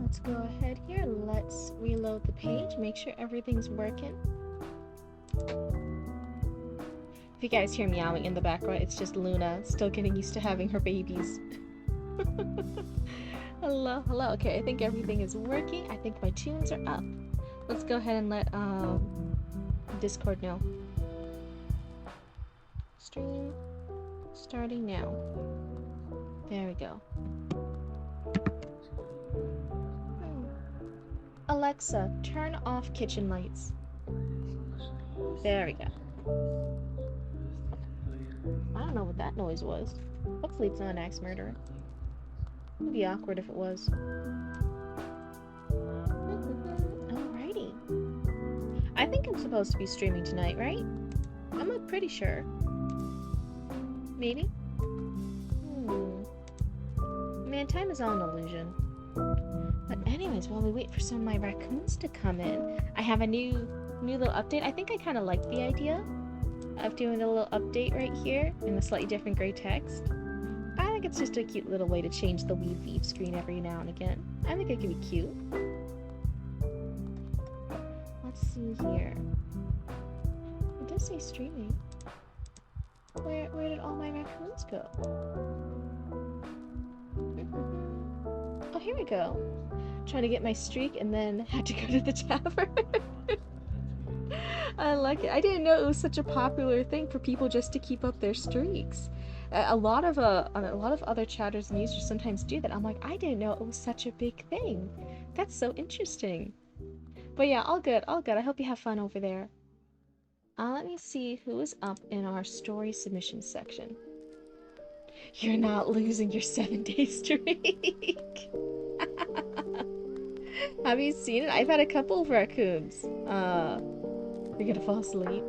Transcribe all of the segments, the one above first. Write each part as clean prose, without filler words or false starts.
Let's go ahead here. Let's reload the page. Make sure everything's working. If you guys hear meowing in the background, it's just Luna still getting used to having her babies. Hello, hello. Okay, I think everything is working. I think my tunes are up. Let's go ahead and let Discord know. Stream starting now. There we go. Alexa, turn off kitchen lights. There we go. I don't know what that noise was. Hopefully it's not an axe murderer. It'd be awkward if it was. Alrighty. I think I'm supposed to be streaming tonight, right? I'm not pretty sure. Maybe? Man, time is all an illusion. But anyways, while we wait for some of my raccoons to come in, I have a new little update. I think I kind of like the idea of doing a little update right here in a slightly different gray text. I think it's just a cute little way to change the weave screen every now and again. I think it could be cute. Let's see here. It does say streaming. Where did all my raccoons go? Oh, here we go. Trying to get my streak and then had to go to the tavern. I like it. I didn't know it was such a popular thing for people just to keep up their streaks. A lot of other chatters and users sometimes do that. I'm like, I didn't know it was such a big thing. That's so interesting. But yeah, all good, all good. I hope you have fun over there. Let me see who is up in our story submission section. You're not losing your 7-day streak. Have you seen it? I've had a couple of raccoons. You're gonna fall asleep.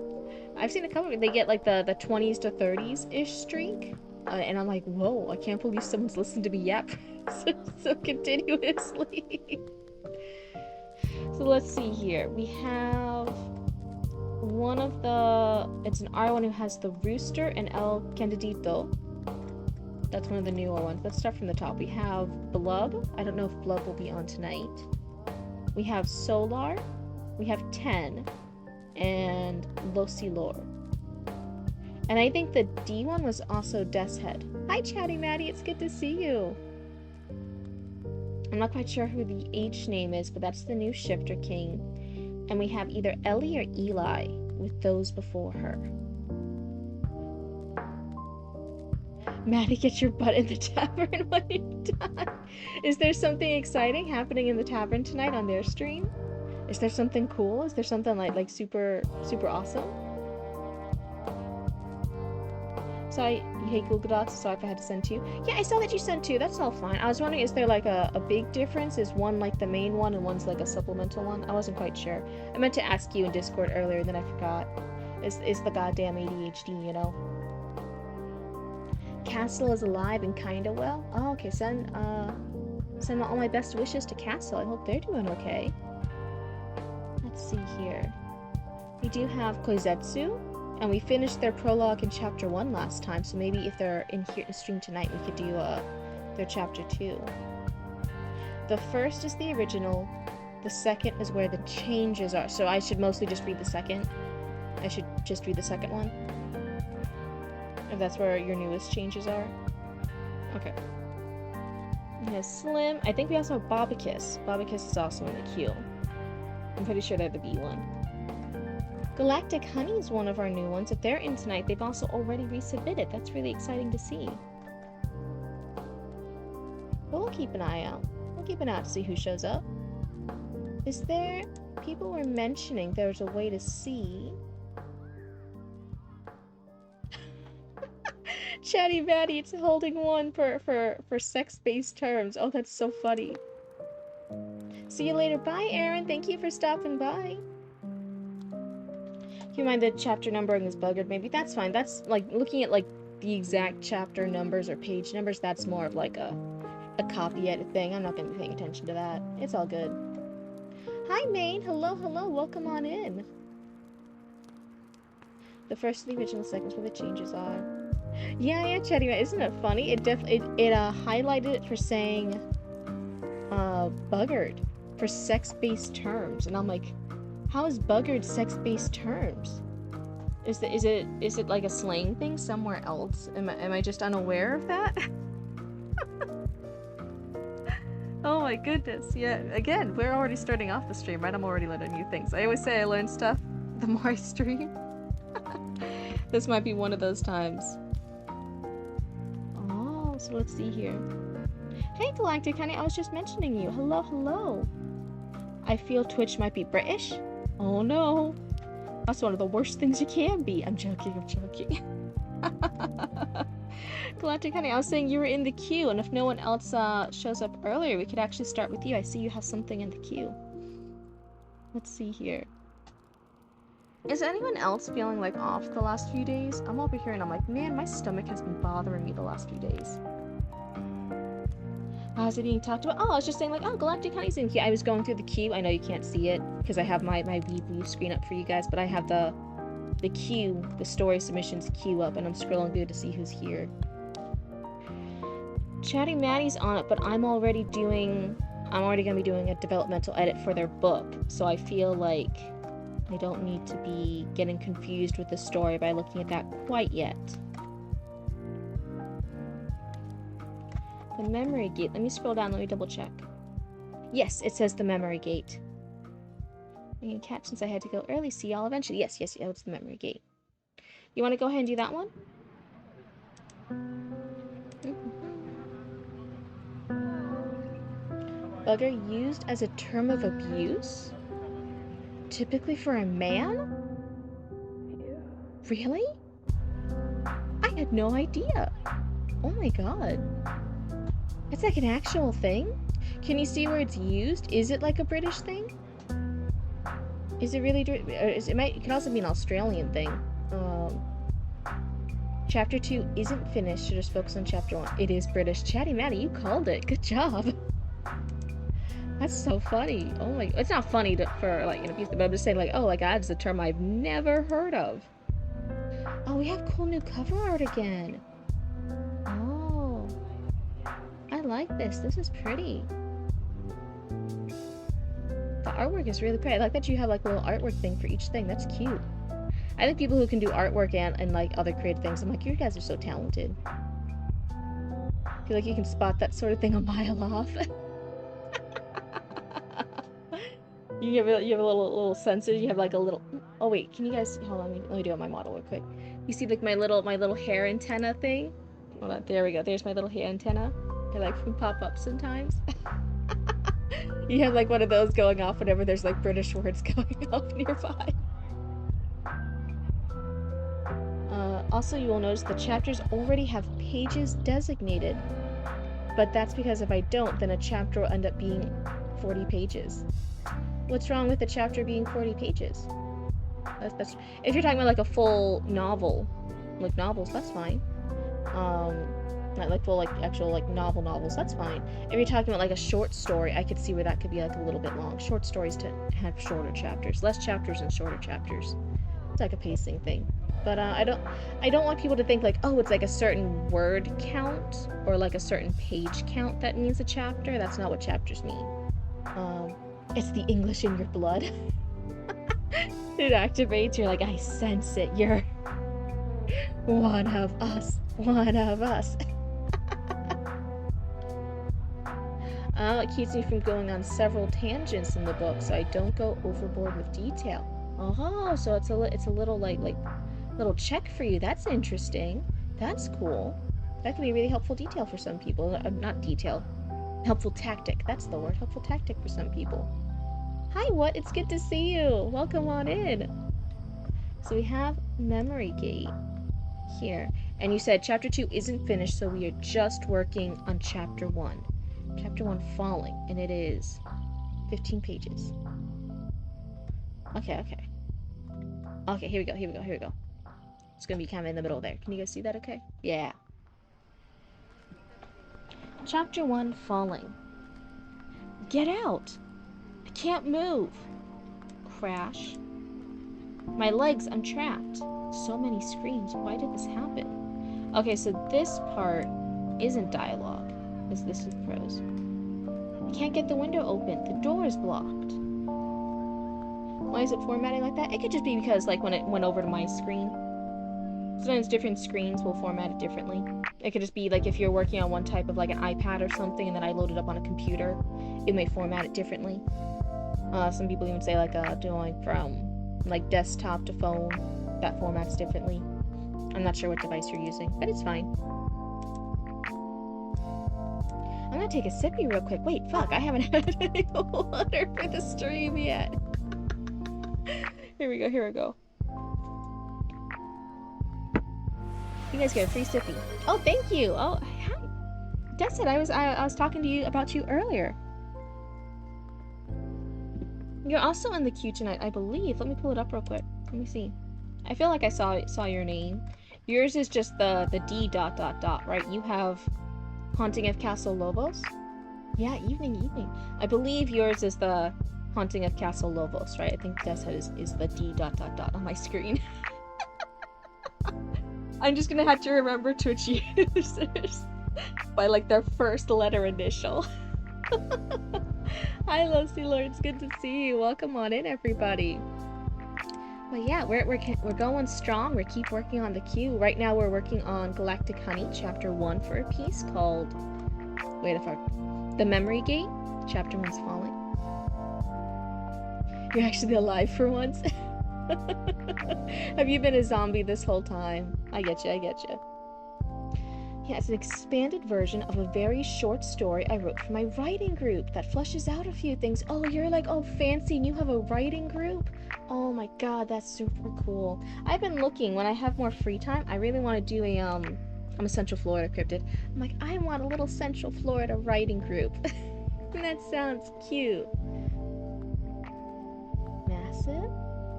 I've seen a couple of they get like the 20s to 30s-ish streak. And I'm like, whoa, I can't believe someone's listened to me yap so continuously. So let's see here. We have one of the... It's an R1 who has the Rooster and El Candidito. That's one of the newer ones. Let's start from the top. We have Blub. I don't know if Blub will be on tonight. We have Solar. We have 10. And Losilor. And I think the D one was also Death's Head. Hi, Chatty Maddie. It's good to see you. I'm not quite sure who the H name is, but that's the new Shifter King. And we have either Ellie or Eli with those before her. Maddie, get your butt in the tavern when you're done. Is there something exciting happening in the tavern tonight on their stream? Is there something cool? Is there something like super awesome? Sorry, you hate Google Docs, sorry if I had to send two. Yeah, I saw that you sent two, that's all fine. I was wondering, is there like a big difference? Is one like the main one and one's like a supplemental one? I wasn't quite sure. I meant to ask you in Discord earlier, then I forgot. It's the goddamn ADHD, you know? Castle is alive and kinda well? Oh, okay, send all my best wishes to Castle. I hope they're doing okay. Let's see here. We do have Koizetsu. And we finished their prologue in chapter 1 last time, so maybe if they're in here to stream tonight, we could do their chapter 2. The first is the original, the second is where the changes are. So I should mostly just read the second. I should just read the second one. If that's where your newest changes are. Okay. We have Slim. I think we also have Bobicus. Bobicus is also in the queue. I'm pretty sure they're the B one. Galactic Honey is one of our new ones. If they're in tonight, they've also already resubmitted. That's really exciting to see. But we'll keep an eye out. We'll keep an eye out to see who shows up. Is there... People were mentioning there's a way to see... Chatty Batty, it's holding one for sex-based terms. Oh, that's so funny. See you later. Bye, Aaron. Thank you for stopping by. Keep in mind the chapter numbering is buggered. Maybe that's fine. That's like looking at like the exact chapter numbers or page numbers. That's more of like a copy edit thing. I'm not going to be paying attention to that. It's all good. Hi, Maine. Hello, hello. Welcome on in. The first of the original segments where the changes are. Yeah, Chatty. Isn't it funny? It highlighted it for saying buggered for sex-based terms. And I'm like, how is buggered sex-based terms? Is it like a slang thing somewhere else? Am I just unaware of that? Oh my goodness, yeah. Again, we're already starting off the stream, right? I'm already learning new things. I always say I learn stuff the more I stream. This might be one of those times. Oh, so let's see here. Hey Galactic Honey, I was just mentioning you. Hello, hello. I feel Twitch might be British. Oh no. That's one of the worst things you can be. I'm joking, I'm joking. Galactic Honey, I was saying you were in the queue, and if no one else shows up earlier, we could actually start with you. I see you have something in the queue. Let's see here. Is anyone else feeling like off the last few days? I'm over here and I'm like, man, my stomach has been bothering me the last few days. How's it being talked about? Oh, I was just saying like, oh, Galactic Honey's in here. I was going through the queue. I know you can't see it because I have my review screen up for you guys, but I have the queue, the story submissions queue up, and I'm scrolling through to see who's here. Chatty Maddie's on it, but I'm already gonna be doing a developmental edit for their book, so I feel like I don't need to be getting confused with the story by looking at that quite yet. The memory gate. Let me scroll down, let me double check. Yes, it says the memory gate. I can catch since I had to go early. See y'all eventually. Yes, it's the memory gate. You want to go ahead and do that one? Bugger used as a term of abuse? Typically for a man? Really? I had no idea. Oh my god. It's like an actual thing? Can you see where it's used? Is it like a British thing? Is it really... It could also be an Australian thing. Chapter 2 isn't finished, so just focus on Chapter 1. It is British. Chatty Maddie, you called it. Good job. That's so funny. Oh my... It's not funny for, like, an abuse, but I'm just saying, like, oh, like, that's a term I've never heard of. Oh, we have cool new cover art again. Oh. I like this. This is pretty. The artwork is really pretty. I like that you have, like, a little artwork thing for each thing. That's cute. I think people who can do artwork and like, other creative things, I'm like, you guys are so talented. I feel like you can spot that sort of thing a mile off. You have a little sensor. You have like a little. Oh wait, can you guys hold on? Let me do it on my model real quick. You see like my little hair antenna thing? Hold on, there we go. There's my little hair antenna. They like can pop up sometimes. You have like one of those going off whenever there's like British words going off nearby. Also, you will notice the chapters already have pages designated, but that's because if I don't, then a chapter will end up being 40 pages. What's wrong with the chapter being 40 pages? That's if you're talking about like a full novel, like novels, that's fine. Not like full like actual like novels, that's fine. If you're talking about like a short story, I could see where that could be like a little bit long. Short stories to have shorter chapters, less chapters and shorter chapters. It's like a pacing thing. But I don't want people to think like, oh, it's like a certain word count or like a certain page count that means a chapter. That's not what chapters mean. It's the English in your blood. It activates. You're like, I sense it. You're one of us. One of us. It keeps me from going on several tangents in the book, so I don't go overboard with detail. Oh, so it's a little like little check for you. That's interesting. That's cool. That can be really helpful detail for some people. Not detail. Helpful tactic. That's the word. Helpful tactic for some people. Hi, what? It's good to see you. Welcome on in. So we have Memory Gate here. And you said Chapter 2 isn't finished, so we are just working on Chapter 1. Chapter 1, Falling. And it is 15 pages. Okay. Okay, here we go. It's gonna be kind of in the middle there. Can you guys see that okay? Yeah. Chapter 1, Falling. Get out! I can't move! Crash. My legs, I'm trapped. So many screams. Why did this happen? Okay, so this part isn't dialogue. This is prose. Can't get the window open. The door is blocked. Why is it formatting like that? It could just be because, like, when it went over to my screen. Sometimes different screens will format it differently. It could just be, like, if you're working on one type of, like, an iPad or something, and then I load it up on a computer, it may format it differently. Some people even say, like, doing from, like, desktop to phone, that formats differently. I'm not sure what device you're using, but it's fine. I'm gonna take a sippy real quick. Wait, fuck, I haven't had any water for the stream yet. Here we go, here we go. You guys get a free sippy. Oh, thank you. Oh, hi. That's it. I was talking to you about you earlier. You're also in the queue tonight, I believe. Let me pull it up real quick. Let me see. I feel like I saw your name. Yours is just the D ... right? You have Haunting of Castle Lobos? Yeah, evening. I believe yours is the Haunting of Castle Lobos, right? I think that's how is the D ... on my screen. I'm just gonna have to remember Twitch users by, like, their first letter initial. Hi, Lucy Lord. It's good to see you. Welcome on in, everybody. But yeah, we're going strong. We keep working on the queue. Right now, we're working on Galactic Honey, Chapter 1 for a piece called... Wait, The Memory Gate. Chapter 1's falling. You're actually alive for once. Have you been a zombie this whole time? I get you. Yeah, it's an expanded version of a very short story I wrote for my writing group that fleshes out a few things. Oh, you're like, oh, fancy, and you have a writing group? Oh my god, that's super cool. I've been looking, when I have more free time, I really want to do I'm a Central Florida cryptid. I'm like, I want a little Central Florida writing group. That sounds cute. Massive?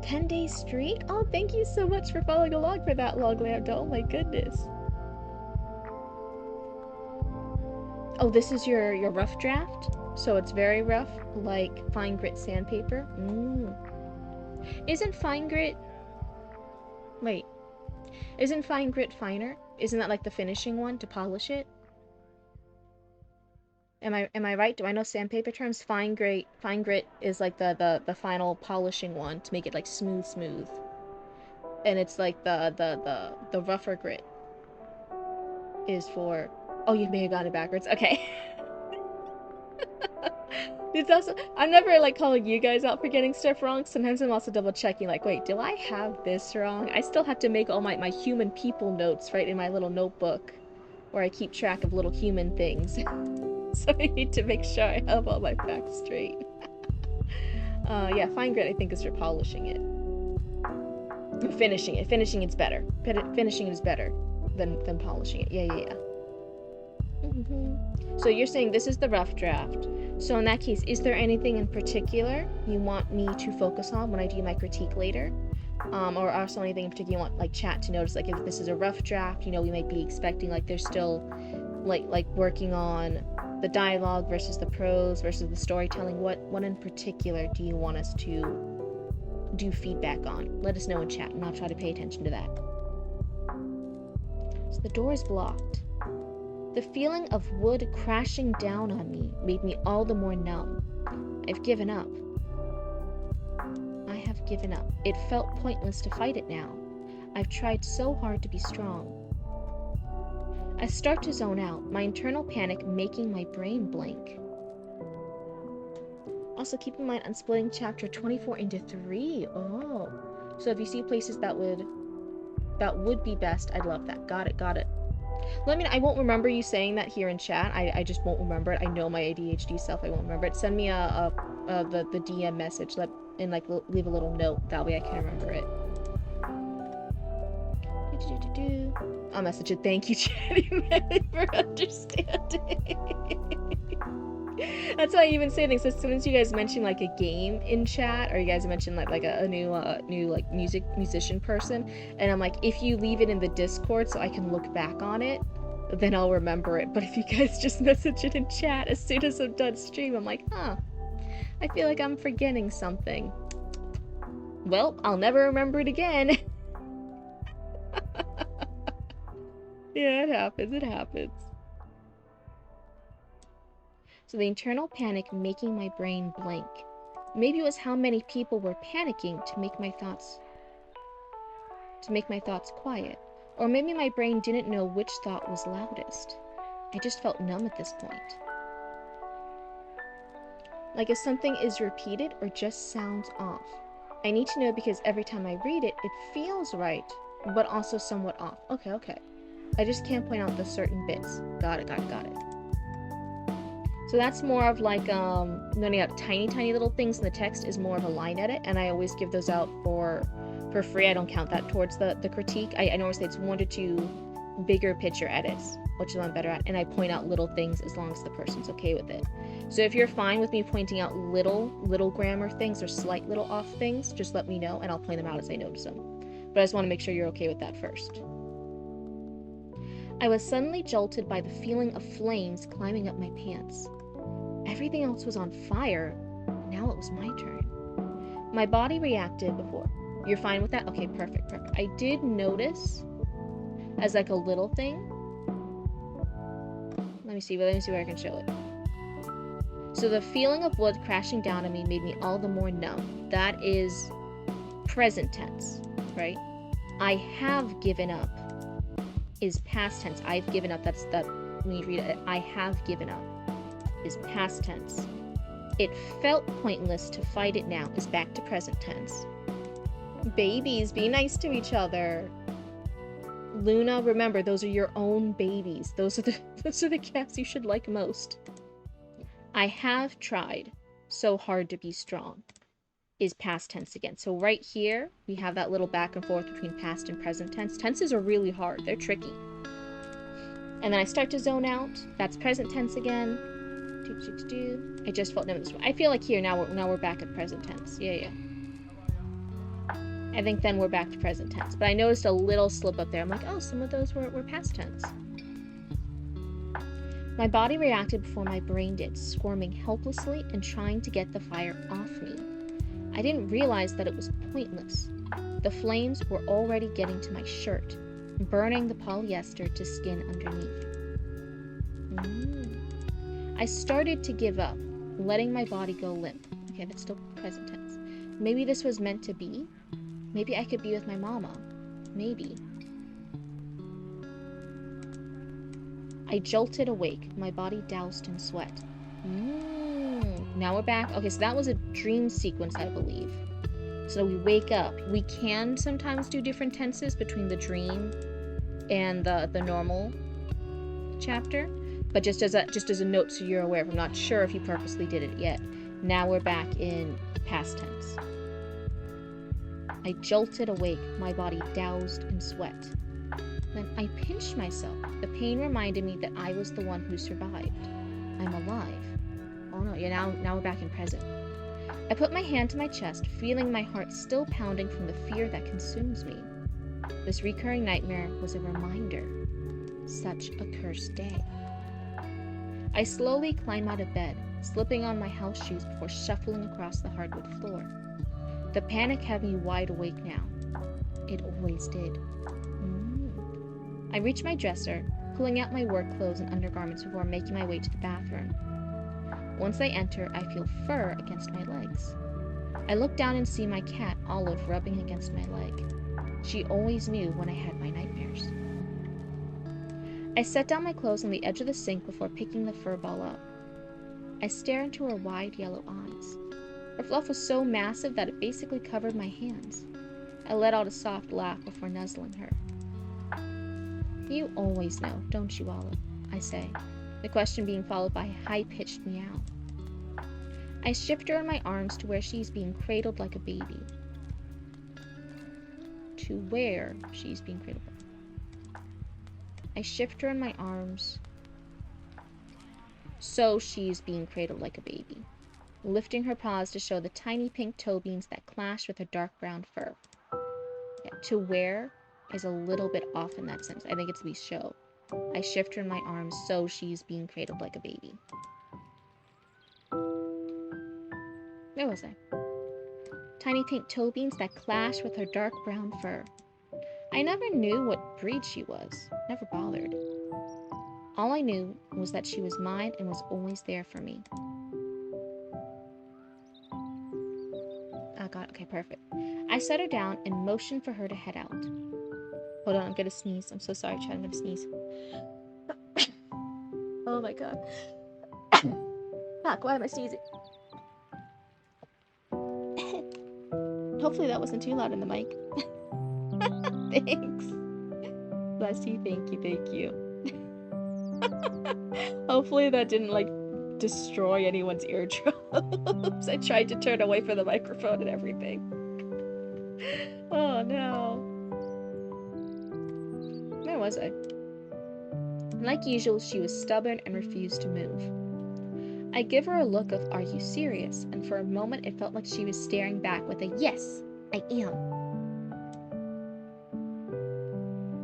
10-day streak? Oh, thank you so much for following along for that long, Lambda. Oh my goodness. Oh, this is your rough draft? So it's very rough, like fine grit sandpaper? Isn't fine grit... Wait. Isn't fine grit finer? Isn't that like the finishing one to polish it? Am I right? Do I know sandpaper terms? Fine grit is like the final polishing one to make it like smooth. And it's like the rougher grit is for... Oh, you may have got it backwards. Okay. It's also... I'm never like calling you guys out for getting stuff wrong. Sometimes I'm also double checking, like, wait, do I have this wrong? I still have to make all my human people notes, right, in my little notebook where I keep track of little human things. So I need to make sure I have all my facts straight. Yeah, fine grit I think is for polishing it. Or finishing it. Finishing it's better. Finishing is better than polishing it. Yeah. So you're saying this is the rough draft. So in that case, is there anything in particular you want me to focus on when I do my critique later? Or also anything in particular you want, like, chat to notice? Like, if this is a rough draft, you know, we might be expecting, like, there's still, like working on the dialogue versus the prose versus the storytelling. What in particular do you want us to do feedback on? Let us know in chat, and I'll try to pay attention to that. So the door is blocked. The feeling of wood crashing down on me made me all the more numb. I've given up. I have given up. It felt pointless to fight it now. I've tried so hard to be strong. I start to zone out, my internal panic making my brain blank. Also, keep in mind, I'm splitting chapter 24 into 3. Oh. So if you see places that would be best, I'd love that. Got it. Let me know. I won't remember you saying that here in chat. I just won't remember it. I know my ADHD self. I won't remember it. Send me the DM message. Leave a little note. That way I can remember it. I'll message it. Thank you, Chatty Manny, for understanding. That's why I even say things. So as soon as you guys mention like a game in chat, or you guys mention like a new like musician person, and I'm like, if you leave it in the Discord so I can look back on it, then I'll remember it. But if you guys just message it in chat as soon as I'm done stream, I'm like, I feel like I'm forgetting something. Well, I'll never remember it again. Yeah, it happens. So the internal panic making my brain blank. Maybe it was how many people were panicking to make my thoughts quiet. Or maybe my brain didn't know which thought was loudest. I just felt numb at this point. Like if something is repeated or just sounds off. I need to know because every time I read it, it feels right, but also somewhat off. Okay. I just can't point out the certain bits. Got it. So that's more of like, noting out tiny little things in the text is more of a line edit, and I always give those out for free. I don't count that towards the critique. I normally say it's 1 to 2 bigger picture edits, which is what I'm better at, and I point out little things as long as the person's okay with it. So if you're fine with me pointing out little grammar things or slight little off things, just let me know and I'll point them out as I notice them. But I just want to make sure you're okay with that first. I was suddenly jolted by the feeling of flames climbing up my pants. Everything else was on fire. Now it was my turn. My body reacted before. You're fine with that? Okay, perfect. I did notice as like a little thing. Let me see where I can show it. So the feeling of blood crashing down on me made me all the more numb. That is present tense, right? I have given up is past tense. I've given up. That's that when you read it. I have given up is past tense. It felt pointless to fight it now is back to present tense. Babies, be nice to each other. Luna, remember, those are your own babies. Those are the cats you should like most. I have tried so hard to be strong is past tense again. So right here, we have that little back and forth between past and present tense. Tenses are really hard. They're tricky. And then I start to zone out. That's present tense again. I just felt numb this way. I feel like here now we're back at present tense. Yeah. I think then we're back to present tense. But I noticed a little slip up there. I'm like, oh, some of those were past tense. My body reacted before my brain did, squirming helplessly and trying to get the fire off me. I didn't realize that it was pointless. The flames were already getting to my shirt, burning the polyester to skin underneath. I started to give up, letting my body go limp. Okay, that's still present tense. Maybe this was meant to be. Maybe I could be with my mama. Maybe. I jolted awake, my body doused in sweat. Now we're back. Okay, so that was a dream sequence, I believe. So we wake up. We can sometimes do different tenses between the dream and the normal chapter, but just as a note so you're aware. I'm not sure if he purposely did it yet. Now we're back in past tense. I jolted awake, my body doused in sweat. Then I pinched myself. The pain reminded me that I was the one who survived. I'm alive. Oh no, yeah, now we're back in present. I put my hand to my chest, feeling my heart still pounding from the fear that consumes me. This recurring nightmare was a reminder. Such a cursed day. I slowly climb out of bed, slipping on my house shoes before shuffling across the hardwood floor. The panic had me wide awake now. It always did. I reach my dresser, pulling out my work clothes and undergarments before making my way to the bathroom. Once I enter, I feel fur against my legs. I look down and see my cat, Olive, rubbing against my leg. She always knew when I had my nightmares. I set down my clothes on the edge of the sink before picking the fur ball up. I stare into her wide yellow eyes. Her fluff was so massive that it basically covered my hands. I let out a soft laugh before nuzzling her. You always know, don't you, Olive? I say, the question being followed by a high-pitched meow. I shift her in my arms to where she's being cradled like a baby. To where she's being cradled. I shift her in my arms so she's being cradled like a baby, lifting her paws to show the tiny pink toe beans that clash with her dark brown fur. Yeah, to where is a little bit off in that sense. I think it's to be show. I shift her in my arms so she's being cradled like a baby. Where was I? Tiny pink toe beans that clash with her dark brown fur. I never knew what breed she was. Never bothered. All I knew was that she was mine and was always there for me. Oh god, okay, perfect. I set her down and motioned for her to head out. Hold on, I'm gonna sneeze. I'm so sorry, Chad, I'm gonna sneeze. Oh my god. Fuck, why am I sneezing? Hopefully that wasn't too loud in the mic. Thanks. Bless you, thank you. Hopefully that didn't, like, destroy anyone's eardrums. I tried to turn away from the microphone and everything. Oh no. Where was I? Like usual, she was stubborn and refused to move. I give her a look of, "Are you serious?" And for a moment it felt like she was staring back with a, "Yes, I am."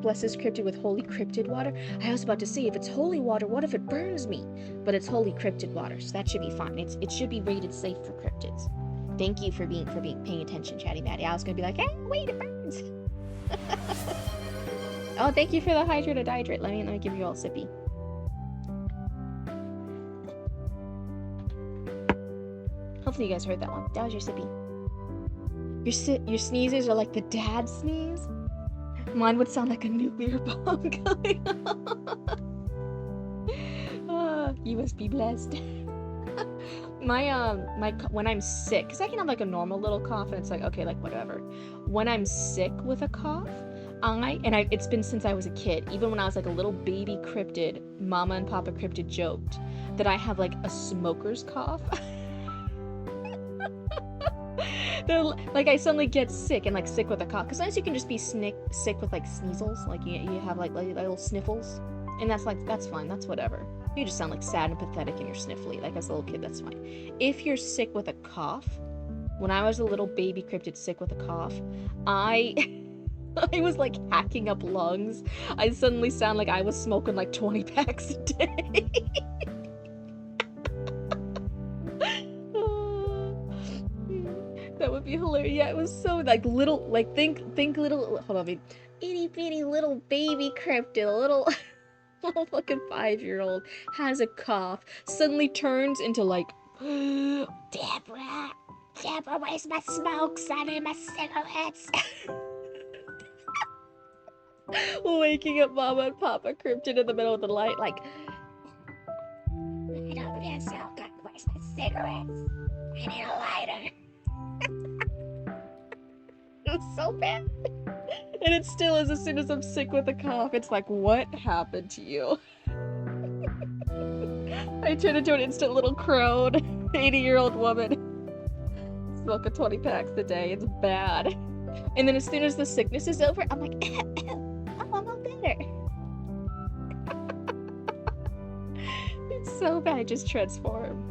Blesses Cryptid with holy cryptid water. I was about to say, if it's holy water, what if it burns me? But it's holy cryptid water, so that should be fine. It should be rated safe for cryptids. Thank you for paying attention, Chatty Matty. I was gonna be like, hey, wait, it burns. Oh, thank you for the hydrate. Let me give you all a sippy. Hopefully you guys heard that one. That was your sippy. Your sneezes are like the dad sneeze. Mine would sound like a nuclear bomb going off. You must be blessed. When I'm sick, because I can have like a normal little cough and it's like, okay, like whatever. When I'm sick with a cough, it's been since I was a kid, even when I was like a little baby cryptid, Mama and Papa Cryptid joked that I have like a smoker's cough. Like I suddenly get sick and like sick with a cough, because sometimes you can just be sick with like sneezels, like you have like little sniffles, and that's fine, that's whatever. You just sound like sad and pathetic and you're sniffly, like as a little kid, that's fine. If you're sick with a cough, when I was a little baby cryptid sick with a cough, I was like hacking up lungs. I suddenly sound like I was smoking like 20 packs a day. That would be hilarious. Yeah, it was so like little, like think little, hold on, itty bitty little baby cryptid, a little fucking 5-year-old has a cough, suddenly turns into like, Deborah, where's my smokes? I need my cigarettes. Waking up Mama and Papa Cryptid in the middle of the night, like, I don't need a smoke. Where's my cigarettes? I need a lighter. It was so bad. And it still is. As soon as I'm sick with a cough, it's like, what happened to you? I turn into an instant little crone, 80-year-old woman. Smoking 20 packs a day. It's bad. And then as soon as the sickness is over, I'm like, oh, I'm all better. It's so bad. I just transform.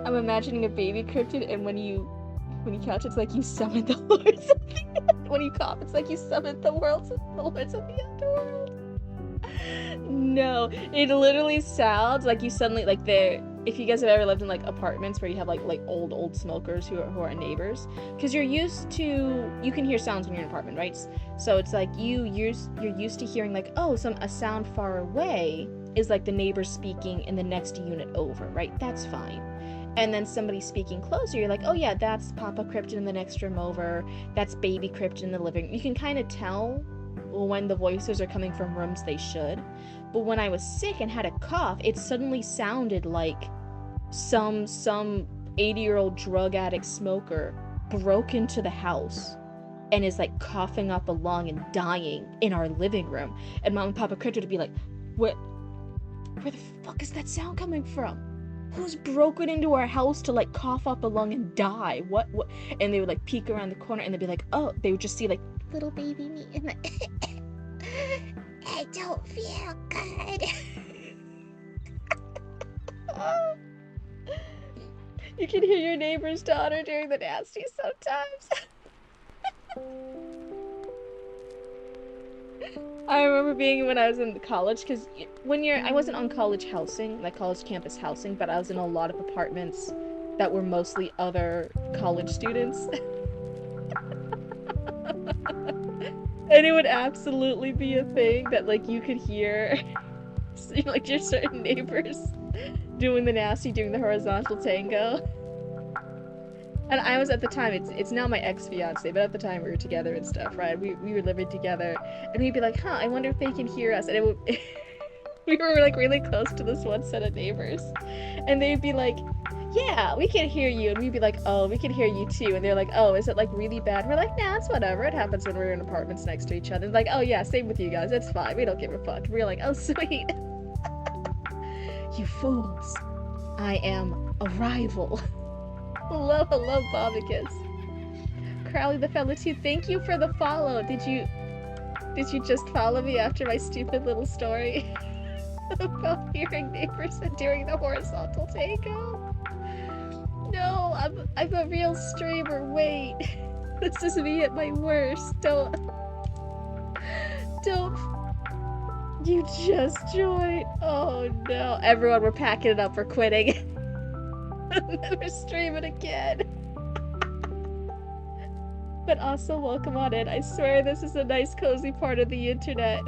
I'm imagining a baby cryptid, and when you couch, it's like you summon the lords of the underworld. When you cough, it's like you summon the lords of the underworld. No, it literally sounds like you suddenly, like, if you guys have ever lived in like apartments where you have like old smokers who are neighbors, because you can hear sounds when you're in an apartment, right? So it's like you're used to hearing like, oh, a sound far away is like the neighbor speaking in the next unit over, right? That's fine. And then somebody speaking closer, you're like, oh yeah, that's Papa Cryptid in the next room over, that's Baby Cryptid in the living room. You can kind of tell when the voices are coming from rooms they should. But when I was sick and had a cough, it suddenly sounded like some 80-year-old drug addict smoker broke into the house and is like coughing up a lung and dying in our living room. And Mom and Papa Cryptid would be like, where the fuck is that sound coming from? Who's broken into our house to like cough up a lung and die? What? And they would like peek around the corner and they'd be like, oh, they would just see like little baby me and like, I don't feel good. You can hear your neighbor's daughter doing the nasty sometimes. I remember being when I was in college, because I wasn't on college housing, like college campus housing, but I was in a lot of apartments that were mostly other college students. And it would absolutely be a thing that like you could hear like your certain neighbors doing the nasty, doing the horizontal tango. And I was at the time, it's now my ex-fiance, but at the time we were together and stuff, right? We were living together, and we'd be like, huh, I wonder if they can hear us. And it would we were like really close to this one set of neighbors. And they'd be like, yeah, we can hear you. And we'd be like, oh, we can hear you too. And they're like, oh, is it like really bad? We're like, nah, it's whatever. It happens when we're in apartments next to each other. And like, oh yeah, same with you guys. It's fine. We don't give a fuck. We're like, oh sweet. You fools. I am a rival. Hello, hello, Bobicus. Crowley the Fellow too. Thank you for the follow. Did you just follow me after my stupid little story about hearing neighbors during the horizontal tango? No, I'm a real streamer. Wait. This is me at my worst. Don't you just joined. Oh no. Everyone, we're packing it up, we're quitting. I'm never streaming again. But also welcome on in. I swear this is a nice cozy part of the internet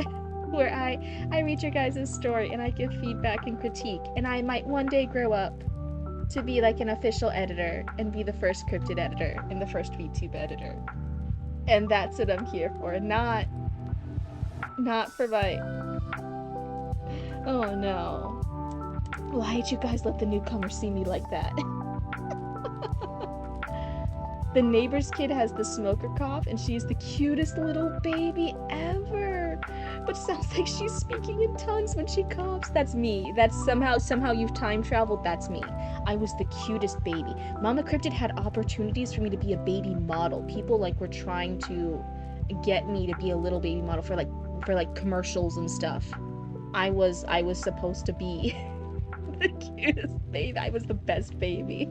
where I read your guys' story and I give feedback and critique, and I might one day grow up to be like an official editor and be the first Cryptid editor and the first VTube editor. And that's what I'm here for. Not for my... Oh no. Why'd you guys let the newcomer see me like that? The neighbor's kid has the smoker cough, and she's the cutest little baby ever. But sounds like she's speaking in tongues when she coughs. That's me. That's somehow you've time traveled. That's me. I was the cutest baby. Mama Cryptid had opportunities for me to be a baby model. People like were trying to get me to be a little baby model for like commercials and stuff. I was supposed to be the cutest baby. I was the best baby.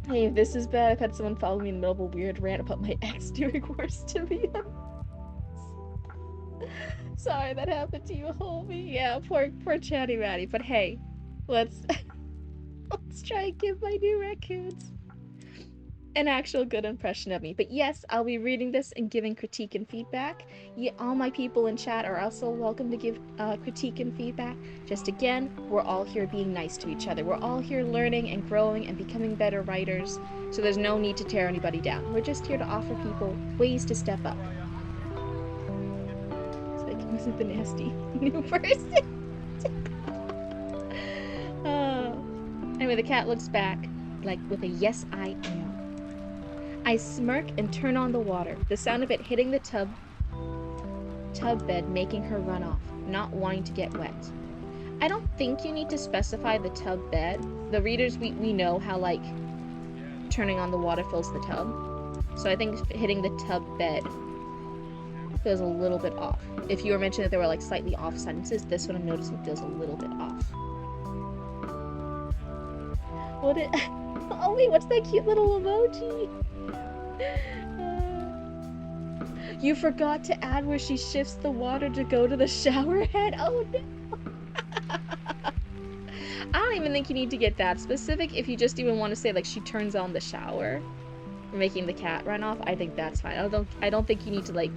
Hey, if this is bad, I've had someone follow me in the middle of a weird rant about my ex doing worse to me. Sorry that happened to you, homie. Yeah, poor Chatty Ratty. But hey, let's try and give my new raccoons an actual good impression of me. But yes, I'll be reading this and giving critique and feedback. Yeah, all my people in chat are also welcome to give critique and feedback. Just again, we're all here being nice to each other. We're all here learning and growing and becoming better writers, so there's no need to tear anybody down. We're just here to offer people ways to step up. It's like, wasn't the nasty new person? Anyway, the cat looks back, like with a yes I am. I smirk and turn on the water, the sound of it hitting the tub bed making her run off, not wanting to get wet. I don't think you need to specify the tub bed. The readers, we know how like turning on the water fills the tub. So I think hitting the tub bed feels a little bit off. If you were mentioning that there were like slightly off sentences, this one I'm noticing feels a little bit off. Oh wait, what's that cute little emoji? You forgot to add where she shifts the water to go to the shower head? Oh no! I don't even think you need to get that specific. If you just even want to say like she turns on the shower, making the cat run off, I think that's fine. I don't think you need to like...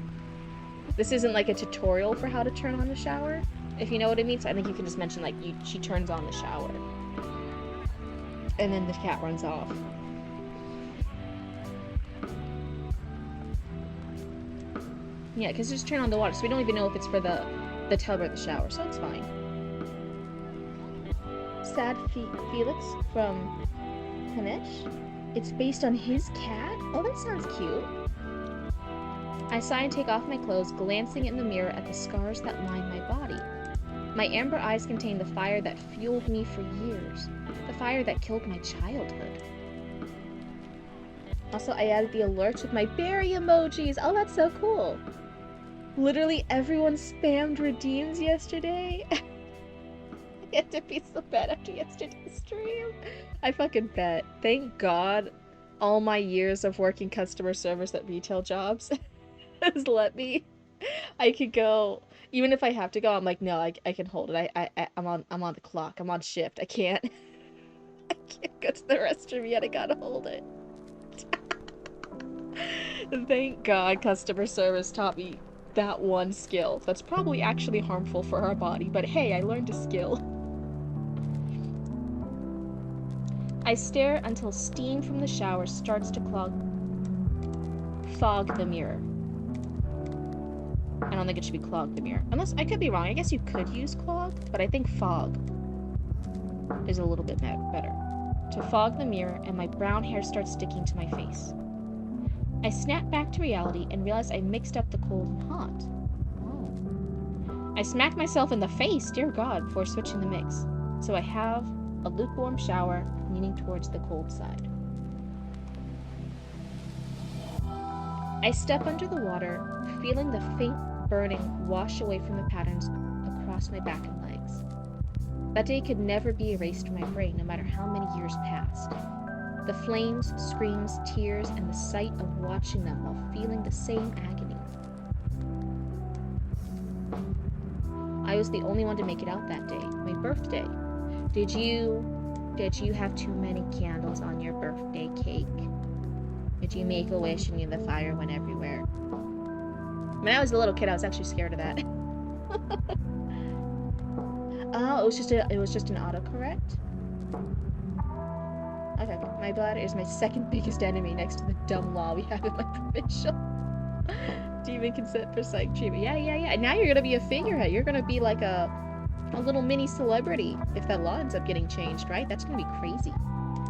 This isn't like a tutorial for how to turn on the shower, if you know what I mean. So I think you can just mention like she turns on the shower. And then the cat runs off. Yeah, because just turn on the water, so we don't even know if it's for the tub or the shower, so it's fine. Sad Felix from Kanesh. It's based on his cat? Oh, that sounds cute. I sigh and take off my clothes, glancing in the mirror at the scars that line my body. My amber eyes contain the fire that fueled me for years. The fire that killed my childhood. Also, I added the alerts with my berry emojis. Oh, that's so cool. Literally everyone spammed redeems yesterday. I had to be so bad after yesterday's stream. I fucking bet. Thank God all my years of working customer service at retail jobs has let me. I could go, even if I have to go, I'm like, no, I can hold it. I'm on the clock. I'm on shift. I can't go to the restroom yet. I gotta hold it. Thank God customer service taught me that one skill. That's probably actually harmful for our body, but hey, I learned a skill. I stare until steam from the shower starts to fog the mirror. I don't think it should be clog the mirror. Unless, I could be wrong. I guess you could use clog, but I think fog is a little bit better. To fog the mirror, and my brown hair starts sticking to my face. I snap back to reality and realize I mixed up the cold and hot. Oh. I smack myself in the face, dear God, before switching the mix. So I have a lukewarm shower, leaning towards the cold side. I step under the water, feeling the faint burning wash away from the patterns across my back and legs. That day could never be erased from my brain, no matter how many years passed. The flames, screams, tears, and the sight of watching them while feeling the same agony. I was the only one to make it out that day, my birthday. Did you have too many candles on your birthday cake? Did you make a wish and the fire went everywhere? When I was a little kid, I was actually scared of that. Oh, it was just an autocorrect? Okay, my bladder is my second biggest enemy next to the dumb law we have in my provincial. Demon consent for psych treatment. Yeah. Now you're gonna be a figurehead. You're gonna be like a little mini celebrity if that law ends up getting changed, right? That's gonna be crazy.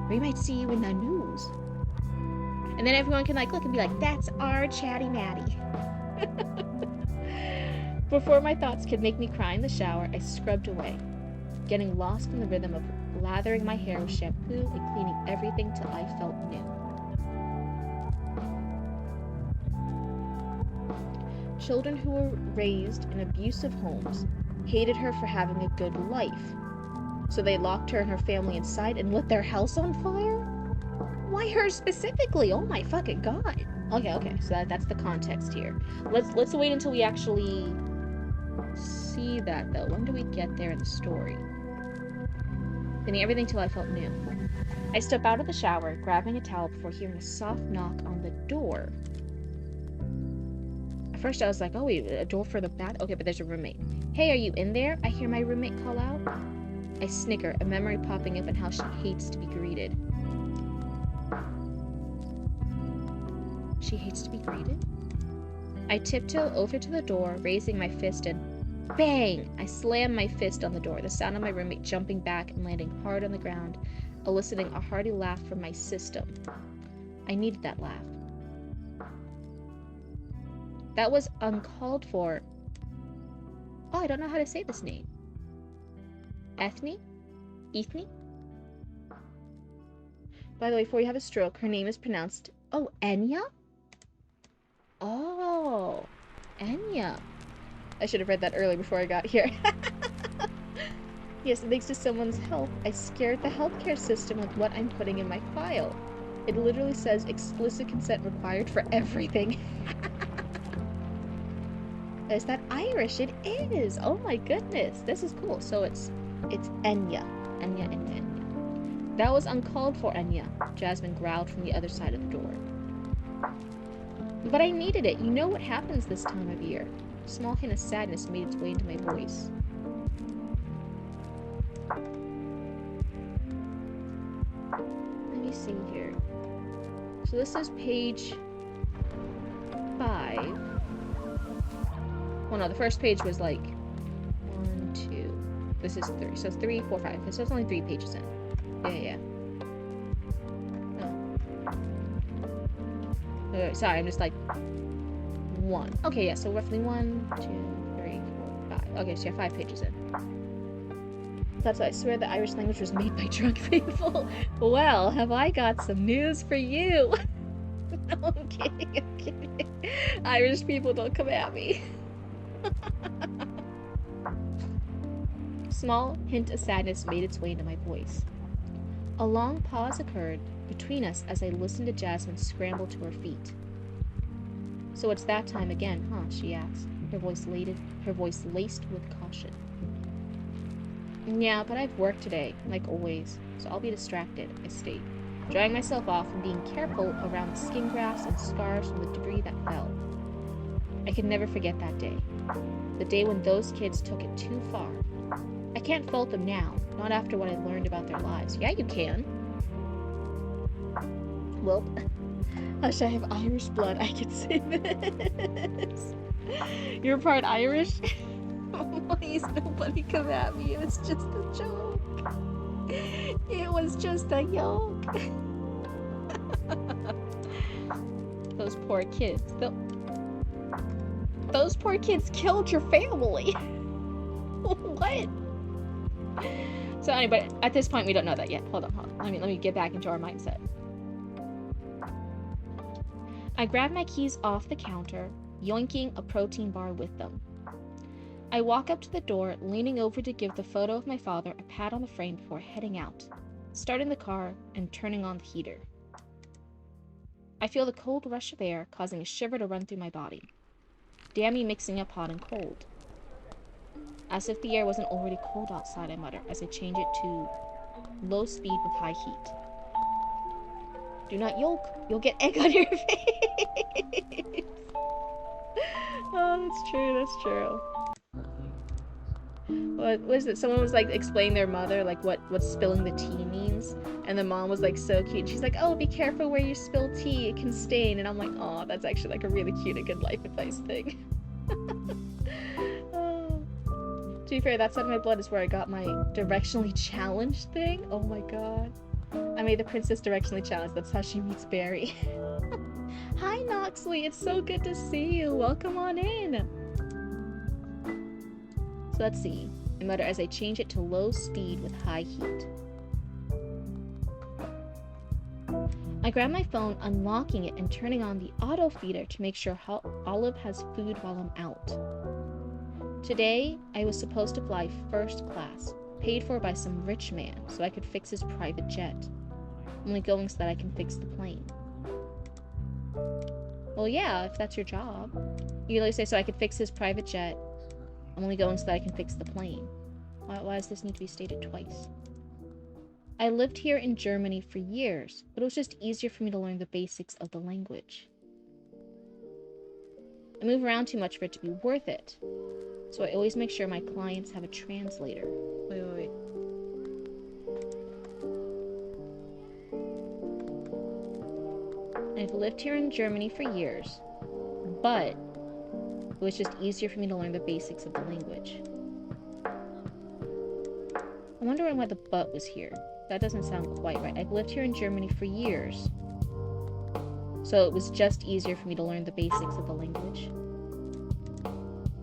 We might see you in the news. And then everyone can look and be like, that's our chatty Matty. Before my thoughts could make me cry in the shower, I scrubbed away, getting lost in the rhythm of lathering my hair with shampoo and cleaning everything till I felt new. Children who were raised in abusive homes hated her for having a good life, so they locked her and her family inside and lit their house on fire? Why her specifically? Oh my fucking God. Okay, so that's the context here. Let's wait until we actually see that, though. When do we get there in the story? Cleaning everything till I felt new. I step out of the shower, grabbing a towel before hearing a soft knock on the door. At first I was like, oh wait, a door for the bath? Okay, but there's a roommate. Hey, are you in there? I hear my roommate call out. I snicker, a memory popping up on how she hates to be greeted. She hates to be greeted? I tiptoe over to the door, raising my fist, and bang! I slam my fist on the door, the sound of my roommate jumping back and landing hard on the ground, eliciting a hearty laugh from my system. I needed that laugh. That was uncalled for. Oh, I don't know how to say this name. Ethne? Ethne? By the way, before you have a stroke, her name is pronounced... Oh, Enya? Oh, Enya. I should have read that earlier before I got here. Yes, thanks to someone's help, I scared the healthcare system with what I'm putting in my file. It literally says explicit consent required for everything. Is that Irish? It is! Oh my goodness, this is cool. So it's Enya. Enya. That was uncalled for, Enya. Jasmine growled from the other side of the door. But I needed it. You know what happens this time of year. A small hint of sadness made its way into my voice. Let me see here. So this is page 5. Well, no, the first page was like 1, 2. This is 3. So 3, 4, 5. So it's only 3 pages in. Yeah. Oh. Sorry, I'm just like 1. Okay, yeah, so roughly 1, 2, 3, 4, 5. Okay, so you're 5 pages in. That's why I swear the Irish language was made by drunk people. Well, have I got some news for you? No, I'm kidding. Irish people, don't come at me. Small hint of sadness made its way into my voice. A long pause occurred between us as I listened to Jasmine scramble to her feet. So it's that time again, huh? She asked, her voice laced with caution. Yeah, but I've work today, like always, so I'll be distracted, I state. drying myself off and being careful around the skin grafts and scars from the debris that fell. I can never forget that day. The day when those kids took it too far. I can't fault them now, not after what I learned about their lives. Yeah, you can. Well, hush, I have Irish blood. I can say this. You're part Irish? Please, nobody come at me. It was just a joke. It was just a joke. Those poor kids. Those poor kids killed your family. What? So anyway, at this point we don't know that yet. Hold on. Let me get back into our mindset. I grabbed my keys off the counter, yoinking a protein bar with them. I walk up to the door, leaning over to give the photo of my father a pat on the frame before heading out, starting the car and turning on the heater. I feel the cold rush of air causing a shiver to run through my body. Damn me mixing up hot and cold. As if the air wasn't already cold outside, I mutter as I change it to low speed with high heat. Do not yoke, you'll get egg on your face. Oh, that's true. What was it? Someone was like explaining their mother like what spilling the tea means, and the mom was like so cute. She's like, "Oh, be careful where you spill tea; it can stain." And I'm like, "Oh, that's actually like a really cute and good life advice thing." Oh. To be fair, that side of my blood is where I got my directionally challenged thing. Oh my god, I made the princess directionally challenged. That's how she meets Barry. Hi, Noxley. It's so good to see you. Welcome on in. So let's see. I mutter as I change it to low speed with high heat. I grab my phone, unlocking it and turning on the auto feeder to make sure Olive has food while I'm out. Today, I was supposed to fly first class, paid for by some rich man so I could fix his private jet. I'm only going so that I can fix the plane. Well, yeah, if that's your job. You literally say, so I could fix his private jet. I'm only going so that I can fix the plane. Why does this need to be stated twice? I lived here in Germany for years, but it was just easier for me to learn the basics of the language. I move around too much for it to be worth it, so I always make sure my clients have a translator. Wait. I've lived here in Germany for years, but it was just easier for me to learn the basics of the language. I'm wondering why the but was here. That doesn't sound quite right. I've lived here in Germany for years, so it was just easier for me to learn the basics of the language.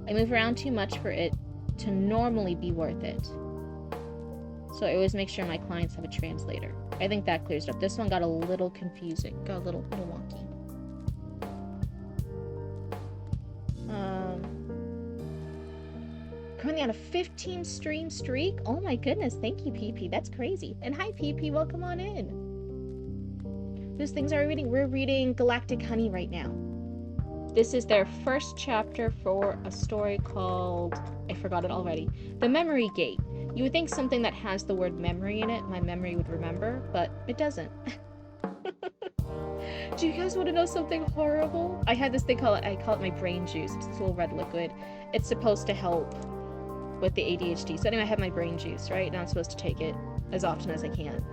I move around too much for it to normally be worth it, so I always make sure my clients have a translator. I think that clears it up. This one got a little confusing, got a little wonky. Currently on a 15 stream streak. Oh my goodness, thank you, PP. That's crazy. And hi, PP, welcome on in. Whose things are we reading? We're reading Galactic Honey right now. This is their first chapter for a story called, I forgot it already, The Memory Gate. You would think something that has the word memory in it, my memory would remember, but it doesn't. Do you guys want to know something horrible? I had this thing I call it my brain juice. It's this little red liquid. It's supposed to help with the ADHD. So anyway, I have my brain juice, right? Now I'm supposed to take it as often as I can.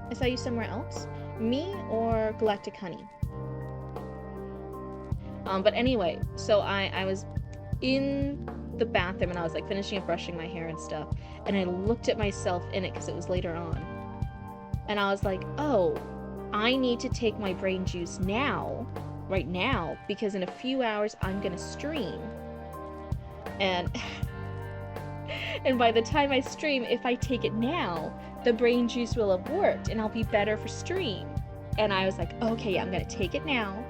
I saw you somewhere else? Me or Galactic Honey? But anyway, so I was in the bathroom and I was like finishing up brushing my hair and stuff, and I looked at myself in it because it was later on, and I was like, oh, I need to take my brain juice now, right now, because in a few hours I'm gonna stream, and by the time I stream, if I take it now, the brain juice will have worked and I'll be better for stream. And I was like, okay, I'm gonna take it now,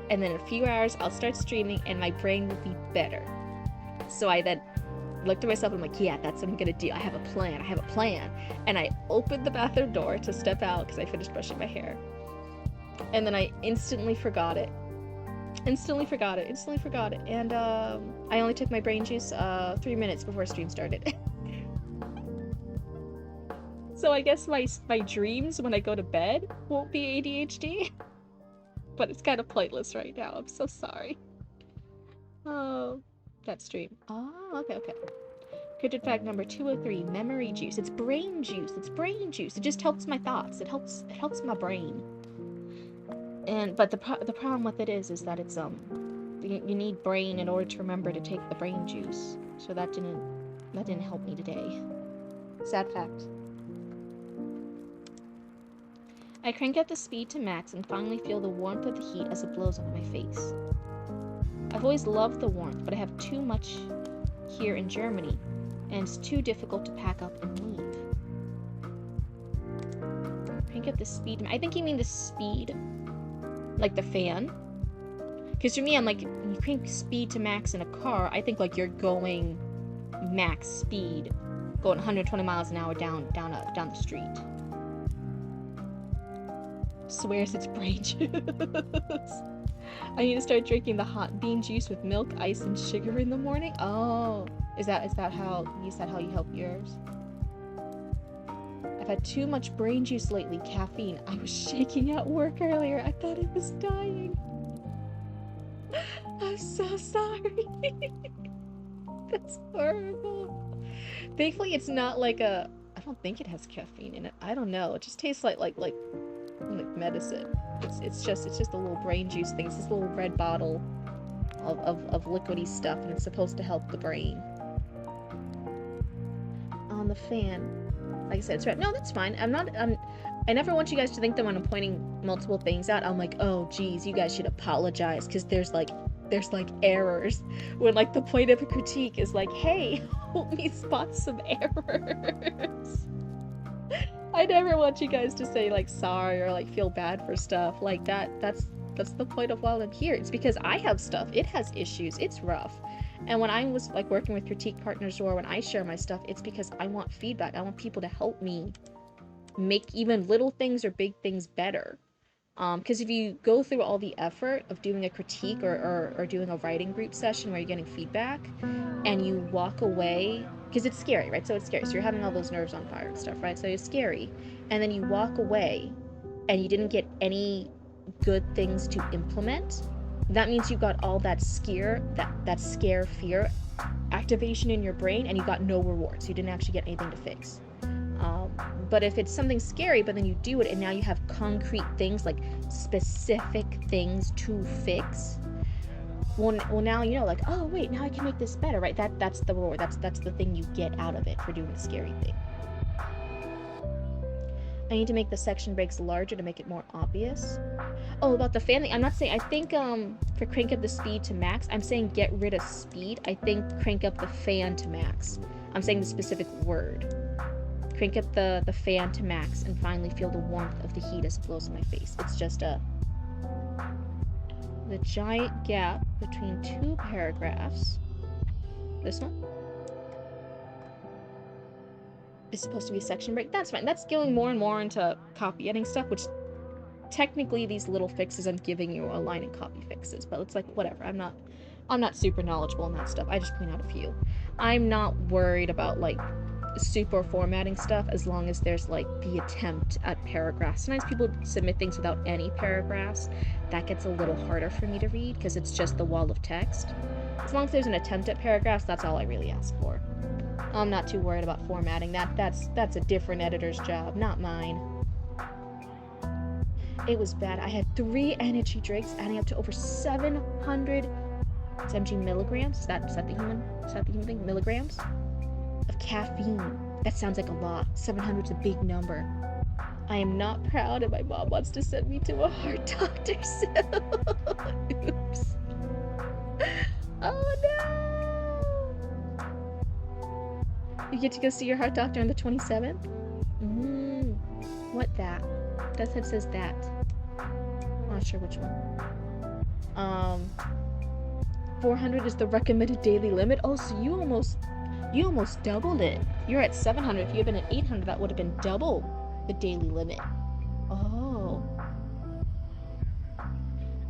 and then in a few hours I'll start streaming and my brain will be better. So I then looked at myself and I'm like, yeah, that's what I'm gonna do. I have a plan. And I opened the bathroom door to step out because I finished brushing my hair. And then I instantly forgot it. And I only took my brain juice 3 minutes before stream started. So I guess my dreams when I go to bed won't be ADHD. But it's kind of pointless right now. I'm so sorry. Oh, that stream. Oh, okay, okay. Cryptid fact number 203, memory juice. It's brain juice. It's brain juice. It just helps my thoughts. It helps my brain. But the problem with it is that it's you need brain in order to remember to take the brain juice. So that didn't help me today. Sad fact. I crank up the speed to max and finally feel the warmth of the heat as it blows on my face. I've always loved the warmth, but I have too much here in Germany, and it's too difficult to pack up and leave. Crank up the speed. I think you mean the speed, like the fan. Because for me, I'm like, you crank speed to max in a car, I think like you're going max speed, going 120 miles an hour down the street. Swears it's brain juice. I need to start drinking the hot bean juice with milk, ice, and sugar in the morning. Oh, is that how you help yours? I've had too much brain juice lately, caffeine. I was shaking at work earlier. I thought I was dying. I'm so sorry. That's horrible. Thankfully, it's not like a. I don't think it has caffeine in it. I don't know. It just tastes like medicine. It's just a little brain juice thing. It's this little red bottle of liquidy stuff, and it's supposed to help the brain. On the fan, like I said, it's right. No, that's fine. I never want you guys to think that when I'm pointing multiple things out, I'm like, oh geez, you guys should apologize because there's like errors. When like the point of a critique is like, hey, help me spot some errors. I never want you guys to say like sorry or like feel bad for stuff like that. That's the point of why I'm here. It's because I have stuff. It has issues. It's rough. And when I was like working with critique partners or when I share my stuff, it's because I want feedback. I want people to help me make even little things or big things better. Because if you go through all the effort of doing a critique or doing a writing group session where you're getting feedback and you walk away, because it's scary, right? So it's scary. So you're having all those nerves on fire and stuff, right? So it's scary. And then you walk away and you didn't get any good things to implement. That means you got all that scare fear activation in your brain and you got no rewards. You didn't actually get anything to fix. But if it's something scary, but then you do it and now you have concrete things, like specific things to fix, well now you know, like, oh wait, now I can make this better, right? That's the reward. That's the thing you get out of it for doing the scary thing. I need to make the section breaks larger to make it more obvious. Oh, about the fan thing, I'm not saying, I think for crank up the speed to max, I'm saying get rid of speed. I think crank up the fan to max. I'm saying the specific word. Crank up the fan to max and finally feel the warmth of the heat as it blows in my face. It's just the giant gap between two paragraphs. This one is supposed to be a section break. That's fine. That's going more and more into copy editing stuff, which technically these little fixes I'm giving you are line and copy fixes, but it's like whatever. I'm not super knowledgeable in that stuff. I just point out a few. I'm not worried about like super formatting stuff as long as there's like the attempt at paragraphs. Sometimes people submit things without any paragraphs. That gets a little harder for me to read because it's just the wall of text. As long as there's an attempt at paragraphs, that's all I really ask for. I'm not too worried about formatting. That's a different editor's job, not mine. It was bad. I had 3 energy drinks adding up to over 770 milligrams. Is that the human thing? Milligrams? Of caffeine. That sounds like a lot. 700 is a big number. I am not proud and my mom wants to send me to a heart doctor soon. Oops. Oh no! You get to go see your heart doctor on the 27th? What that? Death Head says that. I'm not sure which one. 400 is the recommended daily limit. Oh, so you almost doubled it. You're at 700. If you had been at 800, that would have been double the daily limit. Oh.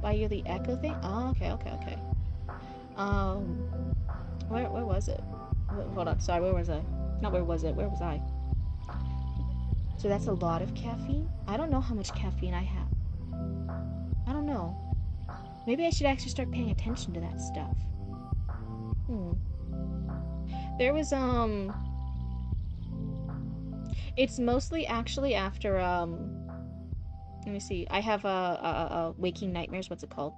By the echo thing? Oh, okay. Where was it? Hold on. Sorry, where was I? Not where was it? Where was I? So that's a lot of caffeine. I don't know how much caffeine I have. I don't know. Maybe I should actually start paying attention to that stuff. Hmm. There was it's mostly actually after let me see. I have waking nightmares. What's it called?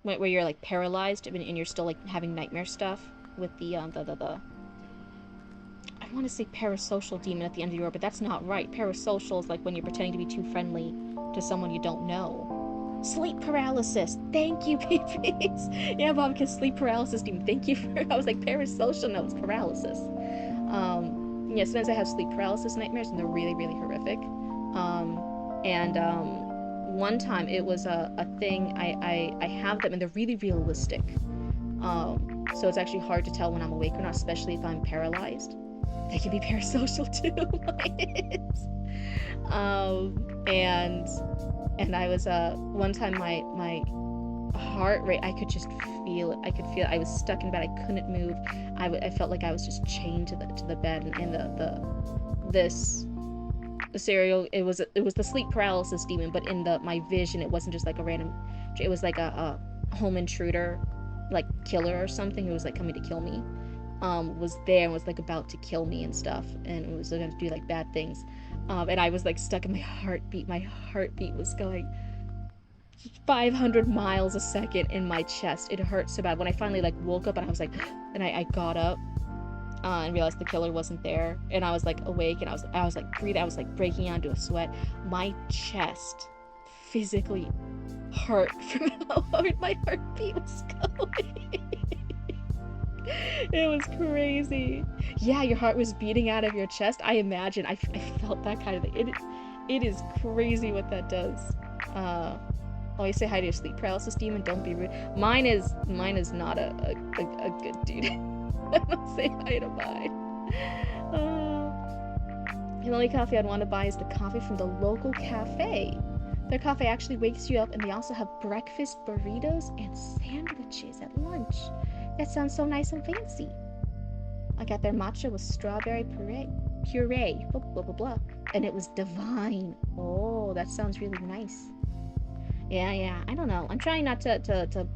Where you're like paralyzed and you're still like having nightmare stuff with the I want to say parasocial demon at the end of the road, but that's not right. Parasocial is like when you're pretending to be too friendly to someone you don't know. Sleep paralysis. Thank you, PPs. Yeah, Bob, because sleep paralysis demon. Thank you for. I was like parasocial. No, it's paralysis. Yeah, sometimes I have sleep paralysis nightmares, and they're really, really horrific. One time it was a thing. I have them, and they're really realistic. So it's actually hard to tell when I'm awake or not, especially if I'm paralyzed. They can be parasocial too. And I was one time my heart rate, I could just feel it. I could feel it. I was stuck in bed. I couldn't move. I felt like I was just chained to the bed, and the serial, it was the sleep paralysis demon, but in my vision it wasn't just like a random, it was like a home intruder, like killer or something who was like coming to kill me. Was there and was like about to kill me and stuff, and it was going to do like bad things. And I was like stuck in my heartbeat. My heartbeat was going 500 miles a second in my chest. It hurt so bad. When I finally like woke up and I was like, and I got up and realized the killer wasn't there, and I was like awake, and I was like breathing. I was like breaking out into a sweat. My chest physically hurt from how hard my heartbeat was going. It was crazy. Yeah, your heart was beating out of your chest. I imagine. I felt that kind of thing. It is crazy what that does. Always say hi to your sleep paralysis demon. Don't be rude. Mine is not a good dude. I don't say hi to mine. The only coffee I'd want to buy is the coffee from the local cafe. Their cafe actually wakes you up, and they also have breakfast burritos and sandwiches at lunch. That sounds so nice and fancy. I got their matcha with strawberry puree, blah, blah, blah, blah. And it was divine. Oh, that sounds really nice. Yeah, I don't know. I'm trying not to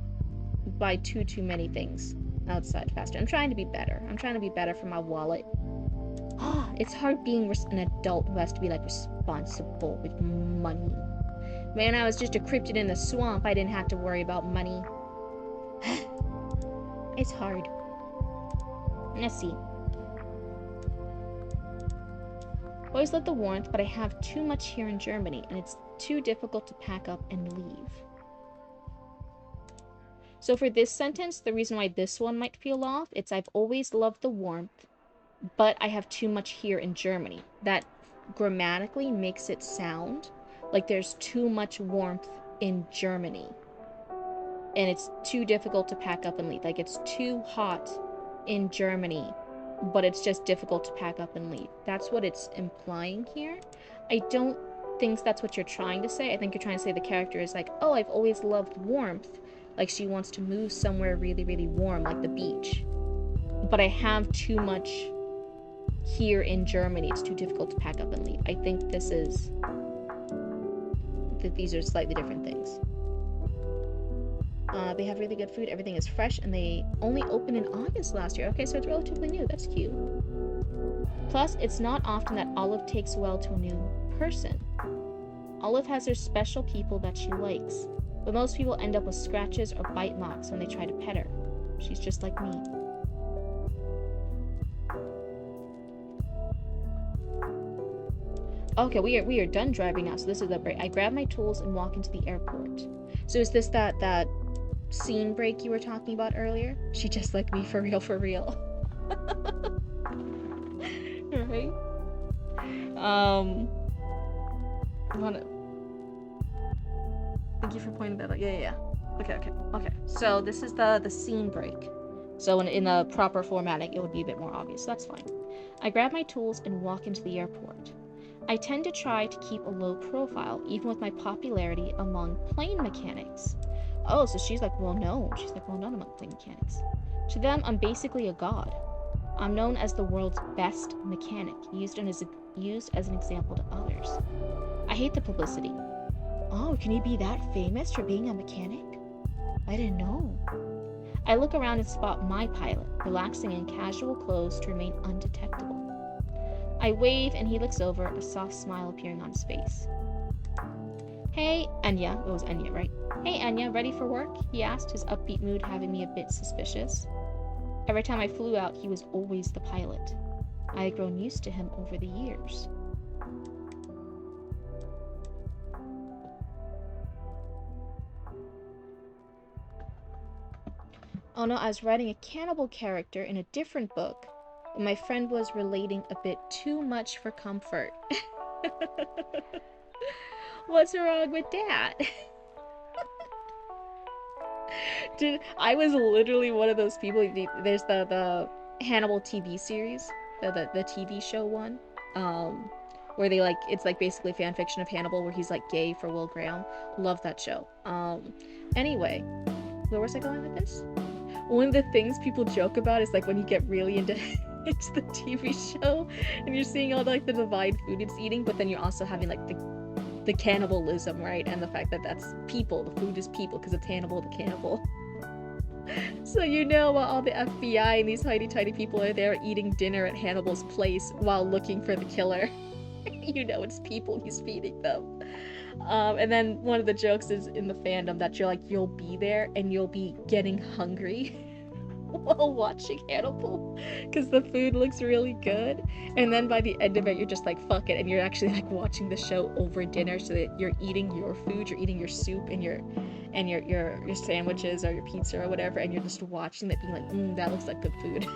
buy too many things outside fast food. I'm trying to be better. I'm trying to be better for my wallet. It's hard being an adult who has to be like responsible with money. Man, I was just a cryptid in the swamp. I didn't have to worry about money. It's hard. Let's see. Always love the warmth, but I have too much here in Germany, and it's too difficult to pack up and leave. So for this sentence, the reason why this one might feel off, it's I've always loved the warmth, but I have too much here in Germany. That grammatically makes it sound like there's too much warmth in Germany. And it's too difficult to pack up and leave. Like, it's too hot in Germany, but it's just difficult to pack up and leave. That's what it's implying here. I don't think that's what you're trying to say. I think you're trying to say the character is like, oh, I've always loved warmth. Like, she wants to move somewhere really, really warm, like the beach. But I have too much here in Germany. It's too difficult to pack up and leave. I think this is... that these are slightly different things. They have really good food. Everything is fresh, and they only opened in August last year. Okay, so it's relatively new. That's cute. Plus, it's not often that Olive takes well to a new person. Olive has her special people that she likes, but most people end up with scratches or bite marks when they try to pet her. She's just like me. Okay, we are done driving now, so this is the break. I grab my tools and walk into the airport. So is this that scene break you were talking about earlier? She just like me, for real, for real. Right? Thank you for pointing that out. Yeah. Okay. So this is the scene break. So in the proper formatting, it would be a bit more obvious. That's fine. I grab my tools and walk into the airport. I tend to try to keep a low profile, even with my popularity among plane mechanics. Oh, so she's like well known. She's like well known among plane mechanics. To them, I'm basically a god. I'm known as the world's best mechanic, used as an example to others. I hate the publicity. Oh, can you be that famous for being a mechanic? I didn't know. I look around and spot my pilot, relaxing in casual clothes to remain undetectable. I wave and he looks over, a soft smile appearing on his face. Hey, Enya. It was Enya, right? Hey, Enya, ready for work? He asked, his upbeat mood having me a bit suspicious. Every time I flew out, he was always the pilot. I had grown used to him over the years. Oh no, I was writing a cannibal character in a different book, and my friend was relating a bit too much for comfort. What's wrong with that? Dude, I was literally one of those people. There's the Hannibal TV series, the TV show one, where they like it's like basically fan fiction of Hannibal, where he's like gay for Will Graham. Love that show. Anyway, where was I going with this? One of the things people joke about is like when you get really into into the TV show and you're seeing all like the divine food it's eating, but then you're also having like the cannibalism, right? And the fact that that's people, the food is people because it's Hannibal the cannibal. So you know while all the FBI and these tiny people are there eating dinner at Hannibal's place while looking for the killer. You know it's people he's feeding them. And then one of the jokes is in the fandom that you'll be there and you'll be getting hungry while watching Hannibal because the food looks really good, and then by the end of it you're just like fuck it, and you're actually like watching the show over dinner so that you're eating your food, you're eating your soup and your sandwiches or your pizza or whatever, and you're just watching that being like that looks like good food.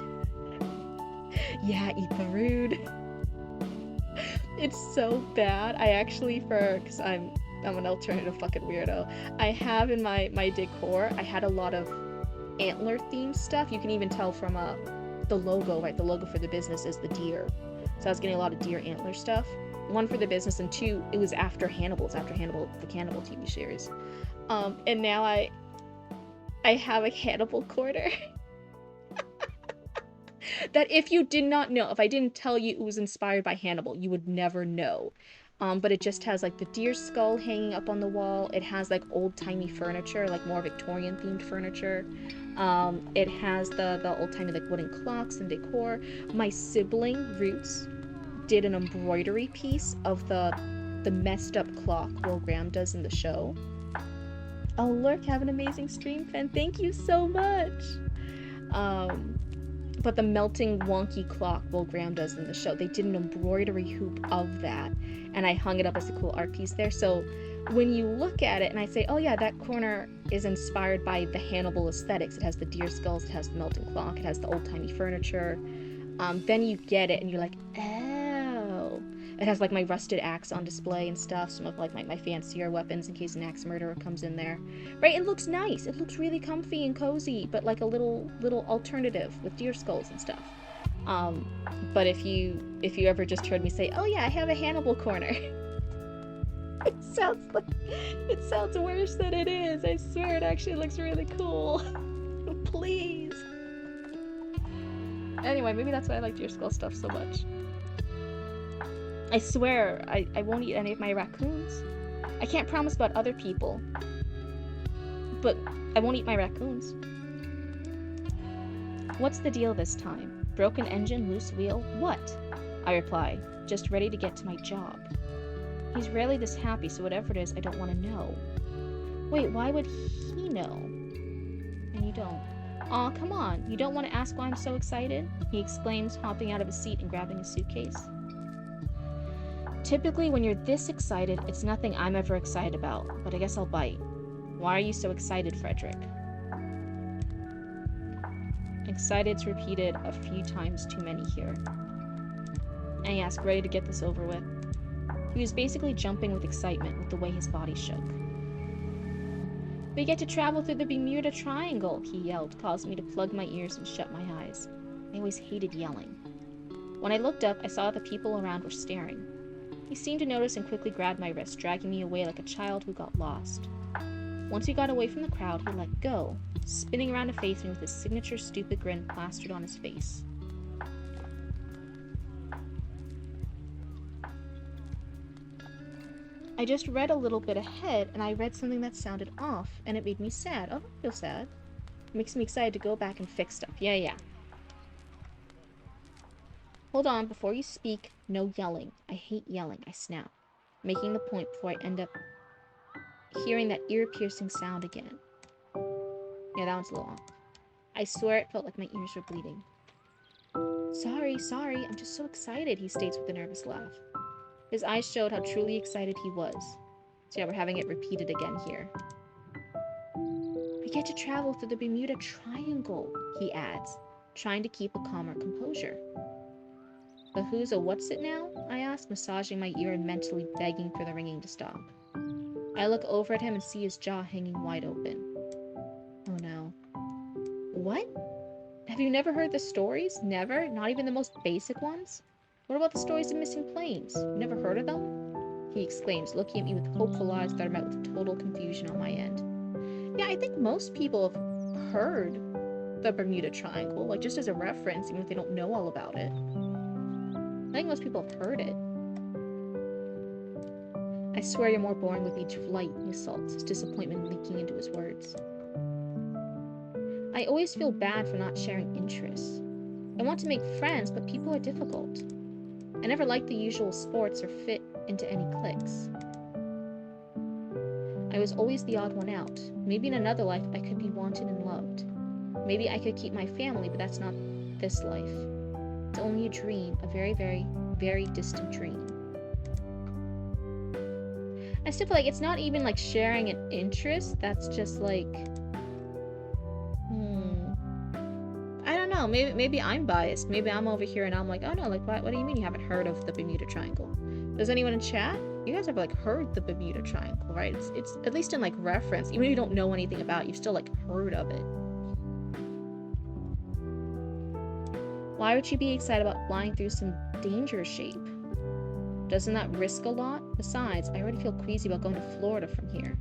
Yeah, eat the rude. It's so bad. I actually, because I'm an alternative fucking weirdo, I have in my decor, I had a lot of antler themed stuff. You can even tell from the logo, right? The logo for the business is the deer. So I was getting a lot of deer antler stuff. One for the business, and two, it was after Hannibal. It's after Hannibal, the Cannibal TV series. And now I have a Hannibal corner. That if you did not know, if I didn't tell you it was inspired by Hannibal, you would never know. But it just has like the deer skull hanging up on the wall. It has like old-timey furniture, like more Victorian themed furniture. It has the old-timey like wooden clocks and decor. My sibling Roots did an embroidery piece of the messed up clock Will Graham does in the show. Oh, Lurk, have an amazing stream, fan. Thank you so much. But the melting wonky clock Will Graham does in the show, they did an embroidery hoop of that, and I hung it up as a cool art piece there. So when you look at it and I say, oh yeah, that corner is inspired by the Hannibal aesthetics, it has the deer skulls, it has the melting clock, it has the old-timey furniture, then you get it and you're like, oh. It has like my rusted axe on display and stuff, some of like my fancier weapons in case an axe murderer comes in there. Right, it looks nice. It looks really comfy and cozy, but like a little alternative with deer skulls and stuff. But if you ever just heard me say, oh yeah, I have a Hannibal corner, it sounds worse than it is. I swear it actually looks really cool. Please. Anyway, maybe that's why I like deer skull stuff so much. I swear, I won't eat any of my raccoons. I can't promise about other people, but I won't eat my raccoons. What's the deal this time? Broken engine, loose wheel? What? I reply, just ready to get to my job. He's rarely this happy, so whatever it is, I don't want to know. Wait, why would he know? And you don't. Aw, come on, you don't want to ask why I'm so excited? He exclaims, hopping out of his seat and grabbing a suitcase. Typically, when you're this excited, it's nothing I'm ever excited about, but I guess I'll bite. Why are you so excited, Frederick? Excited's repeated a few times too many here. And he asked, ready to get this over with. He was basically jumping with excitement with the way his body shook. We get to travel through the Bermuda Triangle, he yelled, causing me to plug my ears and shut my eyes. I always hated yelling. When I looked up, I saw the people around were staring. He seemed to notice and quickly grabbed my wrist, dragging me away like a child who got lost. Once we got away from the crowd, he let go, spinning around to face me with his signature stupid grin plastered on his face. I just read a little bit ahead, and I read something that sounded off, and it made me sad. Oh, I feel sad. It makes me excited to go back and fix stuff. Yeah, yeah. Hold on, before you speak, no yelling. I hate yelling, I snap, making the point before I end up hearing that ear-piercing sound again. Yeah, that one's a little off. I swear it felt like my ears were bleeding. Sorry, I'm just so excited, he states with a nervous laugh. His eyes showed how truly excited he was. So yeah, we're having it repeated again here. We get to travel through the Bermuda Triangle, he adds, trying to keep a calmer composure. The who's a what's it now? I ask, massaging my ear and mentally begging for the ringing to stop. I look over at him and see his jaw hanging wide open. Oh no. What? Have you never heard the stories? Never? Not even the most basic ones? What about the stories of missing planes? You never heard of them? He exclaims, looking at me with hopeful eyes that are met with total confusion on my end. Yeah, I think most people have heard the Bermuda Triangle, like just as a reference, even if they don't know all about it. I think most people have heard it. I swear you're more boring with each flight, he assaults, his disappointment leaking into his words. I always feel bad for not sharing interests. I want to make friends, but people are difficult. I never liked the usual sports or fit into any cliques. I was always the odd one out. Maybe in another life I could be wanted and loved. Maybe I could keep my family, but that's not this life. It's only a dream, a very, very, very distant dream. I still feel like it's not even like sharing an interest, that's just like... I don't know, maybe I'm biased. Maybe I'm over here and I'm like, oh no, like what do you mean you haven't heard of the Bermuda Triangle? Does anyone in chat? You guys have like heard the Bermuda Triangle, right? It's at least in like reference. Even if you don't know anything about it, you've still like heard of it. Why would you be excited about flying through some danger shape? Doesn't that risk a lot? Besides, I already feel queasy about going to Florida from here.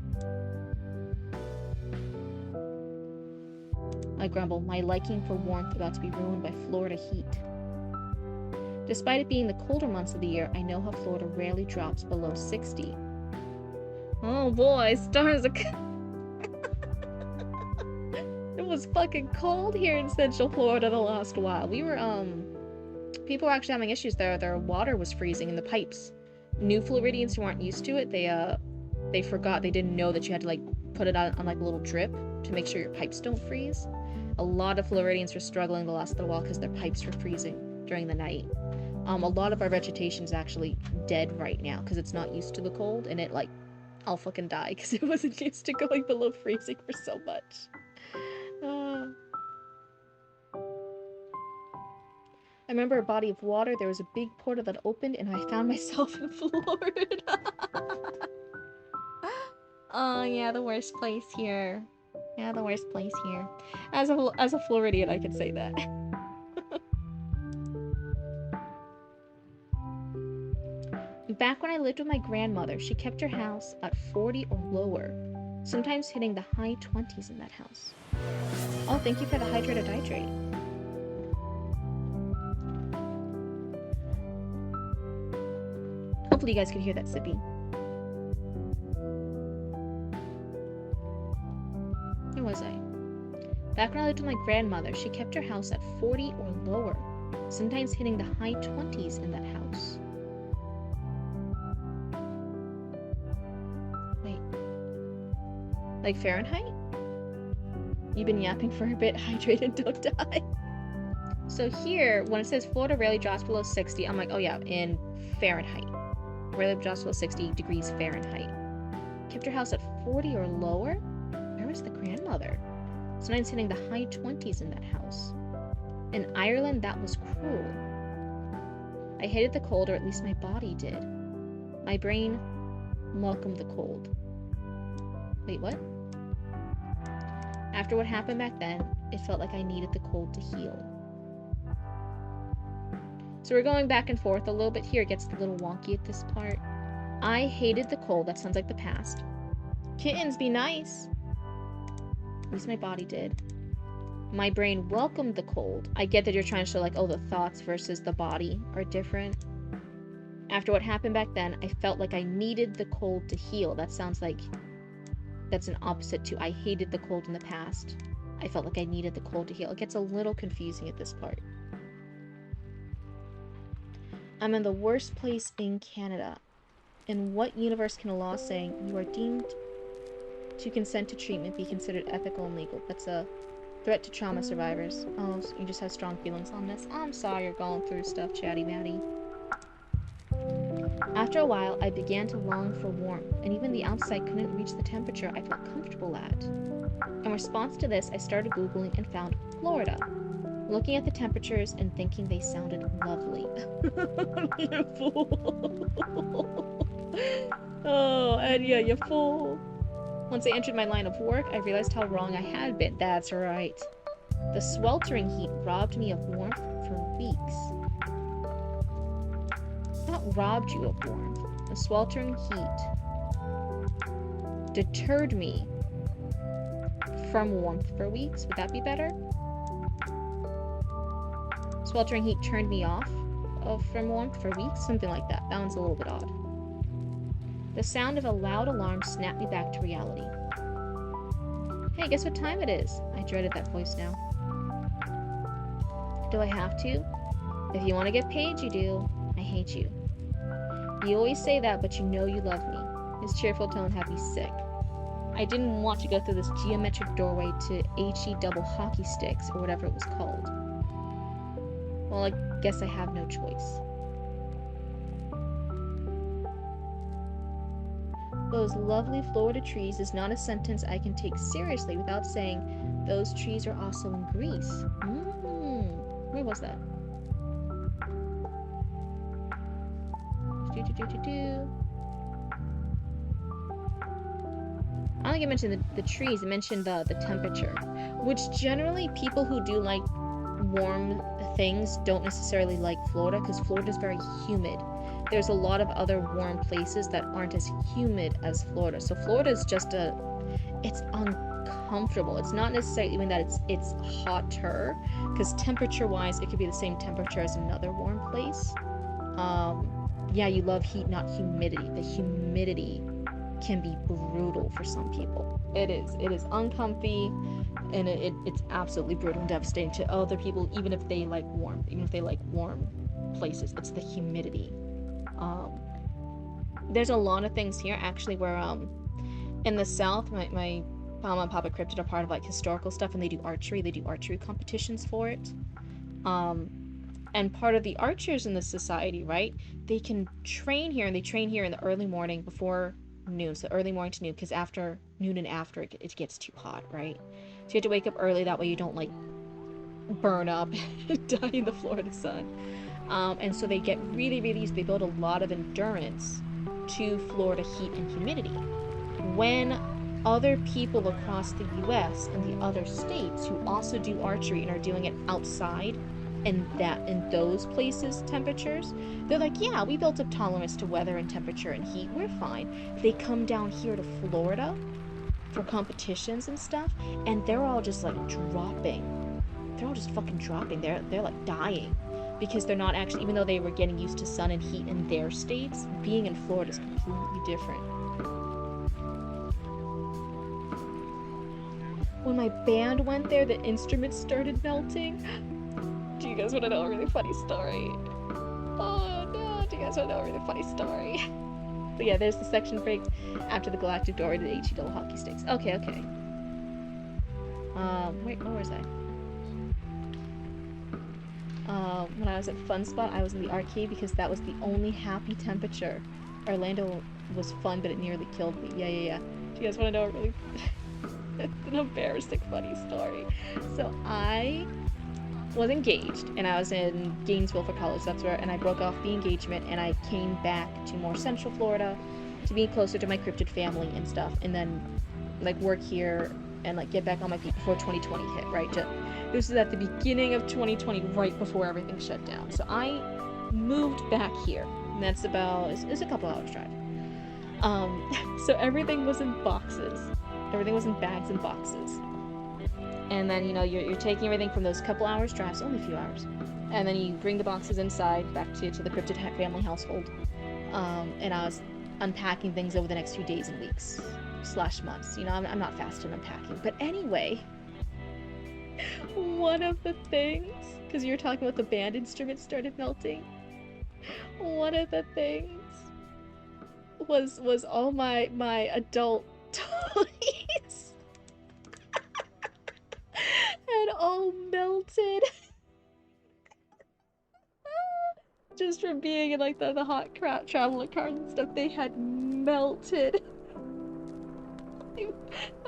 I grumble, my liking for warmth about to be ruined by Florida heat. Despite it being the colder months of the year, I know how Florida rarely drops below 60. Oh boy, stars are... It was fucking cold here in Central Florida the last while. We were, people were actually having issues there. Their water was freezing in the pipes. New Floridians who aren't used to it, they forgot, they didn't know that you had to like put it on like a little drip to make sure your pipes don't freeze. A lot of Floridians were struggling the last little while because their pipes were freezing during the night. A lot of our vegetation is actually dead right now because it's not used to the cold, and it like, I'll fucking die because it wasn't used to going below freezing for so much. I remember a body of water, there was a big portal that opened, and I found myself in Florida. Oh yeah, the worst place here. Yeah, the worst place here. As a Floridian, I can say that. Back when I lived with my grandmother, she kept her house at 40 or lower, sometimes hitting the high 20s in that house. Oh, thank you for the hydrated hydrate. Hopefully you guys can hear that sippy. Where was I? Back when I lived with my grandmother, she kept her house at 40 or lower, sometimes hitting the high 20s in that house. Wait. Like Fahrenheit? You've been yapping for a bit, hydrate and don't die. So here, when it says Florida rarely drops below 60, I'm like, oh yeah, in Fahrenheit. Rarely drops below 60 degrees Fahrenheit. Kept her house at 40 or lower? Where was the grandmother? Sometimes hitting the high 20s in that house. In Ireland, that was cruel. I hated the cold, or at least my body did. My brain welcomed the cold. Wait, what? After what happened back then, it felt like I needed the cold to heal. So we're going back and forth a little bit here. It gets a little wonky at this part. I hated the cold. That sounds like the past. Kittens, be nice. At least my body did. My brain welcomed the cold. I get that you're trying to show like, oh, the thoughts versus the body are different. After what happened back then, I felt like I needed the cold to heal. That sounds like that's an opposite to I hated the cold in the past. I felt like I needed the cold to heal. It gets a little confusing at this part. I'm in the worst place in Canada. In what universe can a law saying you are deemed to consent to treatment be considered ethical and legal? That's a threat to trauma survivors. Oh, so you just have strong feelings on this. I'm sorry you're going through stuff, Chatty Matty. After a while, I began to long for warmth, and even the outside couldn't reach the temperature I felt comfortable at. In response to this, I started Googling and found Florida, looking at the temperatures and thinking they sounded lovely. You fool. Oh, Enya, you fool. Once I entered my line of work, I realized how wrong I had been. That's right. The sweltering heat robbed me of warmth for weeks. Not robbed you of warmth. The sweltering heat deterred me from warmth for weeks. Would that be better? Sweltering heat turned me off from warmth for weeks. Something like that. That one's a little bit odd. The sound of a loud alarm snapped me back to reality. Hey, guess what time it is? I dreaded that voice now. Do I have to? If you want to get paid, you do. I hate you. You always say that, but you know you love me. His cheerful tone had me sick. I didn't want to go through this geometric doorway to HE double hockey sticks, or whatever it was called. Well, I guess I have no choice. Those lovely Florida trees is not a sentence I can take seriously without saying those trees are also in Greece. Where was that? I don't think it mentioned the trees, it mentioned the temperature. Which generally people who do like warm things don't necessarily like Florida, because Florida is very humid. There's a lot of other warm places that aren't as humid as Florida. So Florida is just it's uncomfortable. It's not necessarily even that it's hotter, because temperature-wise, it could be the same temperature as another warm place. Yeah, you love heat, not humidity. The humidity can be brutal for some people. It is uncomfy, and it's absolutely brutal and devastating to other people, even if they like warm places. It's the humidity. There's a lot of things here actually where in the South, my mama and papa Cryptid are part of like historical stuff, and they do archery competitions for it. And part of the archers in this society, right, they can train here, and they train here in the early morning before noon, so early morning to noon, because after noon and after it gets too hot, right? So you have to wake up early, that way you don't like burn up and die in the Florida sun. And so they get really they build a lot of endurance to Florida heat and humidity. When other people across the US and the other states who also do archery and are doing it outside in those places temperatures, they're like, yeah, we built up tolerance to weather and temperature and heat, we're fine. They come down here to Florida for competitions and stuff, and they're all just like dropping. They're all just fucking dropping. They're like dying, because they're not actually, even though they were getting used to sun and heat in their states, being in Florida is completely different. When my band went there, the instruments started melting. Do you guys want to know a really funny story? Oh no, do you guys want to know a really funny story? But yeah, there's the section break after the galactic doorway to the HE double hockey sticks. Okay. Wait, where was I? When I was at Fun Spot, I was in the arcade because that was the only happy temperature. Orlando was fun, but it nearly killed me. Yeah. Do you guys want to know a really an embarrassing funny story? So I was engaged, and I was in Gainesville for college. That's where, and I broke off the engagement, and I came back to more Central Florida to be closer to my Cryptid family and stuff, and then like work here and like get back on my feet before 2020 hit, right? This is at the beginning of 2020, right before everything shut down. So I moved back here, and that's about, it's a couple hours drive. So everything was in boxes. Everything was in bags and boxes. And then, you know, you're taking everything from those couple hours drives, only a few hours, and then you bring the boxes inside back to the Cryptid family household. And I was unpacking things over the next few days and weeks slash months. You know, I'm not fast in unpacking. But anyway, one of the things, because you were talking about the band instruments started melting, one of the things was all my adult toys had all melted. Just from being in like the hot traveler cars and stuff, they had melted.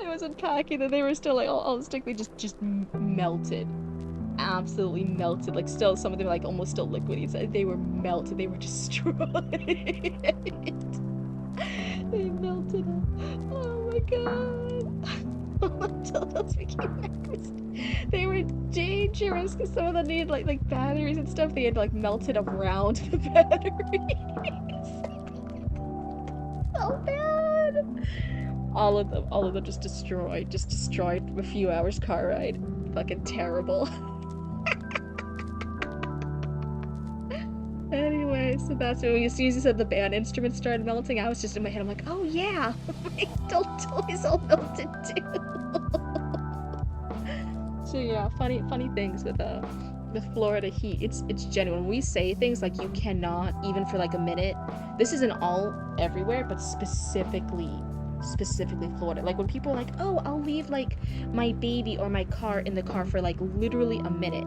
I was unpacking and they were still like all distinctly just melted. Absolutely melted. Like still some of them like almost still liquidy. They were melted. They were destroyed. They melted. Oh my god. Until those became memories. They were dangerous because some of them needed like batteries and stuff. They had like melted around the batteries. So bad. All of them just destroyed from a few hours car ride. Fucking terrible. Anyway, so that's when as soon as you said the band instruments started melting, I was just in my head, I'm like, oh yeah, my adult toys all melted too. So yeah, funny things with Florida heat. It's genuine. When we say things like you cannot, even for like a minute, this isn't all everywhere, but specifically Florida. Like when people are like, oh, I'll leave like my baby or my car in the car for like literally a minute,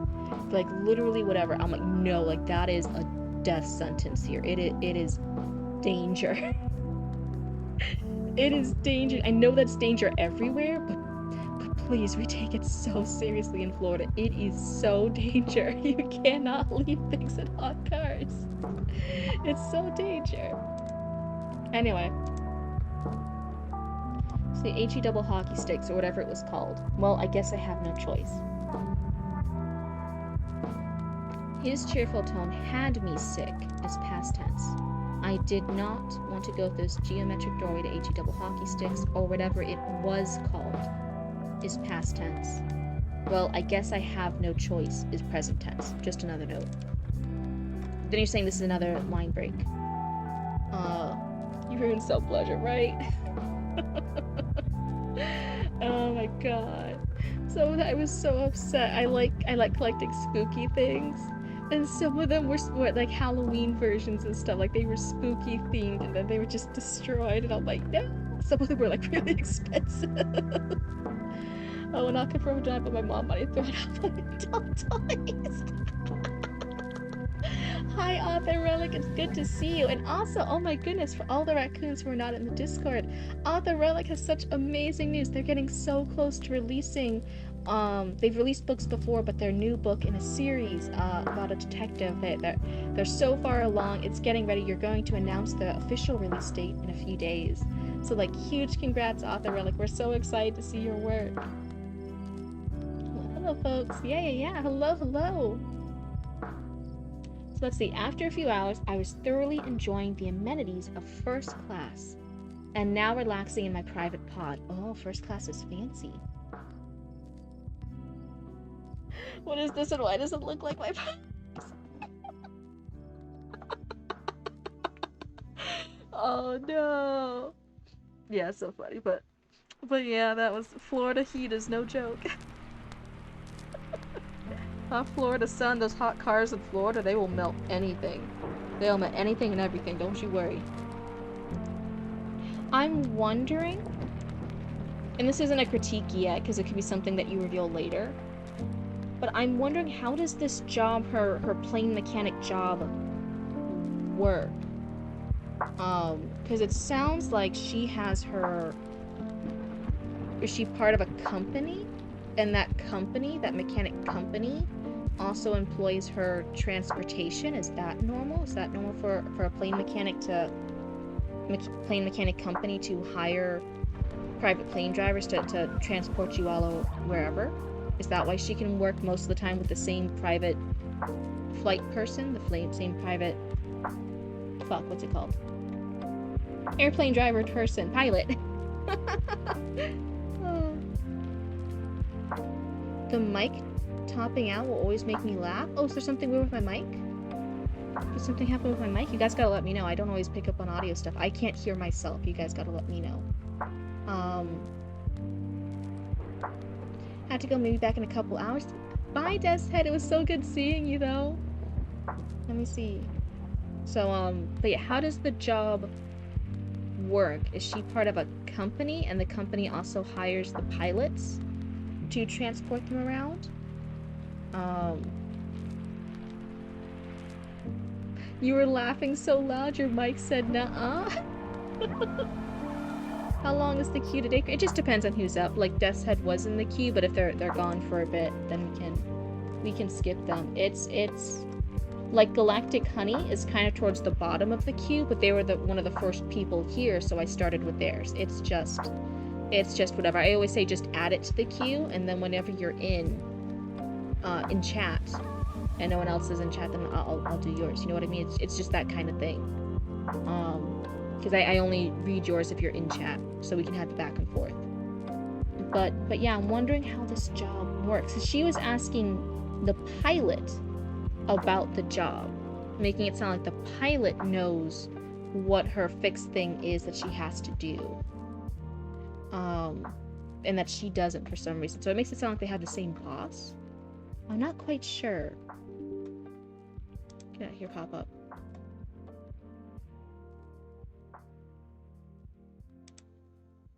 like literally whatever. I'm like, no, like that is a death sentence here. It is danger. It is danger. I know that's danger everywhere, but please, we take it so seriously in Florida. It is so danger. You cannot leave things in hot cars. It's so danger. Anyway. So the HE double hockey sticks, or whatever it was called. Well, I guess I have no choice. His cheerful tone had me sick as past tense. I did not want to go through this geometric doorway to HE double hockey sticks, or whatever it was called, is past tense. Well, I guess I have no choice is present tense. Just another note. Then you're saying this is another line break. You ruined self-pleasure, right? Oh my god. So I was so upset. I like collecting spooky things. And some of them were like Halloween versions and stuff. Like they were spooky themed and then they were just destroyed. And I'm like, no. Some of them were like really expensive. I will not confirm or deny, but my mom might have thrown out my adult toys. Hi, Author Relic. It's good to see you. And also, oh my goodness, for all the raccoons who are not in the Discord, Author Relic has such amazing news. They're getting so close to releasing. They've released books before, but their new book in a series about a detective. They're so far along. It's getting ready. You're going to announce the official release date in a few days. So, like, huge congrats, Author Relic. We're so excited to see your work. Hello, folks. Yeah. Hello. So let's see. After a few hours, I was thoroughly enjoying the amenities of first class, and now relaxing in my private pod. Oh, first class is fancy. What is this, and why does it look like my pod? Oh no. Yeah, so funny, but yeah, that was Florida heat is no joke. Florida sun, those hot cars in Florida, they will melt anything. They'll melt anything and everything, don't you worry. I'm wondering, and this isn't a critique yet, because it could be something that you reveal later, but I'm wondering, how does this job, her plane mechanic job, work? Because it sounds like she has her... Is she part of a company? And that company, that mechanic company, also employs her transportation? Is that normal? Is that normal for a plane mechanic company to hire private plane drivers to transport you all wherever? Is that why she can work most of the time with the same private flight person? The same private... Fuck, what's it called? Airplane driver person. Pilot. The mic Topping out will always make me laugh. Oh, is there something weird with my mic? Did something happen with my mic? You guys gotta let me know. I don't always pick up on audio stuff. I can't hear myself. You guys gotta let me know. Had to go maybe back in a couple hours. Bye, Deshead. It was so good seeing you, though. Let me see. So, but yeah, how does the job work? Is she part of a company, and the company also hires the pilots to transport them around? You were laughing so loud your mic said nuh-uh. How long is the queue today? It just depends on who's up. Like Death's Head was in the queue, but if they're gone for a bit, then we can skip them. It's like Galactic Honey is kind of towards the bottom of the queue, but they were one of the first people here, so I started with theirs. It's just whatever. I always say just add it to the queue, and then whenever you're in chat, and no one else is in chat, then I'll do yours. You know what I mean? It's just that kind of thing. Because I only read yours if you're in chat, so we can have the back and forth. But yeah, I'm wondering how this job works. So she was asking the pilot about the job, making it sound like the pilot knows what her fixed thing is that she has to do. And that she doesn't for some reason. So it makes it sound like they have the same boss. I'm not quite sure. Get out here, pop up.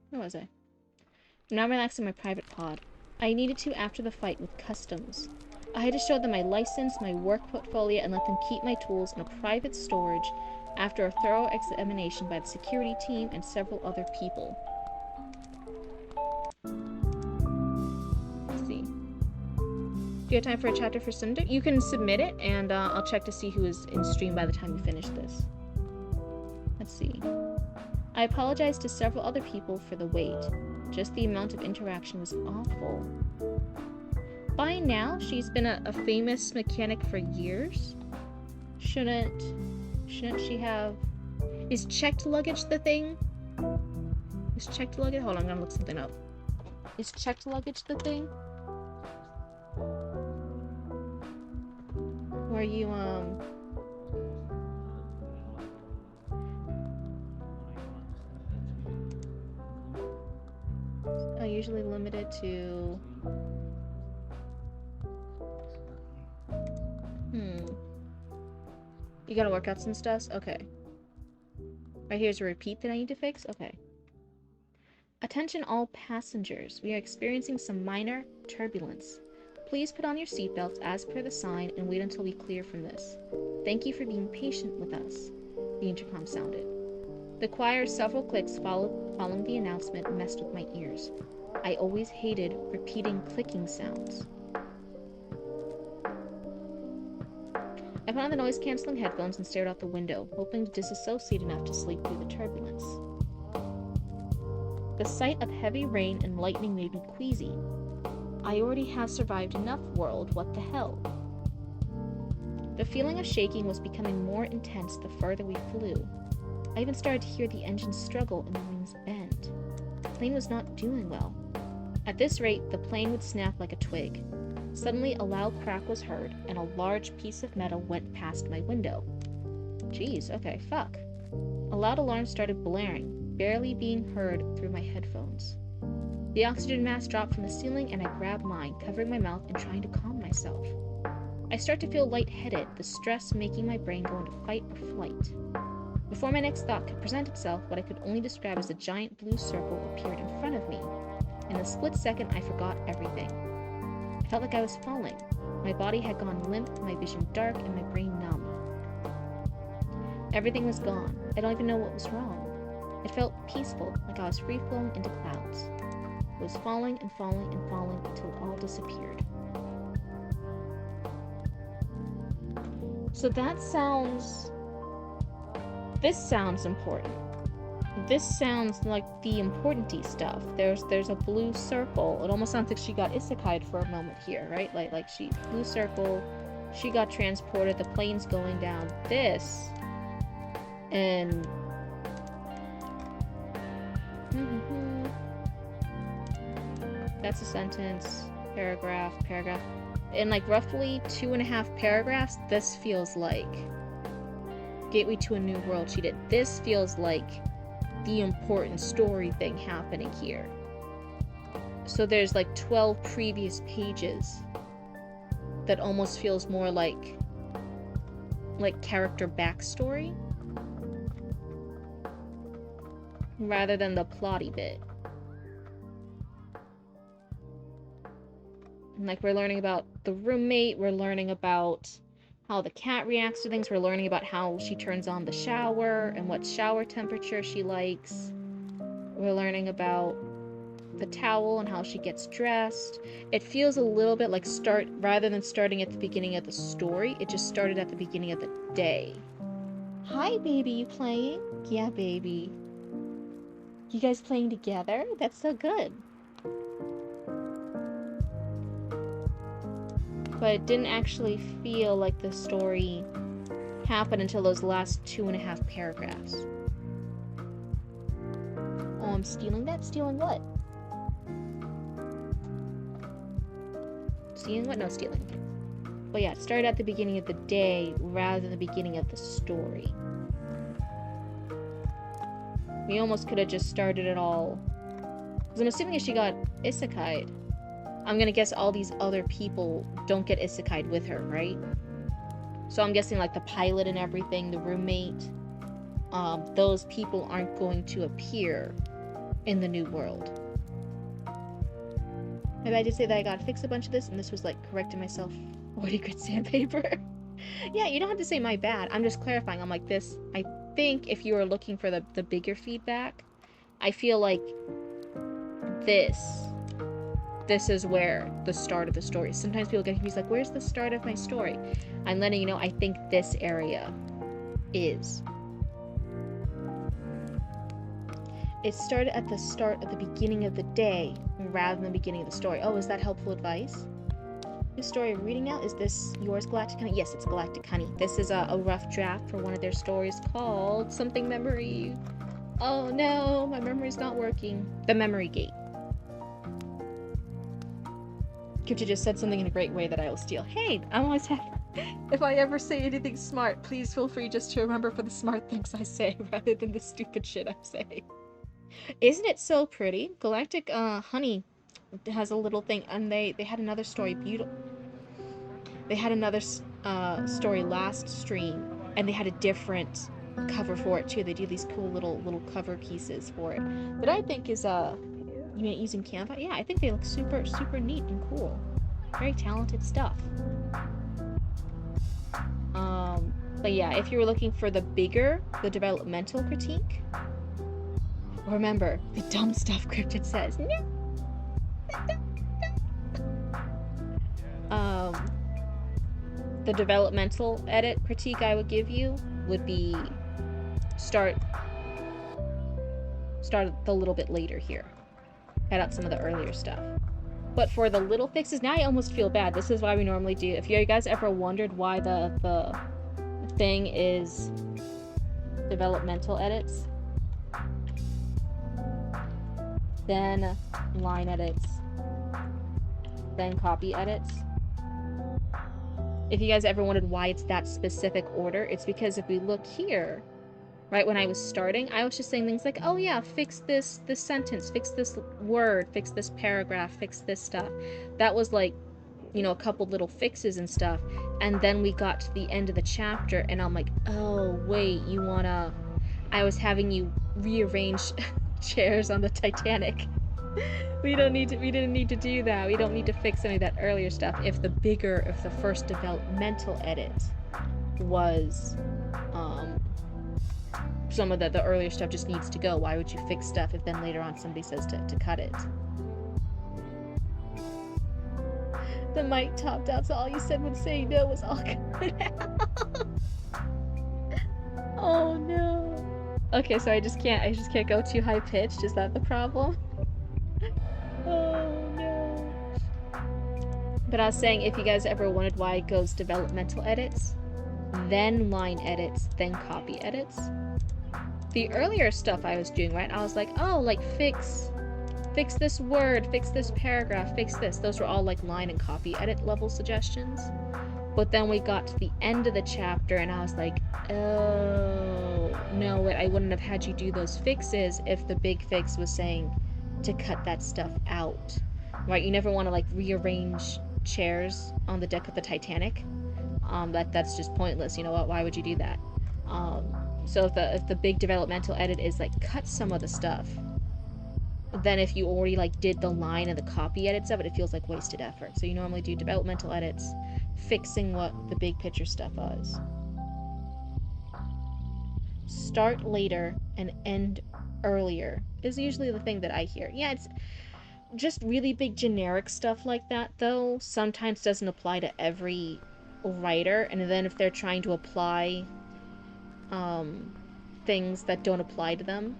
Where was I? I'm now relaxing my private pod. I needed to after the fight with customs. I had to show them my license, my work portfolio, and let them keep my tools in a private storage after a thorough examination by the security team and several other people. Let's see. Do you have time for a chapter for Cinder? You can submit it, and I'll check to see who is in stream by the time you finish this. Let's see. I apologized to several other people for the wait. Just the amount of interaction was awful. By now, she's been a famous mechanic for years. Shouldn't she have... Is checked luggage the thing? Is checked luggage... Hold on, I'm gonna look something up. Is checked luggage the thing? Where you, usually limited to... You gotta work out some stuff? Okay. Right here's a repeat that I need to fix? Okay. Attention all passengers. We are experiencing some minor turbulence. Please put on your seatbelts as per the sign and wait until we clear from this. Thank you for being patient with us. The intercom sounded. The choir's several clicks following the announcement messed with my ears. I always hated repeating clicking sounds. I put on the noise-canceling headphones and stared out the window, hoping to disassociate enough to sleep through the turbulence. The sight of heavy rain and lightning made me queasy. I already have survived enough world, what the hell? The feeling of shaking was becoming more intense the further we flew. I even started to hear the engine struggle and the wings bend. The plane was not doing well. At this rate, the plane would snap like a twig. Suddenly, a loud crack was heard, and a large piece of metal went past my window. Jeez, okay, fuck. A loud alarm started blaring, barely being heard through my headphones. The oxygen mask dropped from the ceiling, and I grabbed mine, covering my mouth and trying to calm myself. I start to feel lightheaded, the stress making my brain go into fight or flight. Before my next thought could present itself, what I could only describe as a giant blue circle appeared in front of me. In a split second, I forgot everything. I felt like I was falling. My body had gone limp, my vision dark, and my brain numb. Everything was gone. I don't even know what was wrong. It felt peaceful, like I was free-flowing into clouds. It was falling and falling and falling until it all disappeared. So that sounds... This sounds important. This sounds like the important-y stuff. There's a blue circle. It almost sounds like she got isekai'd for a moment here, right? Like she... Blue circle, she got transported, the plane's going down. This... And... That's a sentence. Paragraph. in like roughly 2.5 paragraphs, this feels like Gateway to a New World she did. This feels like the important story thing happening here. So there's like 12 previous pages that almost feels more like character backstory rather than the plotty bit. And like we're learning about the roommate, we're learning about how the cat reacts to things, we're learning about how she turns on the shower and what shower temperature she likes. We're learning about the towel and how she gets dressed. It feels a little bit like rather than starting at the beginning of the story, it just started at the beginning of the day. Hi, baby, you playing? Yeah, baby. You guys playing together? That's so good. But it didn't actually feel like the story happened until those last 2.5 paragraphs. Oh, I'm stealing that? Stealing what? Stealing what? No, stealing. But yeah, it started at the beginning of the day rather than the beginning of the story. We almost could have just started it all. Because I'm assuming if she got isekai'd, I'm gonna guess all these other people don't get isekai'd with her, right? So I'm guessing like the pilot and everything, the roommate, those people aren't going to appear in the new world. Maybe I did say that I gotta fix a bunch of this, and this was like correcting myself. 40 grit sandpaper. Yeah, you don't have to say my bad. I'm just clarifying. I'm like this. I think if you were looking for the bigger feedback, I feel like this is where the start of the story is. Sometimes people get confused, like, where's the start of my story? I'm letting you know, I think this area is. It started at the beginning of the day, rather than the beginning of the story. Oh, is that helpful advice? This story I'm reading now, is this yours, Galactic Honey? Yes, it's Galactic Honey. This is a rough draft for one of their stories called something memory. Oh no, my memory's not working. The Memory Gate. Cryptid just said something in a great way that I will steal. Hey, I'm always happy. If I ever say anything smart, please feel free just to remember for the smart things I say rather than the stupid shit I say. Isn't it so pretty? Galactic Honey has a little thing, and they had another story, they had another story last stream, and they had a different cover for it too. They do these cool little cover pieces for it that I think is you mean using Canva? Yeah, I think they look super neat and cool. Very talented stuff. But yeah, if you were looking for the developmental critique, remember the dumb stuff Cryptid says. The developmental edit critique I would give you would be start a little bit later here. Cut out some of the earlier stuff. But for the little fixes, now I almost feel bad. This is why we normally do. If you guys ever wondered why the thing is developmental edits, then line edits, then copy edits. If you guys ever wondered why it's that specific order, it's because if we look here, right when I was starting, I was just saying things like, oh yeah, fix this sentence, fix this word, fix this paragraph, fix this stuff. That was like, you know, a couple little fixes and stuff. And then we got to the end of the chapter and I'm like, oh wait, I was having you rearrange chairs on the Titanic. We didn't need to do that. We don't need to fix any of that earlier stuff. If the first developmental edit was some of the earlier stuff just needs to go. Why would you fix stuff if then later on somebody says to cut it? The mic topped out, so all you said when saying no was all cut out. Oh no. Okay, so I just can't go too high pitched. Is that the problem? Oh no. But I was saying, if you guys ever wondered why it goes developmental edits, then line edits, then copy edits. The earlier stuff I was doing, right, I was like, oh, like fix fix this word, fix this paragraph, fix this. Those were all like line and copy edit level suggestions. But then we got to the end of the chapter and I was like, oh, no, I wouldn't have had you do those fixes if the big fix was saying to cut that stuff out. Right? You never want to like rearrange chairs on the deck of the Titanic. That's just pointless. You know what? Why would you do that? So if the big developmental edit is like cut some of the stuff, then if you already like did the line and the copy edits of it, it feels like wasted effort. So you normally do developmental edits, fixing what the big picture stuff is. Start later and end earlier is usually the thing that I hear. Yeah, it's just really big generic stuff like that, though, sometimes doesn't apply to every writer, and then if they're trying to apply things that don't apply to them,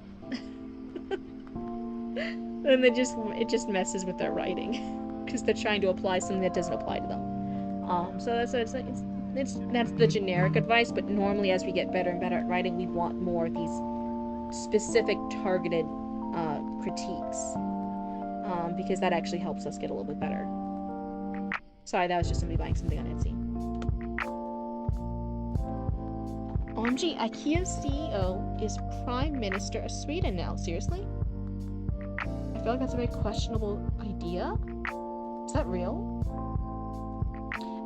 then it just messes with their writing because they're trying to apply something that doesn't apply to them. So that's the generic advice, but normally as we get better and better at writing, we want more of these specific targeted critiques, because that actually helps us get a little bit better. Sorry, that was just somebody buying something on Etsy. OMG, IKEA's CEO is Prime Minister of Sweden now. Seriously? I feel like that's a very questionable idea. Is that real?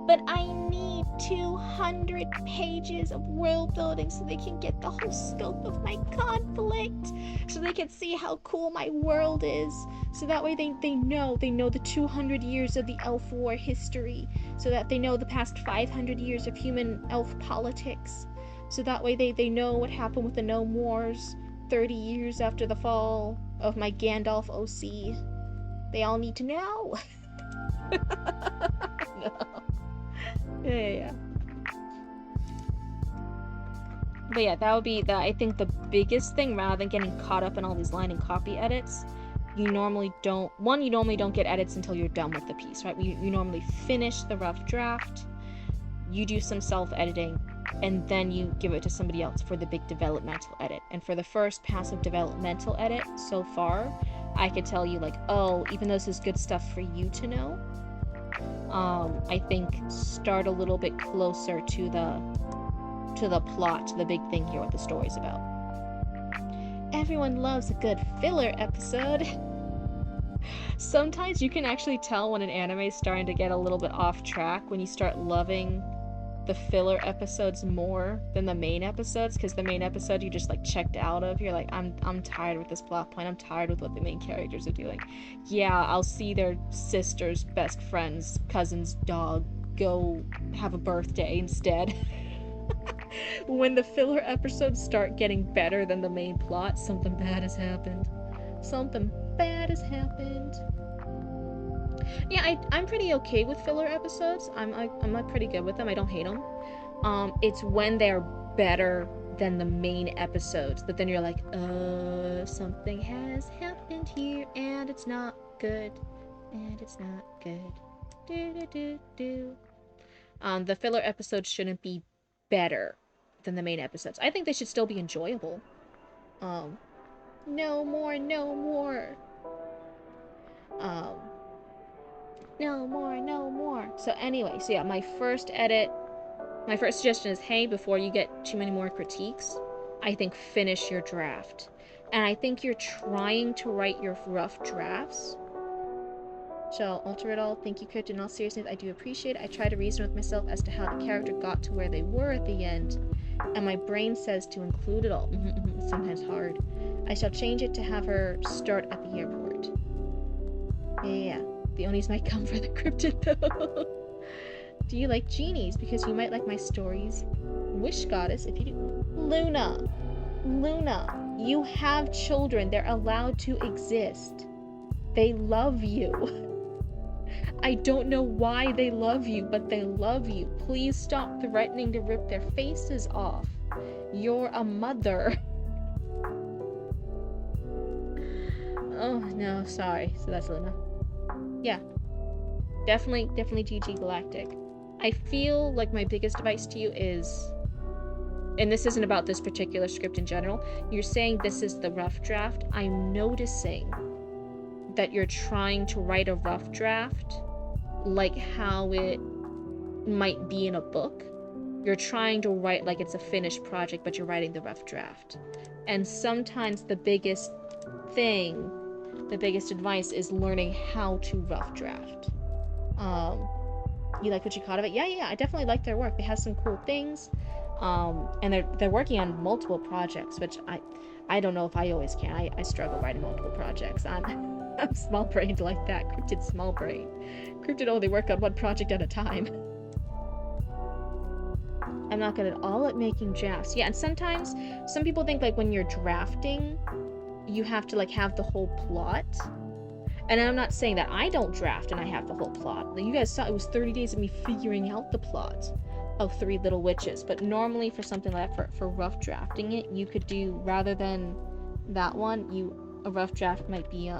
But I need 200 pages of world building so they can get the whole scope of my conflict. So they can see how cool my world is. So that way they know the 200 years of the elf war history. So that they know the past 500 years of human-elf politics. So that way they know what happened with the Gnome Wars 30 years after the fall of my Gandalf OC. They all need to know. No. Yeah. But yeah, that would be I think the biggest thing, rather than getting caught up in all these line and copy edits. You normally don't get edits until you're done with the piece, right? You normally finish the rough draft, you do some self-editing, and then you give it to somebody else for the big developmental edit. And for the first pass of developmental edit so far, I could tell you like, oh, even though this is good stuff for you to know, I think start a little bit closer to the plot, to the big thing here, what the story's about. Everyone loves a good filler episode. Sometimes you can actually tell when an anime is starting to get a little bit off track when you start loving the filler episodes more than the main episodes, because the main episode you just like checked out of. You're like, I'm tired with this plot point. I'm tired with what the main characters are doing. Yeah, I'll see their sister's best friend's cousin's dog go have a birthday instead. When the filler episodes start getting better than the main plot, something bad has happened. Something bad has happened. Yeah, I'm pretty okay with filler episodes. I'm like pretty good with them. I don't hate them. It's when they're better than the main episodes that then you're like, something has happened here and it's not good. And it's not good. The filler episodes shouldn't be better than the main episodes. I think they should still be enjoyable. No more. No more. So anyway, so yeah, my first suggestion is, hey, before you get too many more critiques, I think finish your draft. And I think you're trying to write your rough drafts. So I'll alter it all. Thank you, Cryptid. In all seriousness, I do appreciate it. I try to reason with myself as to how the character got to where they were at the end, and my brain says to include it all. It's sometimes hard. I shall change it to have her start at the airport. Yeah. The Onis might come for the Cryptid, though. Do you like genies? Because you might like my stories. Wish goddess, if you do. Luna, you have children. They're allowed to exist. They love you. I don't know why they love you, but they love you. Please stop threatening to rip their faces off. You're a mother. Oh, no, sorry. So that's Luna. Yeah. Definitely GG Galactic. I feel like my biggest advice to you is, and this isn't about this particular script in general, you're saying this is the rough draft. I'm noticing that you're trying to write a rough draft, like how it might be in a book. You're trying to write like it's a finished project, but you're writing the rough draft. And sometimes the biggest advice is learning how to rough draft. You like what you caught of it? Yeah, I definitely like their work. They have some cool things. And they're working on multiple projects, which I don't know if I always can. I struggle writing multiple projects. I'm small-brained like that. Cryptid small brain. Cryptid only work on one project at a time. I'm not good at all at making drafts. Yeah, and sometimes some people think like when you're drafting, you have to like have the whole plot. And I'm not saying that I don't draft and I have the whole plot. Like, you guys saw it was 30 days of me figuring out the plot of Three Little Witches. But normally for something like that, for rough drafting it, you could do, rather than that one, a rough draft might be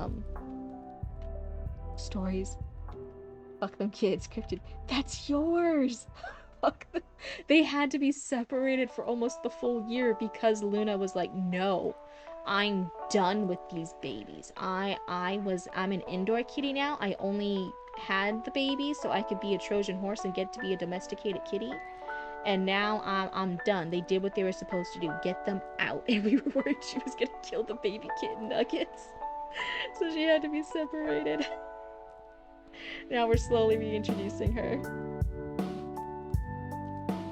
stories. Fuck them kids, Cryptid. That's yours! Fuck them. They had to be separated for almost the full year because Luna was like, no. I'm done with these babies. I'm an indoor kitty now. I only had the babies so I could be a Trojan horse and get to be a domesticated kitty. And now I'm done. They did what they were supposed to do. Get them out. And we were worried she was gonna kill the baby kitten nuggets. So she had to be separated. Now we're slowly reintroducing her.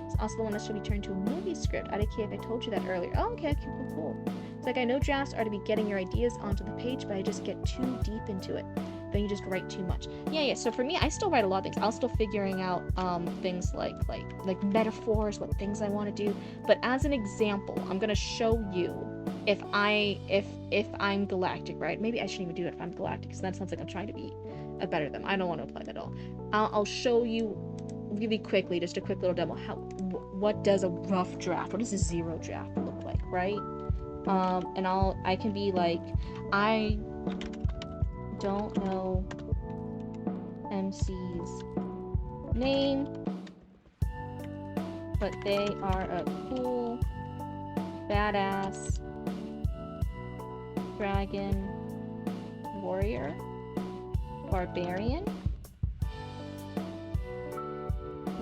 It's also the one that should be turned to a movie script. IDK, if I told you that earlier. Oh, okay, cool. It's like, I know drafts are to be getting your ideas onto the page, but I just get too deep into it. Then you just write too much. Yeah, so for me, I still write a lot of things. I'll still figuring out things like metaphors, what things I want to do. But as an example, I'm gonna show you if I'm galactic, right? Maybe I shouldn't even do it if I'm galactic, because that sounds like I'm trying to be a better them. I don't want to apply that at all. I'll show you really quickly, just a quick little demo. What does a rough draft? What does a zero draft look like, right? And I can be like, I don't know MC's name, but they are a cool, badass dragon warrior, barbarian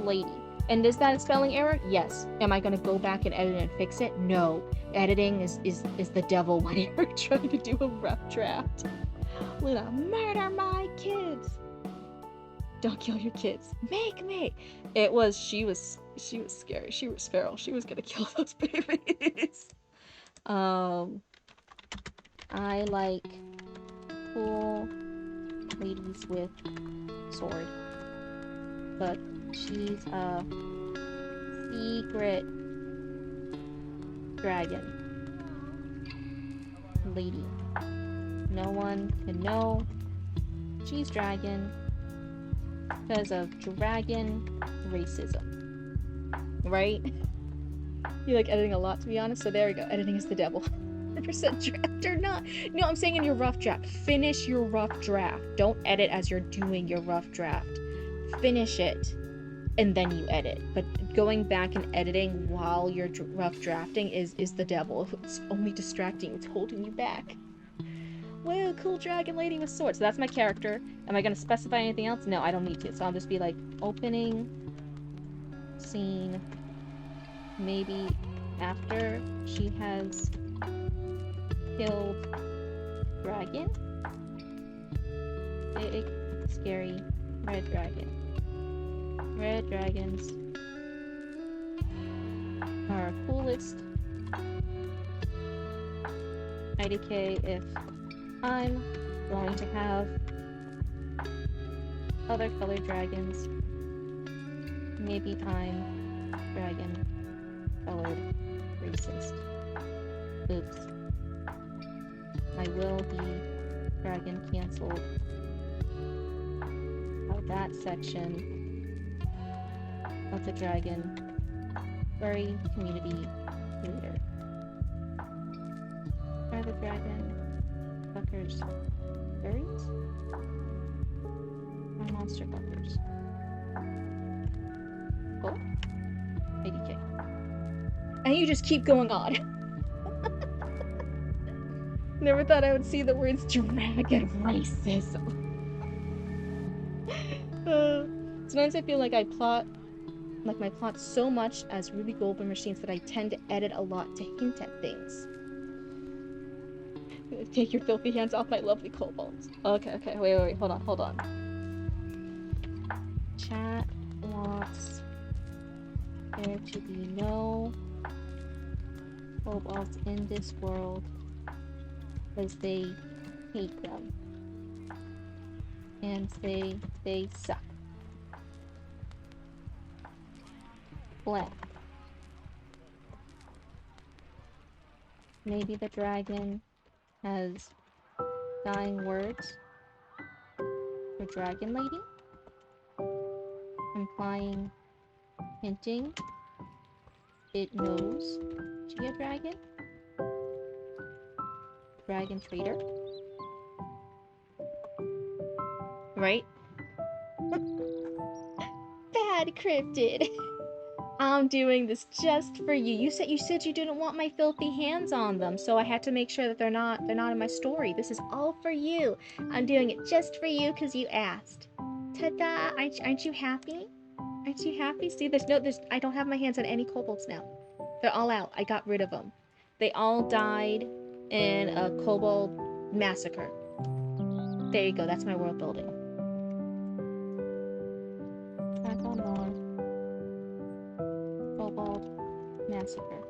lady. And is that a spelling error? Yes. Am I gonna go back and edit and fix it? No. Editing is the devil when you're trying to do a rough draft. Luna, murder my kids. Don't kill your kids. Make me. She was scary. She was feral. She was gonna kill those babies. I like cool ladies with sword. But she's a secret dragon lady. No one can know she's dragon because of dragon racism. Right? You like editing a lot, to be honest, so there we go. Editing is the devil. 100% draft or not. No, I'm saying in your rough draft. Finish your rough draft. Don't edit as you're doing your rough draft. Finish it and then you edit. But going back and editing while you're rough drafting is the devil. It's only distracting. It's holding you back. Whoa, cool dragon lady with swords. So that's my character. Am I going to specify anything else? No, I don't need to. So I'll just be like, opening scene. Maybe after she has killed dragon. Big, scary red dragon. Red dragons are coolest. IDK if I'm going to have other colored dragons. Maybe I'm dragon colored racist. Oops. I will be dragon cancelled by that section of the dragon furry community leader. Are the dragon fuckers furries? Or monster fuckers? Cool. 80k. And you just keep going on. Never thought I would see the words dragon racism. Sometimes I feel like I plot my plot so much as Ruby Goldberg machines that I tend to edit a lot to hint at things. Take your filthy hands off my lovely kobolds. Okay, wait, hold on. Chat wants there to be no kobolds in this world because they hate them and say they suck. Blank. Maybe the dragon has dying words for Dragon Lady? Implying, hinting, it knows she a dragon? Dragon traitor? Right? Bad Cryptid! I'm doing this just for you. You said you didn't want my filthy hands on them, so I had to make sure that they're not in my story. This is all for you. I'm doing it just for you because you asked. Ta-da! Aren't you happy? Aren't you happy? See, I don't have my hands on any kobolds now. They're all out. I got rid of them. They all died in a kobold massacre. There you go. That's my world building. Back on North. Kobold massacre.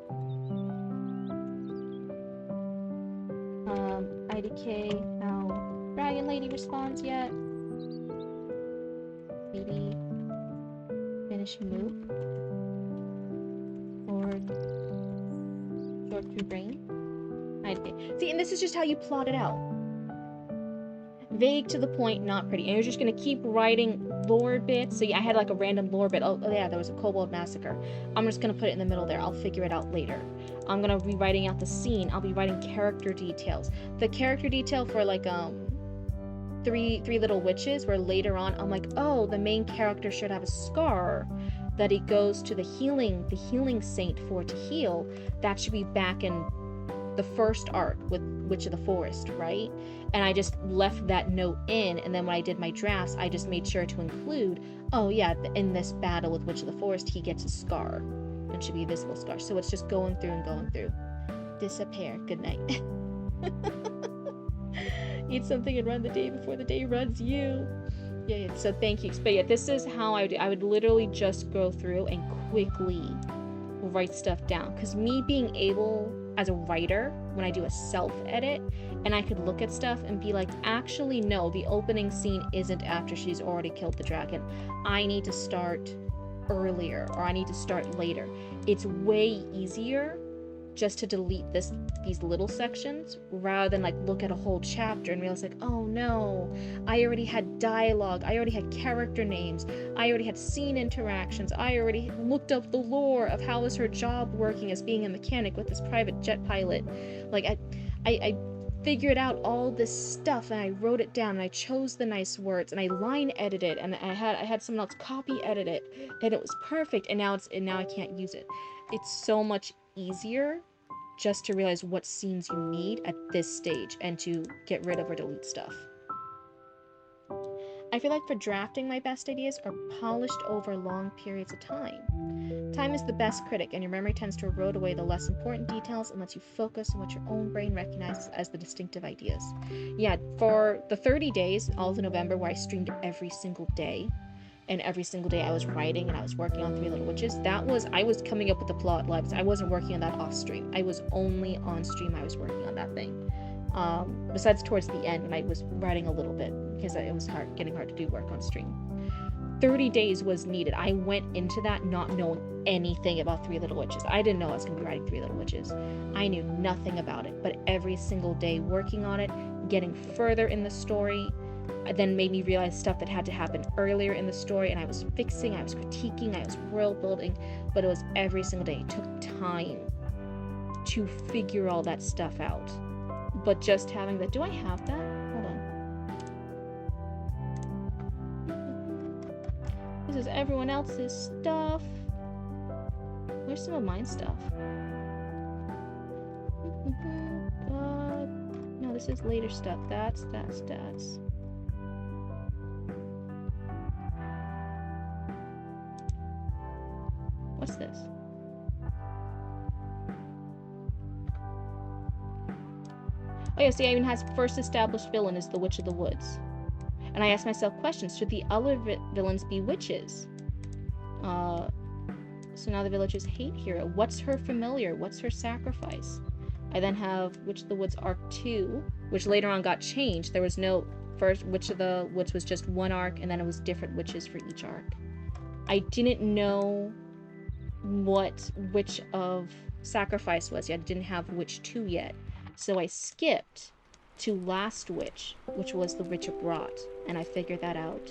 IDK, how Dragon Lady responds yet. Maybe finishing move. Or short through brain. IDK. See, and this is just how you plot it out. Vague to the point, not pretty. And you're just gonna keep writing lore bits. So yeah, I had like a random lore bit. Oh yeah, there was a kobold massacre. I'm just gonna put it in the middle there. I'll figure it out later. I'm gonna be writing out the scene. I'll be writing character details. The character detail for like three little witches, where later on I'm like, oh, the main character should have a scar that he goes to the healing saint for to heal. That should be back in the first arc with Witch of the Forest, right? And I just left that note in, and then when I did my drafts, I just made sure to include, oh yeah, in this battle with Witch of the Forest, he gets a scar. It should be a visible scar. So it's just going through and going through. Disappear. Good night. Eat something and run the day before the day runs you. Yeah, so thank you. But yeah, this is how I do. I would literally just go through and quickly write stuff down. Because me being able, as a writer, when I do a self-edit, and I could look at stuff and be like, actually, no, the opening scene isn't after she's already killed the dragon. I need to start earlier, or I need to start later. It's way easier just to delete these little sections rather than like look at a whole chapter and realize like, oh no, I already had dialogue, I already had character names, I already had scene interactions, I already looked up the lore of how is her job working as being a mechanic with this private jet pilot. Like I figured out all this stuff and I wrote it down and I chose the nice words and I line edited and I had someone else copy edit it and it was perfect, and now I can't use it. It's so much easier just to realize what scenes you need at this stage and to get rid of or delete stuff. I feel like for drafting, my best ideas are polished over long periods of time. Time is the best critic, and your memory tends to erode away the less important details and lets you focus on what your own brain recognizes as the distinctive ideas. Yeah, for the 30 days, all of November, where I streamed every single day, and every single day I was writing and I was working on Three Little Witches, I was coming up with the plot lines. I wasn't working on that off stream. I was only on stream I was working on that thing. Besides towards the end when I was writing a little bit, because it was getting hard to do work on stream. 30 days was needed. I went into that not knowing anything about Three Little Witches. I didn't know I was going to be writing Three Little Witches. I knew nothing about it, but every single day working on it, getting further in the story, then made me realize stuff that had to happen earlier in the story, and I was fixing, I was critiquing, I was world building, but it was every single day. It took time to figure all that stuff out. But just having that, do I have that? Hold on. This is everyone else's stuff. Where's some of mine stuff? No, this is later stuff. That's. What's this? Oh yeah, see, it even has first established villain is the Witch of the Woods. And I asked myself questions. Should the other villains be witches? So now the villagers hate hero. What's her familiar? What's her sacrifice? I then have Witch of the Woods Arc 2, which later on got changed. There was no first Witch of the Woods was just one arc, and then it was different witches for each arc. I didn't know what Witch of Sacrifice was yet. I didn't have Witch 2 yet. So I skipped to Last Witch, which was the Witch of Rot, and I figured that out.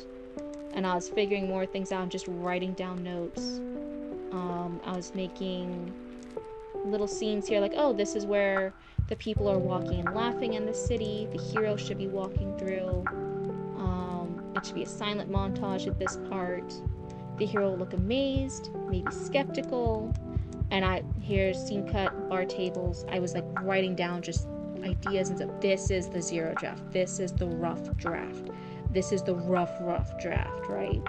And I was figuring more things out and just writing down notes. I was making little scenes here like, oh, this is where the people are walking and laughing in the city. The hero should be walking through. It should be a silent montage at this part. The hero will look amazed, maybe skeptical. And here's scene cut, bar tables. I was like writing down just ideas and stuff. This is the zero draft. This is the rough draft. This is the rough draft, right?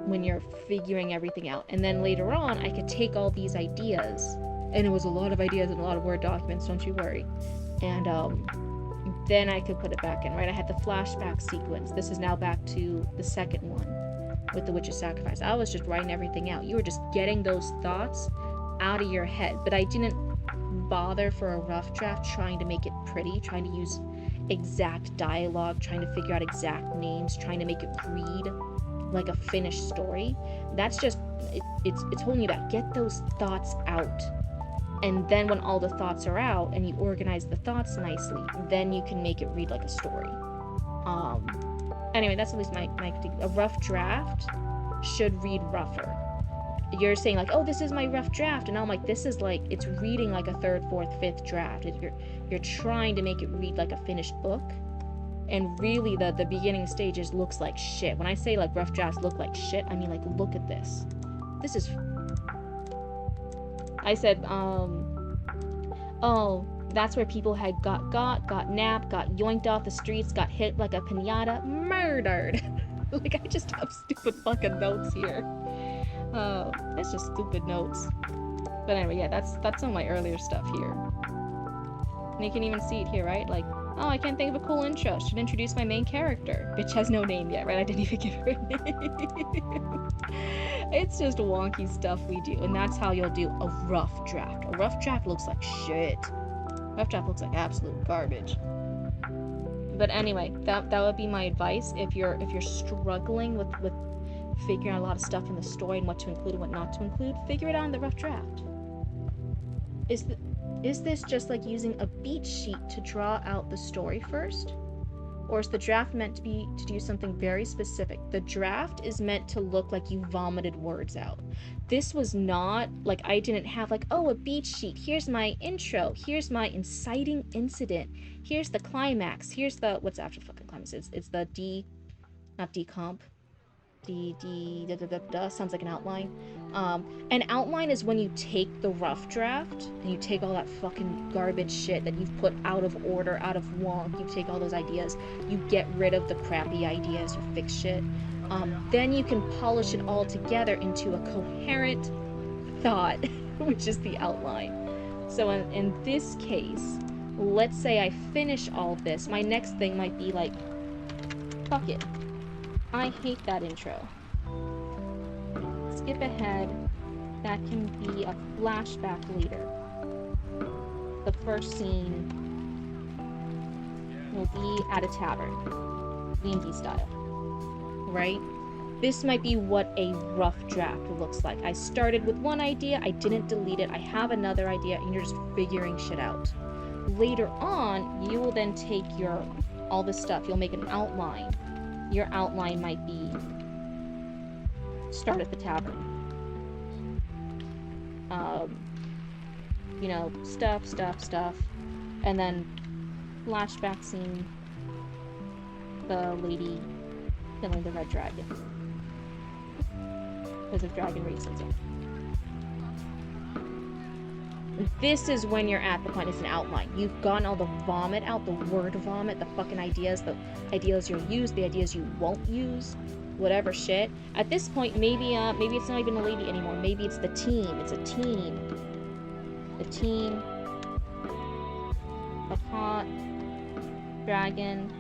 When you're figuring everything out. And then later on, I could take all these ideas, and it was a lot of ideas and a lot of Word documents, don't you worry. And then I could put it back in, right? I had the flashback sequence. This is now back to the second one with the Witch's Sacrifice. I was just writing everything out. You were just getting those thoughts out of your head. But I didn't bother for a rough draft trying to make it pretty, trying to use exact dialogue, trying to figure out exact names, trying to make it read like a finished story. That's just it's holding you back. Get those thoughts out, and then when all the thoughts are out and you organize the thoughts nicely, then you can make it read like a story. Anyway, that's at least my a rough draft should read rougher. You're saying like, oh, this is my rough draft, and now I'm like, this is like, it's reading like a third, fourth, fifth draft. You're trying to make it read like a finished book. And really, the beginning stages looks like shit. When I say, like, rough drafts look like shit, I mean, like, look at this. This is... I said, oh, that's where people had got napped, got yoinked off the streets, got hit like a piñata, murdered. Like, I just have stupid fucking notes here. It's just stupid notes. But anyway, yeah, that's some of my earlier stuff here. And you can even see it here, right? Like, oh, I can't think of a cool intro. Should introduce my main character. Bitch has no name yet, right? I didn't even give her a name. It's just wonky stuff we do, and that's how you'll do a rough draft. A rough draft looks like shit. Rough draft looks like absolute garbage. But anyway, that would be my advice if you're struggling with figuring out a lot of stuff in the story and what to include and what not to include. Figure it out in the rough draft. Is this just like using a beat sheet to draw out the story first? Or is the draft meant to do something very specific? The draft is meant to look like you vomited words out. This was not, like, I didn't have like, oh, a beat sheet. Here's my intro. Here's my inciting incident. Here's the climax. Here's the, what's after the fucking climax? It's the not decomp. Sounds like an outline. An outline is when you take the rough draft and you take all that fucking garbage shit that you've put out of order, out of wonk. You take all those ideas, you get rid of the crappy ideas, you fix shit. Then you can polish it all together into a coherent thought, which is the outline. So in this case, let's say I finish all this. My next thing might be like, fuck it. I hate that intro. Skip ahead. That can be a flashback later. The first scene will be at a tavern, D&D style, right? This might be what a rough draft looks like. I started with one idea, I didn't delete it, I have another idea, and you're just figuring shit out. Later on, you will then take all this stuff, you'll make an outline. Your outline might be start at the tavern. You know, stuff, and then flashback scene, the lady killing the red dragon because of dragon racism. This is when you're at the point, it's an outline. You've gotten all the vomit out, the word vomit, the fucking ideas, the ideas you'll use, the ideas you won't use, whatever shit. At this point, maybe it's not even a lady anymore. Maybe it's the team. It's a team. The team of hot dragon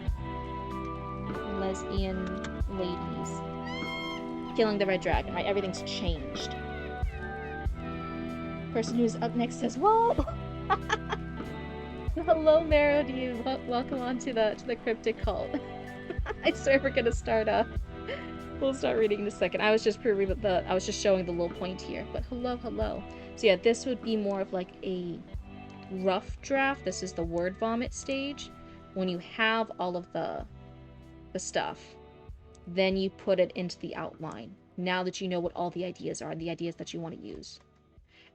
lesbian ladies killing the red dragon, right? Everything's changed. Person who's up next says, "Whoa!" Hello, Merodine. Welcome on to the Cryptid cult. I swear we're gonna start we'll start reading in a second. I was just I was just showing the little point here. But hello. So yeah, this would be more of like a rough draft. This is the word vomit stage. When you have all of the stuff, then you put it into the outline. Now that you know what all the ideas are, the ideas that you want to use.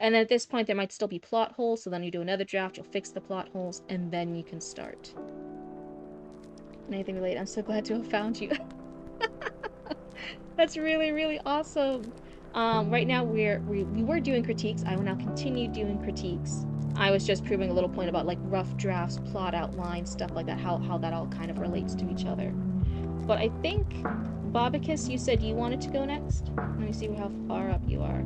And then at this point, there might still be plot holes, so then you do another draft, you'll fix the plot holes, and then you can start. Anything related? I'm so glad to have found you. That's really, really awesome. Right now, we were doing critiques. I will now continue doing critiques. I was just proving a little point about, like, rough drafts, plot outlines, stuff like that, how that all kind of relates to each other. But I think, Bobicus, you said you wanted to go next? Let me see how far up you are.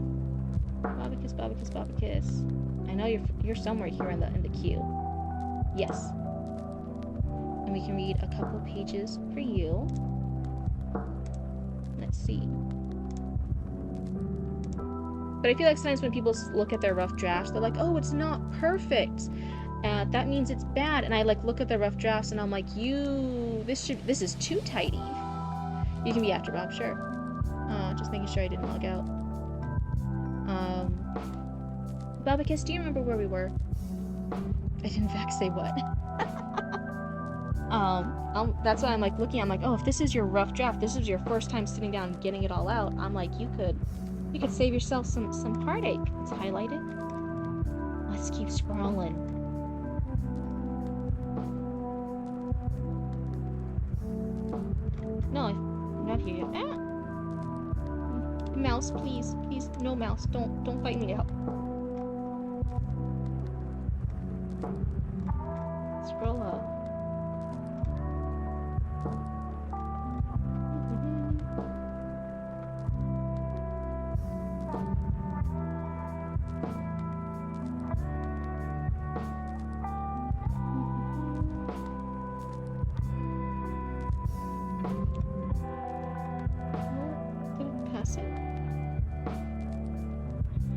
Bobicus. I know you're somewhere here in the queue. Yes. And we can read a couple pages for you. Let's see. But I feel like sometimes when people look at their rough drafts, they're like, "Oh, it's not perfect. That means it's bad." And I like look at the rough drafts and I'm like, this is too tidy." You can be after Bob, sure. Just making sure I didn't log out. Bobicus, do you remember where we were? I didn't in fact say what. That's why I'm like looking, I'm like, oh, if this is your rough draft, this is your first time sitting down and getting it all out, I'm like, you could save yourself some heartache. It's highlighted. Let's keep scrolling. No, I'm not here yet. Ah! Mouse, please, no mouse, don't bite me out. Scroll up.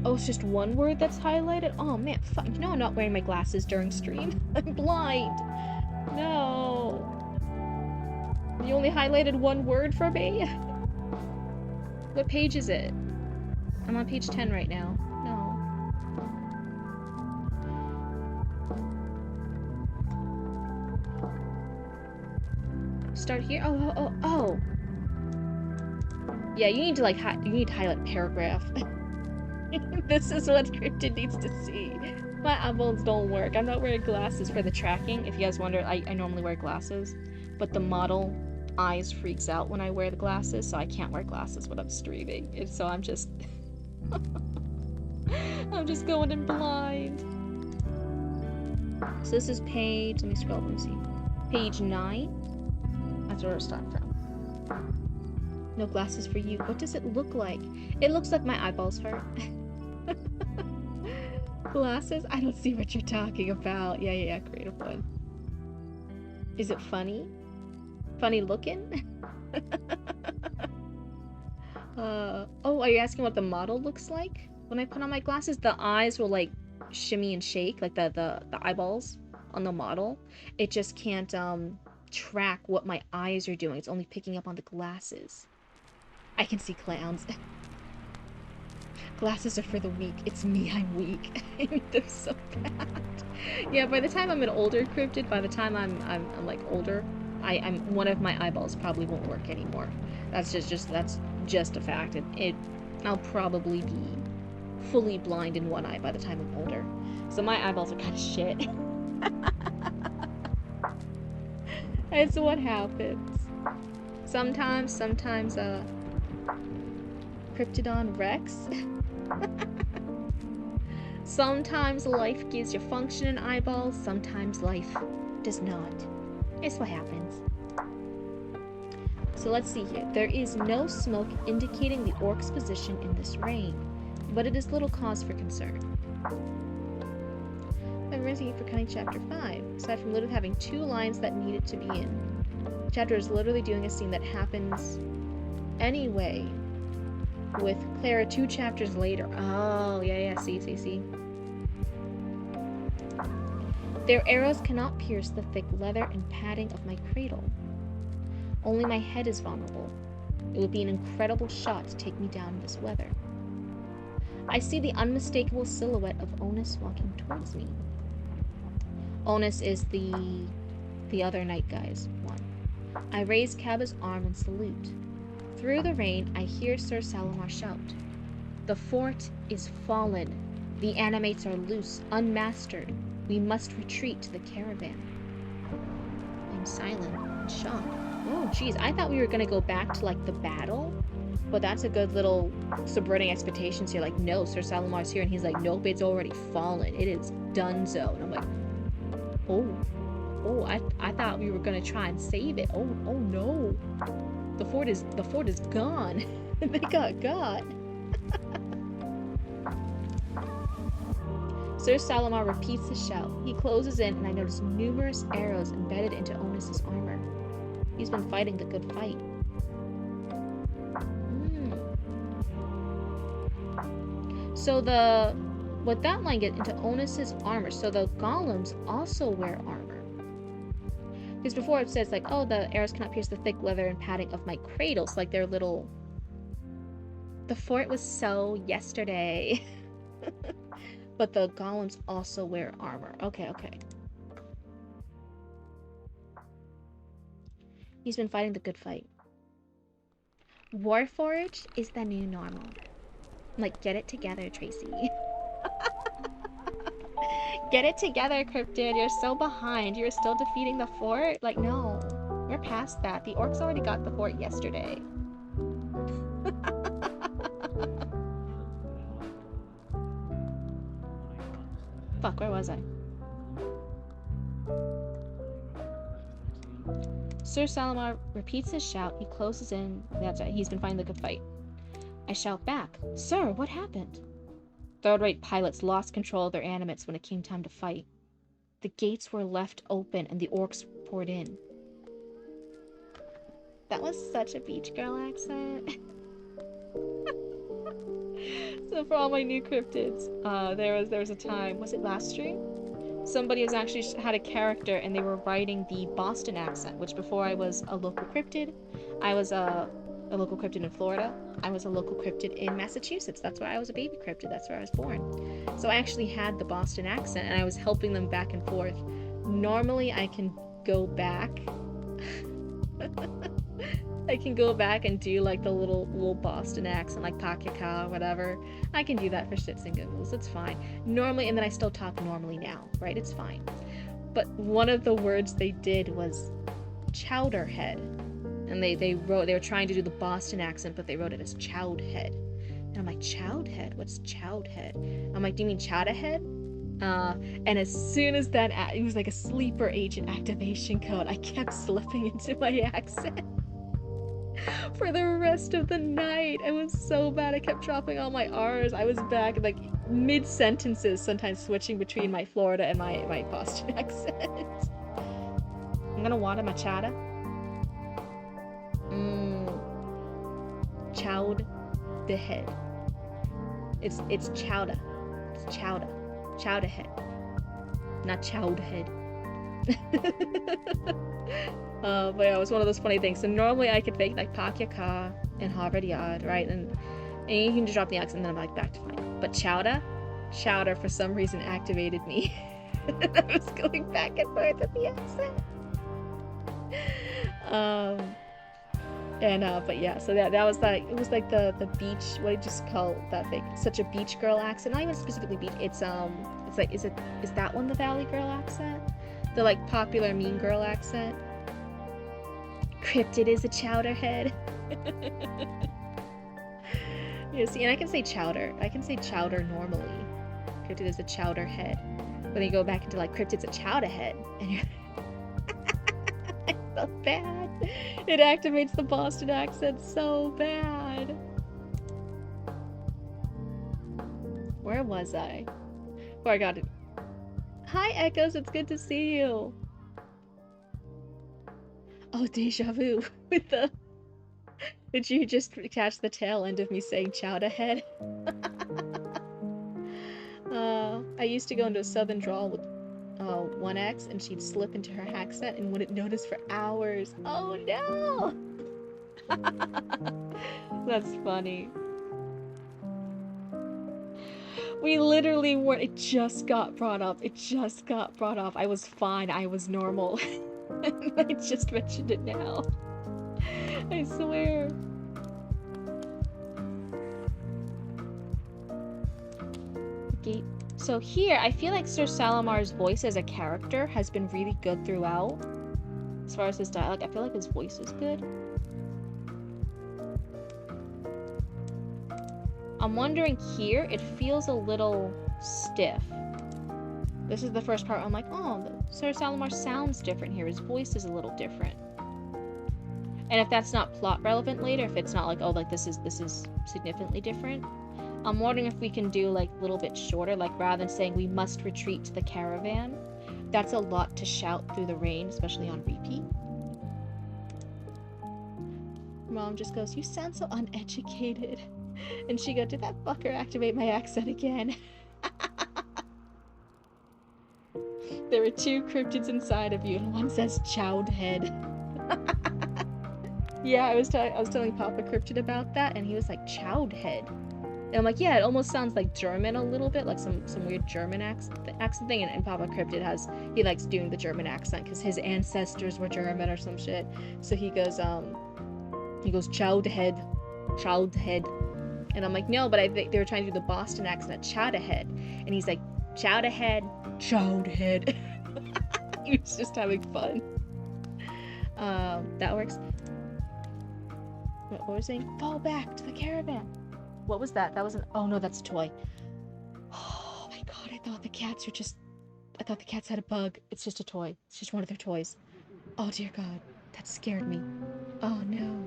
Oh, it's just one word that's highlighted? Oh man, fuck. You know I'm not wearing my glasses during stream. I'm blind. No. You only highlighted one word for me? What page is it? I'm on page 10 right now. No. Start here? Oh. Yeah, you need to like highlight paragraph. This is what Cryptid needs to see. My eyeballs don't work. I'm not wearing glasses for the tracking. If you guys wonder, I normally wear glasses, but the model eyes freaks out when I wear the glasses, so I can't wear glasses when I'm streaming. And so I'm just I'm just going in blind. So this is page, let me scroll up and see. Page 9. That's where we're starting from. No glasses for you. What does it look like? It looks like my eyeballs hurt. Glasses? I don't see what you're talking about. Yeah, creative one. Is it funny? Funny looking? Oh, are you asking what the model looks like? When I put on my glasses, the eyes will like shimmy and shake, like the eyeballs on the model. It just can't track what my eyes are doing. It's only picking up on the glasses. I can see clowns. Glasses are for the weak. It's me, I'm weak. I need them so bad. Yeah, by the time I'm an older Cryptid, by the time I'm like older, I'm one of my eyeballs probably won't work anymore. That's just a fact. I'll probably be fully blind in one eye by the time I'm older. So my eyeballs are kind of shit. It's what happens. Sometimes Cryptidon Rex. Sometimes life gives you function and eyeballs, sometimes life does not. It's what happens. So let's see here. There is no smoke indicating the orc's position in this rain, but it is little cause for concern. I'm raising it for cutting chapter 5, aside from literally having 2 lines that needed to be in. The chapter is literally doing a scene that happens anyway with Clara 2 chapters later. Oh, yeah, see. Their arrows cannot pierce the thick leather and padding of my cradle. Only my head is vulnerable. It would be an incredible shot to take me down in this weather. I see the unmistakable silhouette of Onus walking towards me. Onus is the other night guy's one. I raise Kaba's arm and salute. Through the rain, I hear Sir Salomar shout. The fort is fallen. The animates are loose, unmastered. We must retreat to the caravan. I'm silent and shocked. Oh, jeez, I thought we were gonna go back to, like, the battle, but that's a good little subverting expectations here. Like, no, Sir Salomar's here, and he's like, nope, it's already fallen. It is donezo. And I'm like, oh, I thought we were gonna try and save it. Oh no, the fort is gone. They got. Sir Salomar repeats his shout. He closes in, and I notice numerous arrows embedded into Onus's armor. He's been fighting the good fight. So what that line gets into Onus's armor. So the golems also wear armor. Because before it says, like, oh, the arrows cannot pierce the thick leather and padding of my cradles, like their little... The fort was so yesterday. But the golems also wear armor. Okay. He's been fighting the good fight. Warforged is the new normal. Like, get it together, Tracy. Get it together, Cryptid. You're so behind. You're still defeating the fort? Like, no. We're past that. The orcs already got the fort yesterday. Fuck, where was I? Sir Salomar repeats his shout. He closes in. That's it. He's been fighting the good fight. I shout back. Sir, what happened? Third-rate pilots lost control of their animates when it came time to fight. The gates were left open and the orcs poured in. That was such a beach girl accent. So for all my new cryptids, there was a time, was it last stream? Somebody has actually had a character and they were writing the Boston accent, which before I was a local cryptid, I was a local cryptid in Florida. I was a local cryptid in Massachusetts. That's where I was a baby cryptid. That's where I was born. So I actually had the Boston accent and I was helping them back and forth. Normally I can go back. I can go back and do like the little Boston accent, like Pakika or whatever. I can do that for shits and giggles. It's fine. Normally, and then I still talk normally now, right? It's fine. But one of the words they did was chowderhead. And they were trying to do the Boston accent, but they wrote it as chowdhead. And I'm like, chowdhead? What's chowdhead? I'm like, do you mean chowderhead? And as soon as that, it was like a sleeper agent activation code, I kept slipping into my accent. For the rest of the night. It was so bad. I kept dropping all my R's. I was back like mid-sentences, sometimes switching between my Florida and my Boston accent. I'm gonna water my chowder. Chowd the head. It's chowder. It's chowder. Chowder head. Not chowd head. But yeah, it was one of those funny things. So normally I could fake like Pakyaka and Harvard Yard, right? And you can just drop the accent and then I'm like back to fine. But Chowder for some reason activated me. I was going back and forth with the accent. But yeah, so that was like, it was like the beach, what did you just call that thing? Such a beach girl accent. Not even specifically beach, it's like, is that one the Valley Girl accent? The like popular mean girl accent? Cryptid is a chowderhead. Yeah, see, and I can say chowder. I can say chowder normally. Cryptid is a chowder head. But then you go back into like Cryptid's a chowder head, and you're it's so bad. It activates the Boston accent so bad. Where was I? Oh, I got it. Hi, Echoes. It's good to see you. Oh, deja vu with the. Did you just catch the tail end of me saying chowder head? I used to go into a southern drawl with one ex, and she'd slip into her accent and wouldn't notice for hours. Oh no! That's funny. We literally weren't. It just got brought up. It just got brought up. I was fine. I was normal. I just mentioned it now. I swear. Okay. So here, I feel like Sir Salamar's voice as a character has been really good throughout. As far as his dialogue, I feel like his voice is good. I'm wondering here, it feels a little stiff. This is the first part where I'm like, oh, Sir Salamar sounds different here. His voice is a little different. And if that's not plot relevant later, if it's not like, oh, like this is significantly different, I'm wondering if we can do like a little bit shorter, like rather than saying we must retreat to the caravan. That's a lot to shout through the rain, especially on repeat. Mom just goes, you sound so uneducated. And she goes, did that fucker activate my accent again? There are two cryptids inside of you, and one says chowed head. Yeah, I was telling Papa Cryptid about that, and he was like, chowed head. And I'm like, yeah, it almost sounds like German a little bit, like some weird German accent thing. And Papa Cryptid he likes doing the German accent because his ancestors were German or some shit. So he goes, chowed head. And I'm like, no, but I think they were trying to do the Boston accent, chowder head. And he's like, chowder head. He was just having fun. That works. What was I saying? Fall back to the caravan. What was that? That was oh no, that's a toy. Oh my god, I thought the cats had a bug. It's just a toy. It's just one of their toys. Oh dear god, that scared me. Oh no.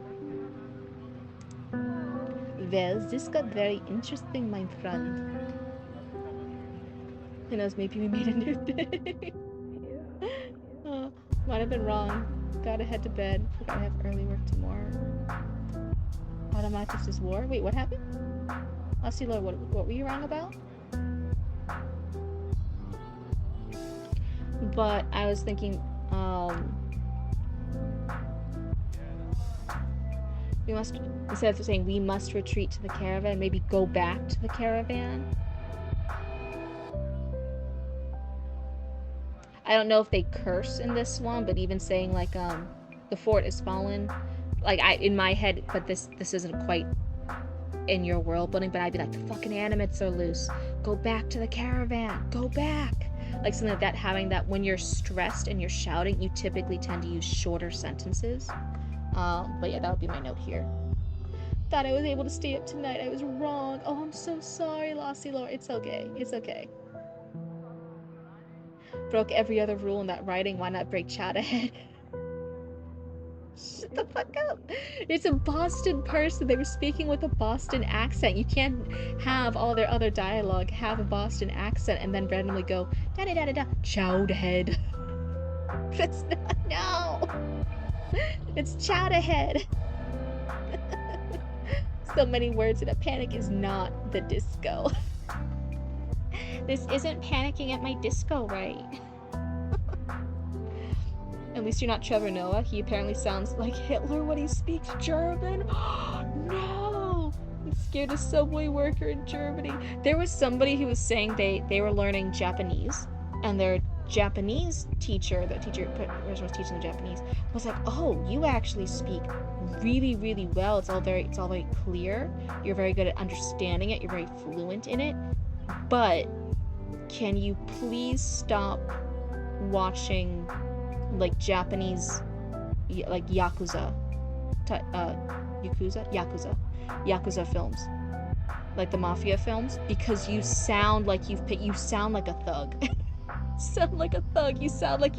Well, this got very interesting, my friend. Who knows, maybe we made a new thing. Oh, might have been wrong. Gotta head to bed. Forgot I have early work tomorrow. Automatis is war. Wait, what happened? Lord, what were you wrong about? But I was thinking, we must, instead of saying we must retreat to the caravan, maybe go back to the caravan. I don't know if they curse in this one, but even saying like, the fort is fallen, like in my head, but this isn't quite in your world building, but I'd be like, the fucking animates are loose. Go back to the caravan. Go back. Like something like that, having that when you're stressed and you're shouting, you typically tend to use shorter sentences. But yeah, that would be my note here. Thought I was able to stay up tonight. I was wrong. Oh, I'm so sorry, Lossy Lord. It's okay. It's okay. Broke every other rule in that writing. Why not break chat ahead? Shut the fuck up. It's a Boston person. They were speaking with a Boston accent. You can't have all their other dialogue have a Boston accent and then randomly go da-da-da-da-da, chowed head. That's not, no. It's chowed head. So many words in a panic is not the disco. This isn't panicking at my disco, right? At least you're not Trevor Noah. He apparently sounds like Hitler when he speaks German. No! I'm scared a subway worker in Germany. There was somebody who was saying they were learning Japanese, and their Japanese teacher, the teacher who was teaching the Japanese, was like, oh, you actually speak really, really well. It's all very clear. You're very good at understanding it. You're very fluent in it. But can you please stop watching like Japanese, like Yakuza films? like the mafia films, because you sound like you sound like a thug. Sound like a thug. You sound like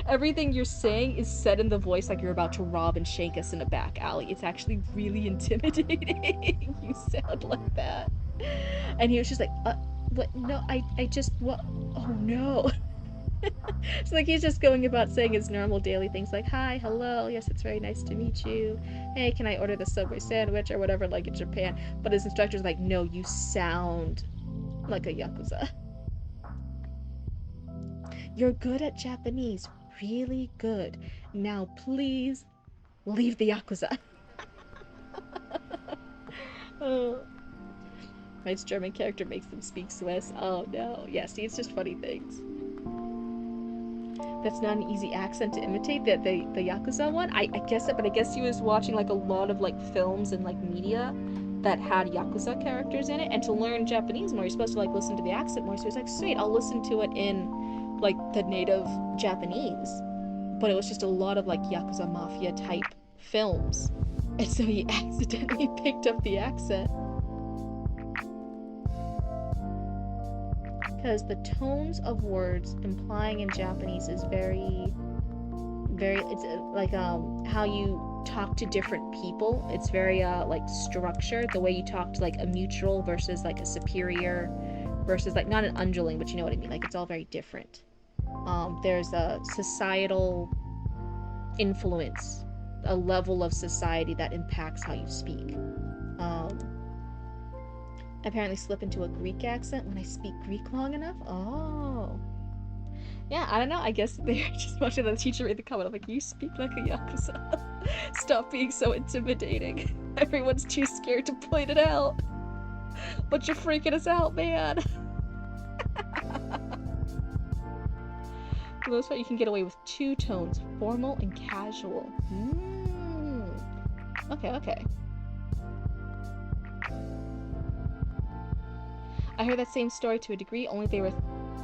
everything you're saying is said in the voice like you're about to rob and shank us in a back alley. It's actually really intimidating. You sound like that. And he was just like, what? No, I just, what? Oh no. It's like he's just going about saying his normal daily things like, hi, hello, yes, it's very nice to meet you. Hey, can I order the Subway sandwich or whatever, like in Japan? But his instructor's like, no, you sound like a Yakuza. You're good at Japanese, really good. Now please leave the Yakuza. Oh, my German character makes them speak Swiss. Oh no. Yeah, see, it's just funny things. That's not an easy accent to imitate, the Yakuza one. I guess it, but I guess he was watching like a lot of like films and like media that had Yakuza characters in it, and to learn Japanese more, you're supposed to like listen to the accent more. So he was like, sweet, I'll listen to it in like the native Japanese. But it was just a lot of like Yakuza Mafia type films. And so he accidentally picked up the accent. Because the tones of words implying in Japanese is very, it's like how you talk to different people. It's very like structured, the way you talk to like a neutral versus like a superior versus like not an underling, but you know what I mean. Like it's all very different. There's a societal influence, a level of society that impacts how you speak. Apparently slip into a Greek accent when I speak Greek long enough. Oh. Yeah, I don't know. I guess they're just watching the teacher made the comment. I'm like, you speak like a Yakuza. Stop being so intimidating. Everyone's too scared to point it out. But you're freaking us out, man. For the most part, you can get away with two tones, formal and casual. Okay. I heard that same story to a degree, only they were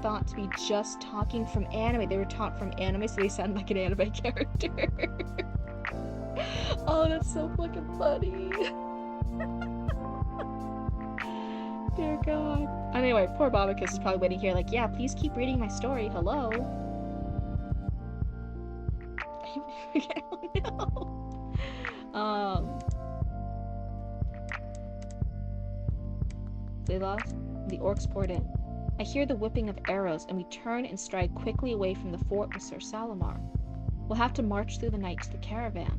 thought to be just talking from anime. They were taught from anime, so they sound like an anime character. Oh, that's so fucking funny. Dear God. Anyway, poor Babacus is probably waiting here like, yeah, please keep reading my story. Hello? Oh, no. They lost. The orcs poured in. I hear the whipping of arrows, and we turn and stride quickly away from the fort with Sir Salamar. We'll have to march through the night to the caravan.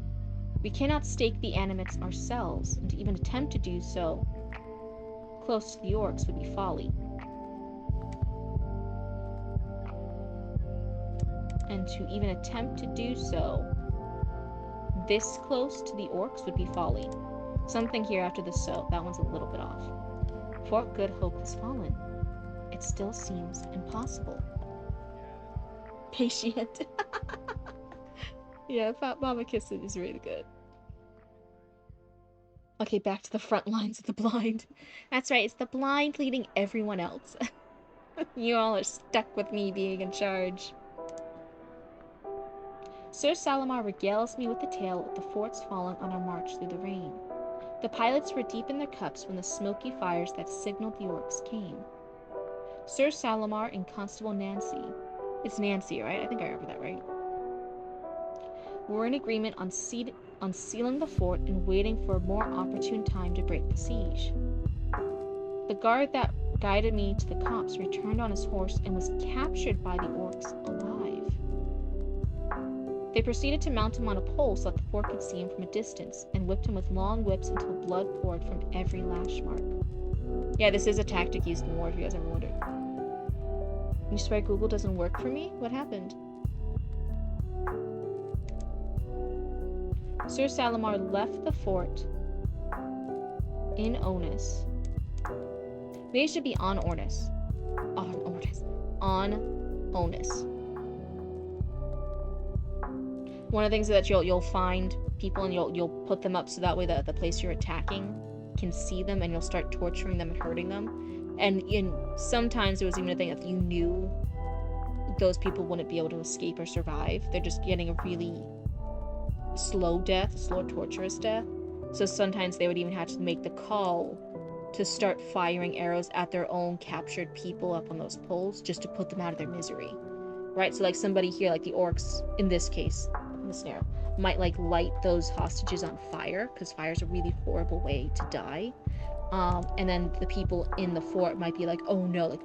We cannot stake the animates ourselves, and to even attempt to do so close to the orcs would be folly. And to even attempt to do so this close to the orcs would be folly. Something here after the so. That one's a little bit off. Fort Good Hope has fallen. It still seems impossible. Patient. Yeah, Mama Kiss is really good. Okay, back to the front lines of the blind. That's right, it's the blind leading everyone else. You all are stuck with me being in charge. Sir Salamar regales me with the tale of the forts fallen on our march through the rain. The pilots were deep in their cups when the smoky fires that signaled the orcs came. Sir Salamar and Constable Nancy. It's Nancy, right? I think I remember that right. Were in agreement on sealing the fort and waiting for a more opportune time to break the siege. The guard that guided me to the copse returned on his horse and was captured by the orcs alive. They proceeded to mount him on a pole so that the fort could see him from a distance, and whipped him with long whips until blood poured from every lash mark. Yeah, this is a tactic used in war, if you guys ever wondered. You swear Google doesn't work for me? What happened? Sir Salamar left the fort in Onus. They should be on Ornis. On Ornis. On Onus. One of the things that you'll find people and you'll put them up so that way the place you're attacking can see them, and you'll start torturing them and hurting them. And sometimes there was even a thing that you knew those people wouldn't be able to escape or survive. They're just getting a really slow death, slow torturous death. So sometimes they would even have to make the call to start firing arrows at their own captured people up on those poles just to put them out of their misery. Right? So like somebody here, like the orcs in this case, in this scenario, might like light those hostages on fire, because fire is a really horrible way to die. And then the people in the fort might be like, oh no, like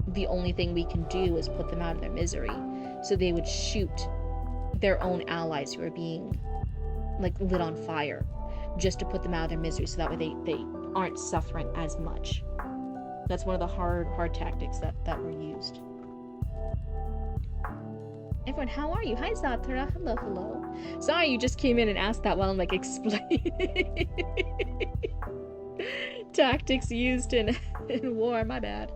the only thing we can do is put them out of their misery. So they would shoot their own allies who are being like lit on fire just to put them out of their misery, so that way they aren't suffering as much. That's one of the hard tactics that were used. Everyone, how are you? Hi, Zatara. Hello, hello. Sorry, you just came in and asked that while I'm like explaining tactics used in war. My bad.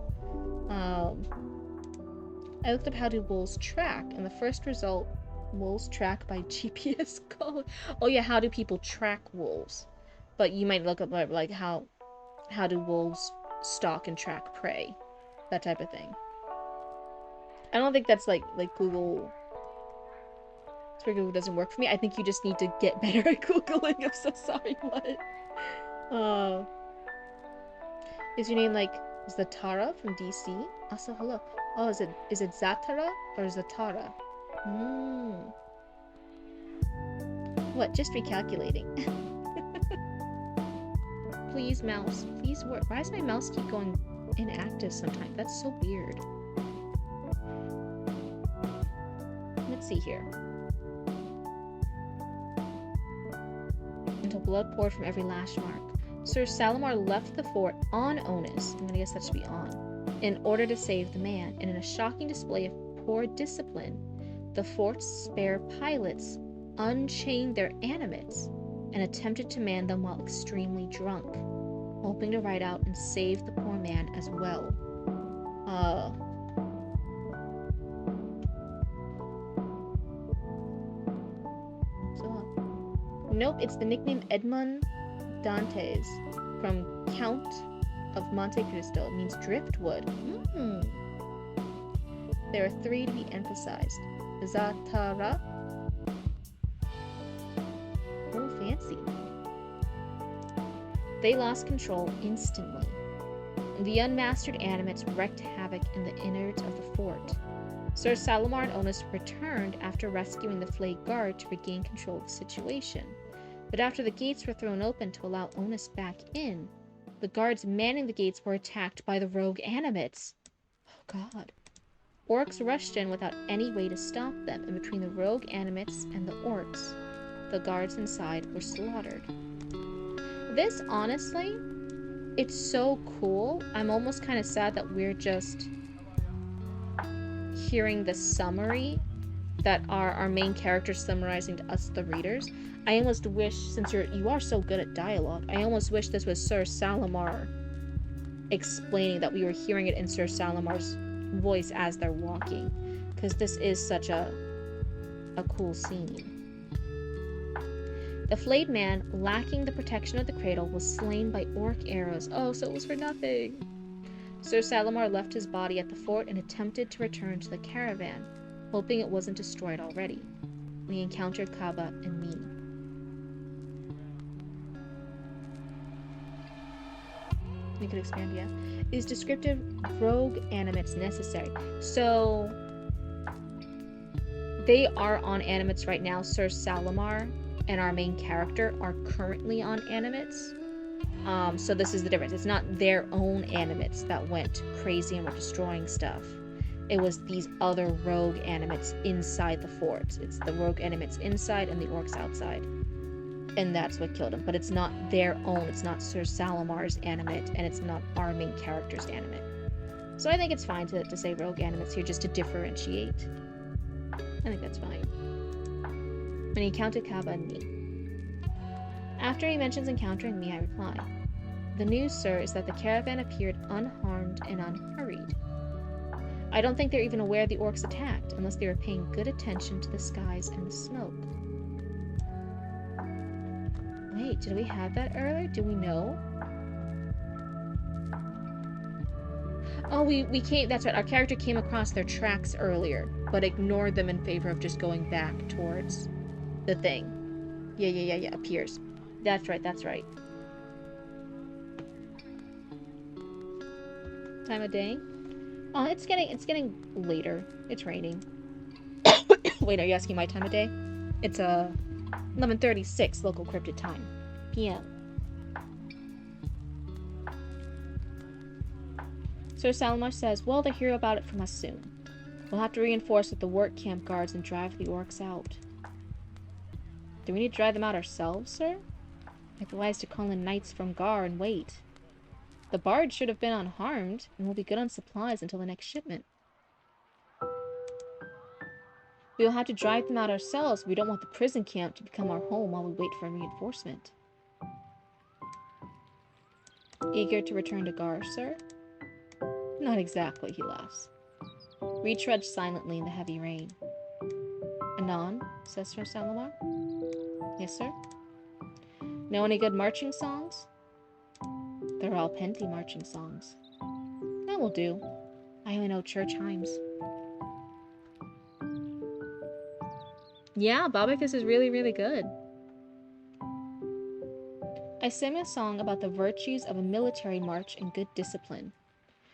I looked up how do wolves track, and the first result, wolves track by GPS call. Oh yeah, how do people track wolves? But you might look up like how do wolves stalk and track prey, that type of thing. I don't think that's like Google. That's where Google doesn't work for me. I think you just need to get better at Googling. I'm so sorry. What? Is your name like Zatara from DC? Also, hello. Oh, is it Zatara or Zatara? What? Just recalculating. Please, mouse. Please work. Why does my mouse keep going inactive sometimes? That's so weird. Let's see here. Until blood poured from every lash mark. Sir Salamar left the fort on Onus, I'm gonna guess that should be on, in order to save the man, and in a shocking display of poor discipline, the fort's spare pilots unchained their animates and attempted to man them while extremely drunk, hoping to ride out and save the poor man as well. Nope, it's the nickname Edmond Dantes from Count of Monte Cristo. It means driftwood. There are 3 to be emphasized. Zatara. Oh, fancy. They lost control instantly. The unmastered animates wreaked havoc in the innards of the fort. Sir Salamar and Onus returned after rescuing the flayed guard to regain control of the situation. But after the gates were thrown open to allow Onus back in, the guards manning the gates were attacked by the rogue animates. Oh god. Orcs rushed in without any way to stop them, and between the rogue animates and the orcs, the guards inside were slaughtered. This, honestly, it's so cool. I'm almost kind of sad that we're just hearing the summary that our main character summarizing to us, the readers. I almost wish, since you are so good at dialogue, I almost wish this was Sir Salamar explaining, that we were hearing it in Sir Salamar's voice as they're walking, because this is such a cool scene. The flayed man, lacking the protection of the cradle, was slain by orc arrows. Oh, so it was for nothing. Sir Salamar left his body at the fort and attempted to return to the caravan, hoping it wasn't destroyed already. We encountered Kaba and me. You could expand, yeah. Is descriptive rogue animates necessary? So they are on animates right now. Sir Salamar and our main character are currently on animates. So this is the difference. It's not their own animates that went crazy and were destroying stuff. It was these other rogue animates inside the fort. It's the rogue animates inside and the orcs outside. And that's what killed him. But it's not their own. It's not Sir Salamar's animate, and it's not our main character's animate. So I think it's fine to say rogue animates here, just to differentiate. I think that's fine. When he encountered Kaba and me. After he mentions encountering me, I reply, "The news, sir, is that the caravan appeared unharmed and unhurried. I don't think they're even aware the orcs attacked, unless they were paying good attention to the skies and the smoke." Wait, did we have that earlier? Do we know? Oh, we came, that's right, our character came across their tracks earlier, but ignored them in favor of just going back towards the thing. Yeah, appears. That's right, that's right. Time of day? It's getting later. It's raining. Wait, are you asking my time of day? It's 11:36 local cryptid time. PM. Sir Salamar says, well, they'll hear about it from us soon. We'll have to reinforce with the work camp guards and drive the orcs out. Do we need to drive them out ourselves, sir? Might be wise to call in knights from Gar and wait. The barge should have been unharmed, and will be good on supplies until the next shipment. We will have to drive them out ourselves. We don't want the prison camp to become our home while we wait for reinforcement. Eager to return to Gar, sir? Not exactly, he laughs. We trudge silently in the heavy rain. Anon, says Sir Salamar. Yes, sir? Know any good marching songs? They're all Penty marching songs. That will do. I only know church hymns. Yeah, Babacus is really, really good. I sing a song about the virtues of a military march and good discipline.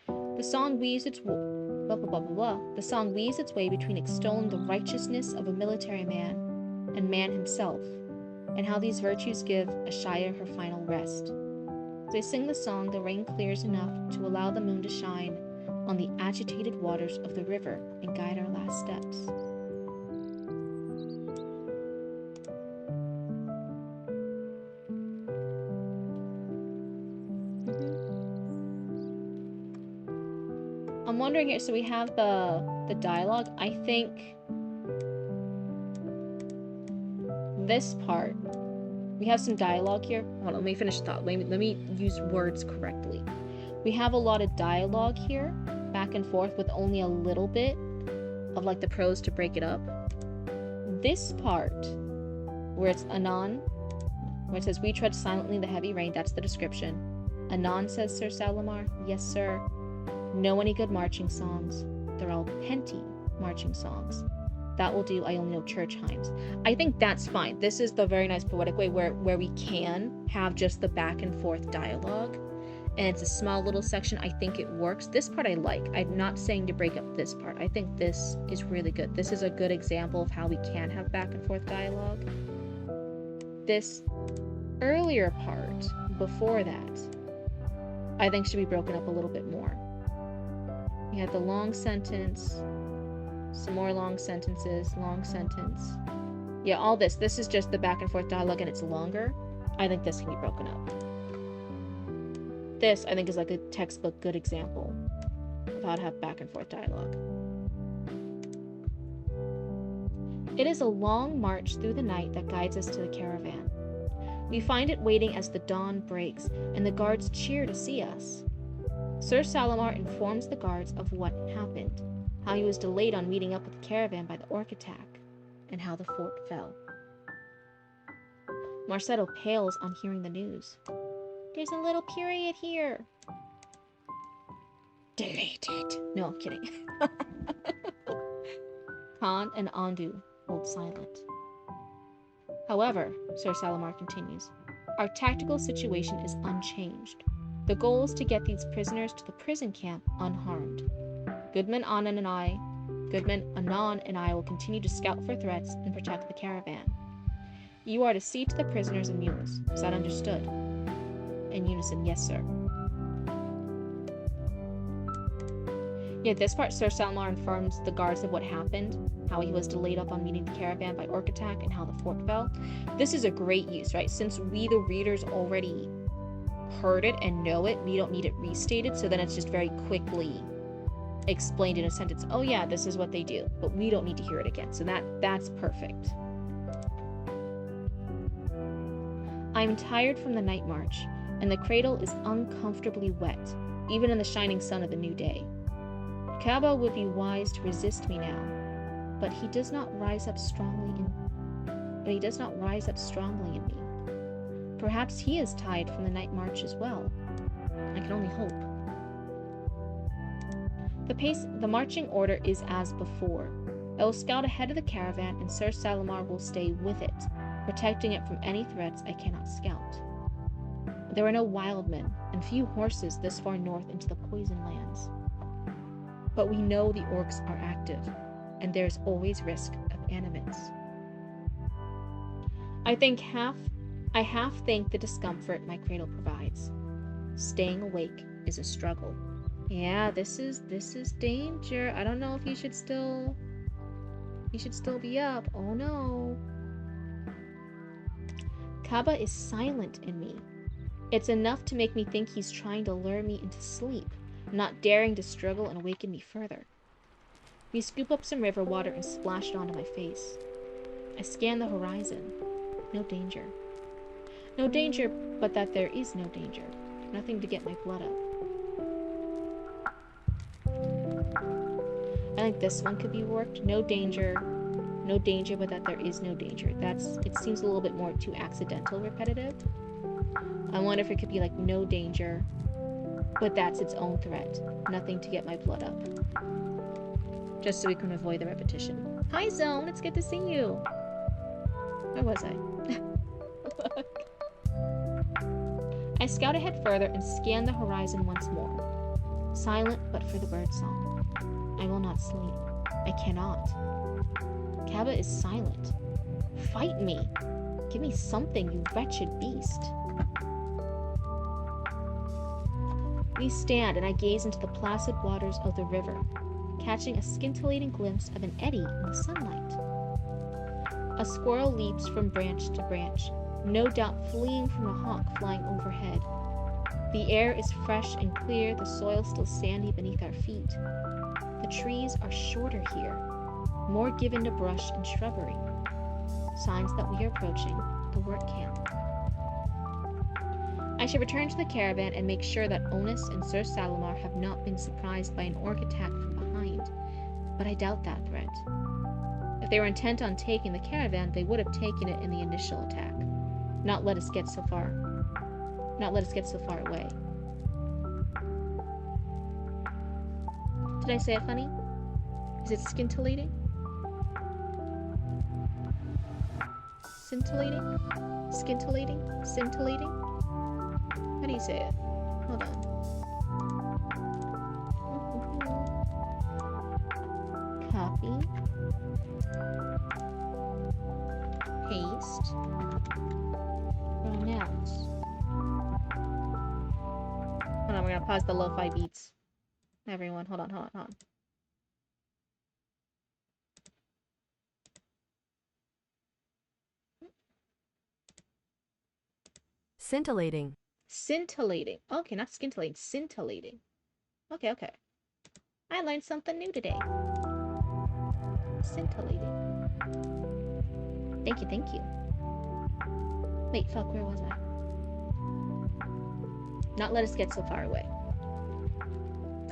The song weaves its blah, blah, blah, blah, blah. The song weaves its way between extolling the righteousness of a military man and man himself, and how these virtues give a Shire her final rest. As they sing the song, the rain clears enough to allow the moon to shine on the agitated waters of the river and guide our last steps. I'm wondering here, so we have the dialogue. I think this part, we have some dialogue here. Hold on, let me finish the thought. Let me use words correctly. We have a lot of dialogue here, back and forth, with only a little bit of like the prose to break it up. This part, where it's Anon, where it says, we trudge silently in the heavy rain, that's the description. Anon, says Sir Salamar. Yes, sir. Know any good marching songs? They're all Penty marching songs. That will do. I only know church hymns. I think that's fine. This is the very nice poetic way where we can have just the back and forth dialogue. And it's a small little section. I think it works. This part I like. I'm not saying to break up this part. I think this is really good. This is a good example of how we can have back and forth dialogue. This earlier part, before that, I think should be broken up a little bit more. You have the long sentence, some more long sentences, long sentence. Yeah, all this. This is just the back and forth dialogue and it's longer. I think this can be broken up. This, I think, is like a textbook good example of how to have back and forth dialogue. It is a long march through the night that guides us to the caravan. We find it waiting as the dawn breaks, and the guards cheer to see us. Sir Salamar informs the guards of what happened, how he was delayed on meeting up with the caravan by the orc attack, and how the fort fell. Marsetto pales on hearing the news. There's a little period here. Delete it. No, I'm kidding. Khan and Andu hold silent. However, Sir Salamar continues, our tactical situation is unchanged. The goal is to get these prisoners to the prison camp unharmed. Goodman Anon and I will continue to scout for threats and protect the caravan. You are to see to the prisoners and mules. Is that understood? In unison, yes, sir. Yeah, this part, Sir Salamar informs the guards of what happened, how he was delayed up on meeting the caravan by orc attack, and how the fort fell. This is a great use, right? Since we, the readers, already heard it and know it, we don't need it restated, so then it's just very quickly explained in a sentence. Oh yeah, this is what they do, but we don't need to hear it again, so that's perfect. I'm tired from the night march, and the cradle is uncomfortably wet, even in the shining sun of the new day. Cabo would be wise to resist me now, but he does not rise up strongly in me. Perhaps he is tired from the night march as well. I can only hope. The marching order is as before. I will scout ahead of the caravan, and Sir Salamar will stay with it, protecting it from any threats I cannot scout. There are no wild men and few horses this far north into the poison lands. But we know the orcs are active, and there's always risk of animates. I half thank the discomfort my cradle provides. Staying awake is a struggle. Yeah, this is danger. I don't know if you should still be up. Oh no. Kaba is silent in me. It's enough to make me think he's trying to lure me into sleep, not daring to struggle and awaken me further. We scoop up some river water and splash it onto my face. I scan the horizon. No danger. No danger, but that there is no danger. Nothing to get my blood up. I think this one could be worked. No danger, but that there is no danger. It seems a little bit more too accidental repetitive. I wonder if it could be like no danger, but that's its own threat. Nothing to get my blood up. Just so we can avoid the repetition. Hi Zone, it's good to see you. Where was I? I scout ahead further and scan the horizon once more. Silent but for the birdsong. I will not sleep. I cannot. Kaba is silent. Fight me. Give me something, you wretched beast. We stand and I gaze into the placid waters of the river, catching a scintillating glimpse of an eddy in the sunlight. A squirrel leaps from branch to branch, no doubt fleeing from a hawk flying overhead. The air is fresh and clear, the soil still sandy beneath our feet. The trees are shorter here, more given to brush and shrubbery. Signs that we are approaching the work camp. I should return to the caravan and make sure that Onus and Sir Salamar have not been surprised by an orc attack from behind, but I doubt that threat. If they were intent on taking the caravan, they would have taken it in the initial attack, not let us get so far away. Did I say it funny? Is it scintillating? Scintillating? Scintillating? Scintillating? How do you say it? Hold on. Copy. Paste. Pronounce. Hold on, we're gonna pause the lo-fi beats. Everyone, hold on. Scintillating. Scintillating. Okay, not scintillating, scintillating. Okay. I learned something new today. Scintillating. Thank you. Wait, fuck, where was I? Not let us get so far away.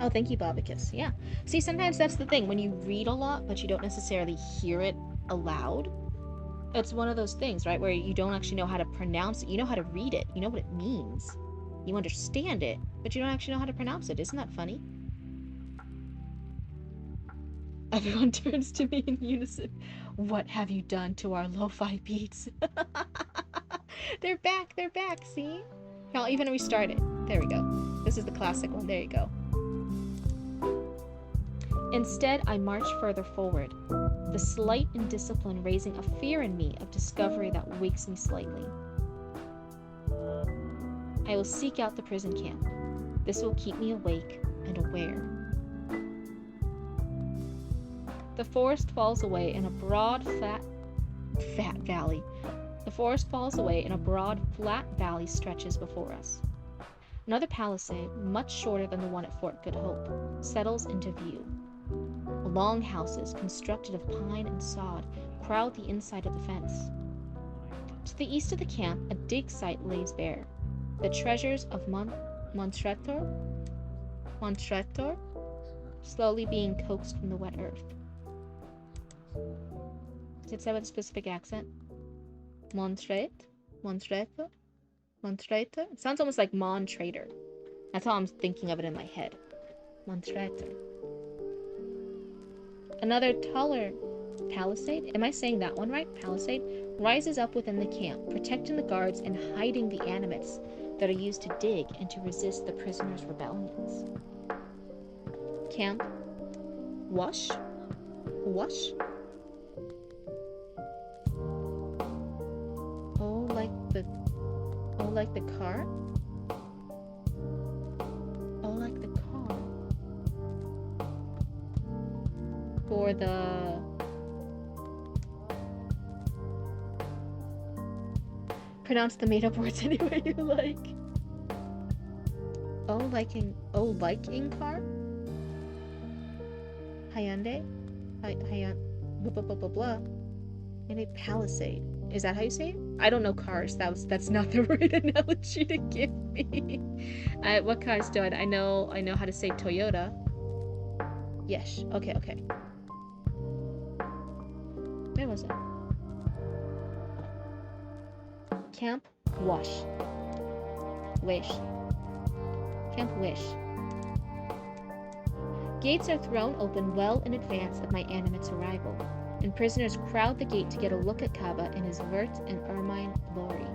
Oh, thank you, Bobicus. Yeah. See, sometimes that's the thing. When you read a lot, but you don't necessarily hear it aloud, it's one of those things, right? Where you don't actually know how to pronounce it. You know how to read it. You know what it means. You understand it, but you don't actually know how to pronounce it. Isn't that funny? Everyone turns to me in unison. What have you done to our lo-fi beats? They're back, see? I'll even restart it. There we go. This is the classic one. There you go. Instead, I march further forward, the slight indiscipline raising a fear in me of discovery that wakes me slightly. I will seek out the prison camp. This will keep me awake and aware. The forest falls away in a broad, fat valley. The forest falls away and a broad, flat valley stretches before us. Another palisade, much shorter than the one at Fort Good Hope, settles into view. Long houses, constructed of pine and sod, crowd the inside of the fence. To the east of the camp, a dig site lays bare. The treasures of Montretor, slowly being coaxed from the wet earth. Does it say with a specific accent? Montretor? It sounds almost like Mon-Trader. That's how I'm thinking of it in my head. Montretor. Another taller palisade, am I saying that one right? Palisade rises up within the camp, protecting the guards and hiding the animates that are used to dig and to resist the prisoners' rebellions. Camp Wash? Wash? Oh, like the car? Oh, like the car. For the... Pronounce the made-up words any way you like. Oh, like in car? Hyundai? Blah, blah, blah, blah, blah. In a Palisade. Is that how you say it? I don't know cars. That's not the right analogy to give me. What cars do I know how to say Toyota. Yes. Okay. Where was it? Camp Wash. Wish. Camp Wish. Gates are thrown open well in advance of my animate's arrival, and prisoners crowd the gate to get a look at Kaba in his vert and ermine glory.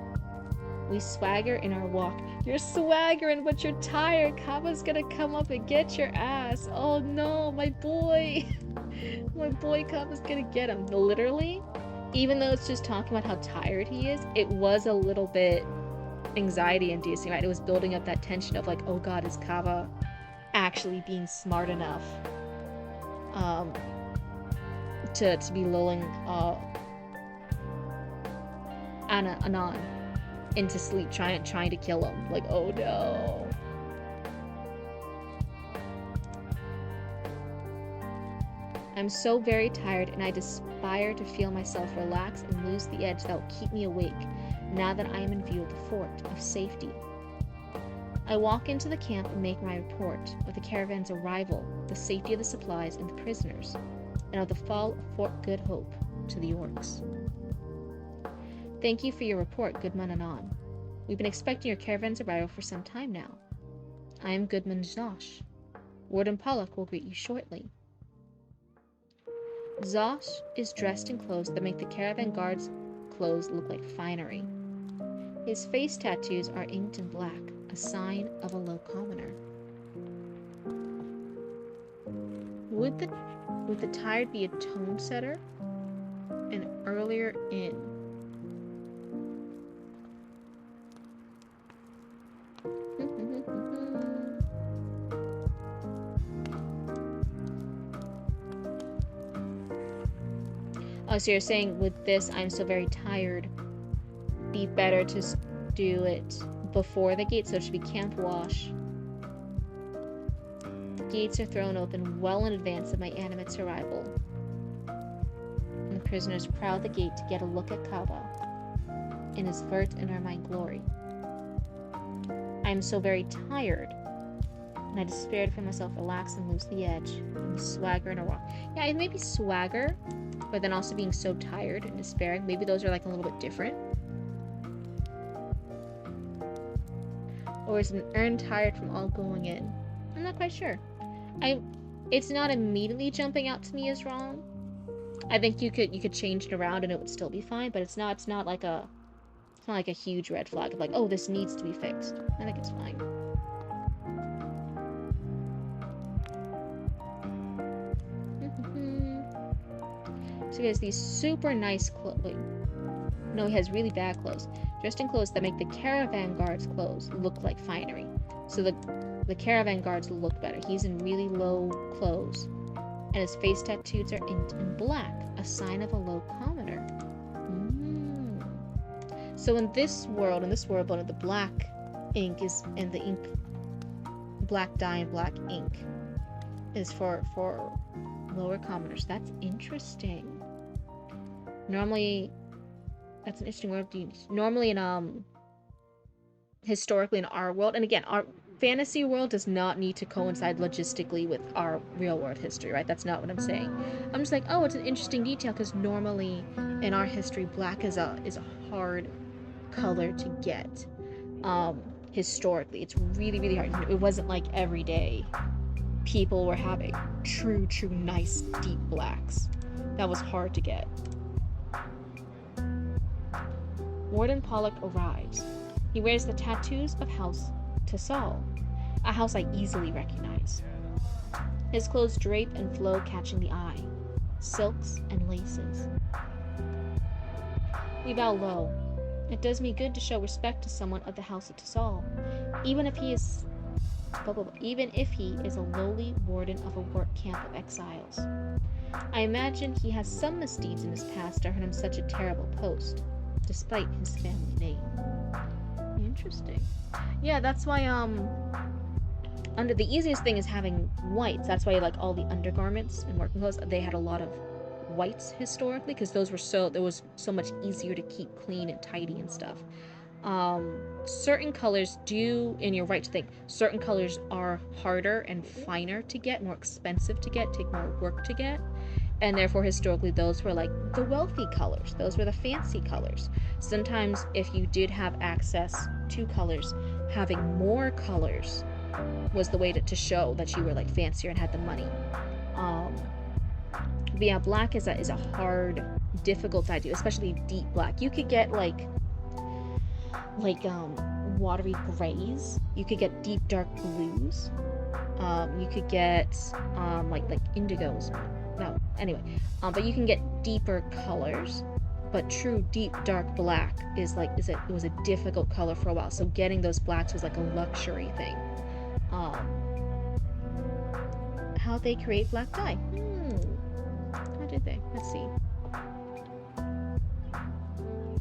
We swagger in our walk. You're swaggering, but you're tired. Kaba's gonna come up and get your ass. Oh no, my boy. My boy Kaba's gonna get him. Literally, even though it's just talking about how tired he is, it was a little bit anxiety inducing, right? It was building up that tension of like, oh god, is Kaba actually being smart enough to be lulling Anon into sleep, trying to kill him. Like, oh no. I'm so very tired, and I aspire to feel myself relax and lose the edge that will keep me awake now that I am in view of the fort of safety. I walk into the camp and make my report of the caravan's arrival, the safety of the supplies and the prisoners, and of the fall of Fort Good Hope to the orcs. Thank you for your report, Goodman Anon. We've been expecting your caravan's arrival for some time now. I am Goodman Zosh. Warden Pollock will greet you shortly. Zosh is dressed in clothes that make the caravan guard's clothes look like finery. His face tattoos are inked in black, a sign of a low commoner. Would the tired be a tone setter? An earlier in. Oh, so you're saying with this, I'm so very tired, be better to do it before the gate, so it should be Camp Wash. Gates are thrown open well in advance of my animate's arrival, and the prisoners crowd the gate to get a look at Kaba in his vert and ermine glory. I am so very tired, and I despair to feel myself relax and lose the edge, and swagger in a walk. Yeah, it may be swagger, but then also being so tired and despairing. Maybe those are like a little bit different. Or is it an earned tired from all going in? I'm not quite sure. It's not immediately jumping out to me as wrong. I think you could change it around and it would still be fine, but it's not like a huge red flag of like, oh, this needs to be fixed. I think it's fine. So he has these super nice clothes. Wait. No, he has really bad clothes. Dressed in clothes that make the caravan guard's clothes look like finery. So the caravan guards look better. He's in really low clothes. And his face tattoos are inked in black, a sign of a low commoner. So in this world, the black ink is, and the ink, black dye and black ink is for lower commoners. That's interesting. Normally, that's an interesting word to use. Normally historically in our world, and again, our fantasy world does not need to coincide logistically with our real world history, right? That's not what I'm saying. I'm just like, oh, it's an interesting detail, because normally in our history, black is a hard color to get. Historically, it's really, really hard. It wasn't like every day people were having true, nice, deep blacks. That was hard to get. Warden Pollock arrives. He wears the tattoos of House Tassal, a house I easily recognize. His clothes drape and flow, catching the eye. Silks and laces. We bow low. It does me good to show respect to someone of the House of Tassal, even if he is even if he is a lowly warden of a work camp of exiles. I imagine he has some misdeeds in his past to earn him such a terrible post, despite his family name. Interesting. Yeah, that's why under the easiest thing is having whites. That's why like all the undergarments and working clothes, they had a lot of whites historically, because those were it was so much easier to keep clean and tidy and stuff. Certain colors do, and you're right to think, certain colors are harder and finer to get, more expensive to get, take more work to get, and therefore historically those were like the wealthy colors, those were the fancy colors. Sometimes if you did have access to colors, having more colors was the way to show that you were like fancier and had the money. But yeah, black is a hard, difficult to do, especially deep black. You could get like watery grays. You could get deep dark blues. You could get like indigos. No, anyway, but you can get deeper colors. But true deep dark black it was a difficult color for a while. So getting those blacks was like a luxury thing. How they create black dye? How did they? Let's see.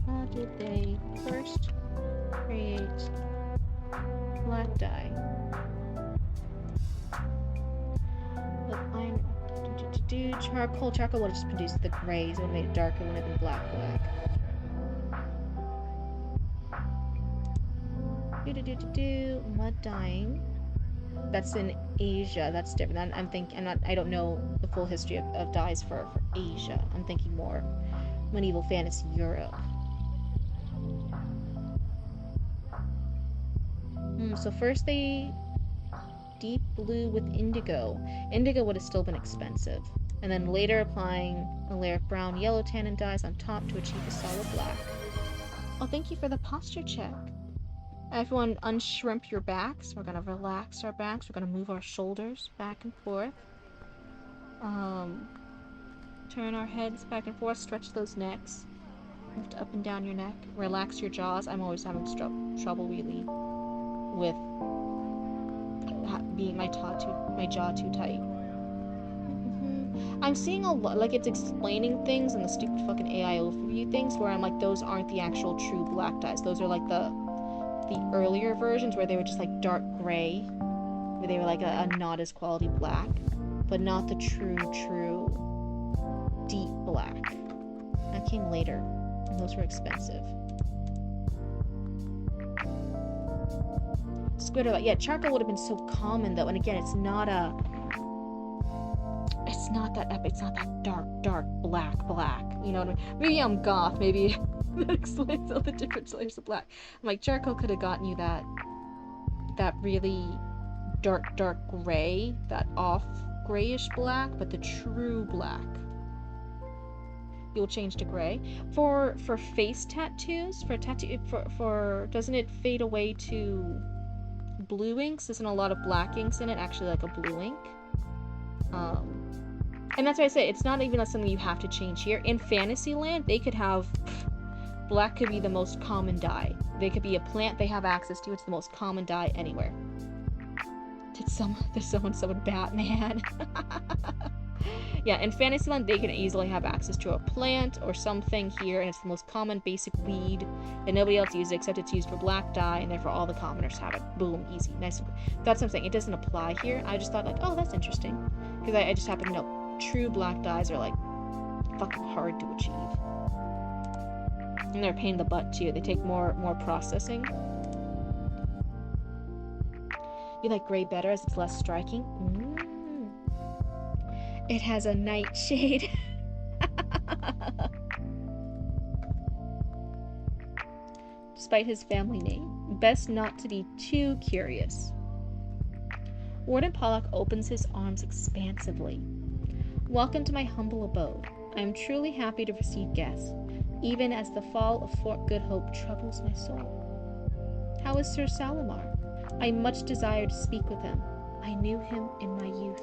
How did they first create black dye? Look, charcoal. Charcoal would have just produced the grays. It would have made it darker. It would have been black. Mud dyeing. That's in Asia. That's different. I don't know the full history of dyes for Asia. I'm thinking more medieval fantasy Europe. So first they deep blue with indigo. Indigo would have still been expensive. And then later applying a layer of brown, yellow, tannin dyes on top to achieve a solid black. Oh, thank you for the posture check. Everyone unshrimp your backs. We're gonna relax our backs. We're gonna move our shoulders back and forth. Turn our heads back and forth. Stretch those necks. Lift up and down your neck. Relax your jaws. I'm always having trouble really with being my jaw too tight. I'm seeing a lot, like it's explaining things in the stupid fucking AI overview things where I'm like, those aren't the actual true black dyes. Those are like the earlier versions where they were just like dark gray, where they were like a not as quality black, but not the true deep black. That came later, and those were expensive. Squid about, yeah, charcoal would have been so common though, and again, it's not that epic, it's not that dark black, you know what I mean? Maybe I'm goth, maybe that explains all the different layers of black. I'm like, charcoal could have gotten you that really dark gray, that off grayish black, but the true black you'll change to gray. For face tattoos, for doesn't it fade away to blue inks? Isn't a lot of black inks in it actually like a blue ink? And that's why I say it's not even something you have to change here. In Fantasyland, they could have black could be the most common dye. They could be a plant they have access to. It's the most common dye anywhere. Did someone Batman? Yeah, in Fantasyland, they can easily have access to a plant or something here, and it's the most common basic weed that nobody else uses except it's used for black dye, and therefore all the commoners have it. Boom, easy, nice. That's what I'm saying. It doesn't apply here. I just thought like, oh, that's interesting, because I just happen to know true black dyes are like fucking hard to achieve, and they're a pain in the butt too. They take more processing. You like gray better as it's less striking? It has a nightshade. Despite his family name, best not to be too curious. Warden Pollock opens his arms expansively. Welcome to my humble abode. I am truly happy to receive guests, even as the fall of Fort Good Hope troubles my soul. How is Sir Salamar? I much desire to speak with him. I knew him in my youth.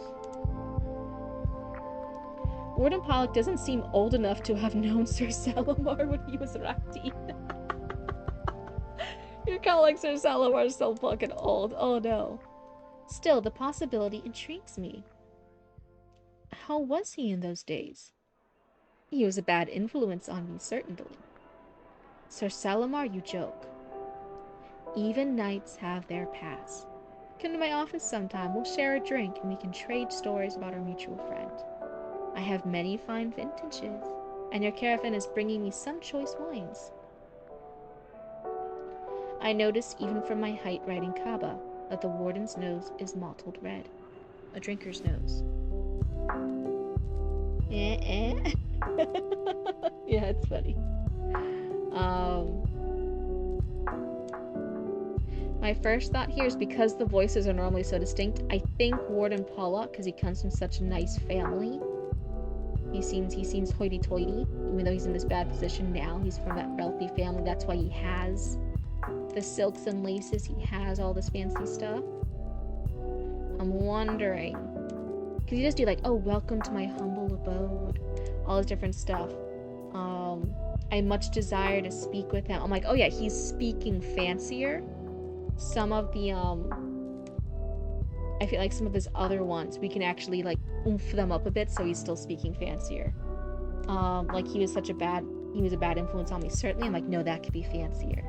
Warden Pollock doesn't seem old enough to have known Sir Salamar when he was Rakti. You're calling Sir Salamar so fucking old. Oh no. Still, the possibility intrigues me. How was he in those days? He was a bad influence on me, certainly. Sir Salamar, you joke. Even knights have their past. Come to my office sometime, we'll share a drink, and we can trade stories about our mutual friend. I have many fine vintages, and your caravan is bringing me some choice wines. I notice, even from my height riding Kaaba, that the warden's nose is mottled red. A drinker's nose. Yeah, it's funny. My first thought here is because the voices are normally so distinct, I think Warden Pollock, because he comes from such a nice family, he seems hoity-toity, even though he's in this bad position now. He's from that wealthy family. That's why he has the silks and laces. He has all this fancy stuff. I'm wondering, because he does do like, oh, welcome to my humble abode, all this different stuff. I much desire to speak with him. I'm like, oh yeah, he's speaking fancier. Some of the I feel like some of his other ones we can actually like oomph them up a bit, so he's still speaking fancier. Like he was a bad influence on me, certainly. I'm like, no, that could be fancier.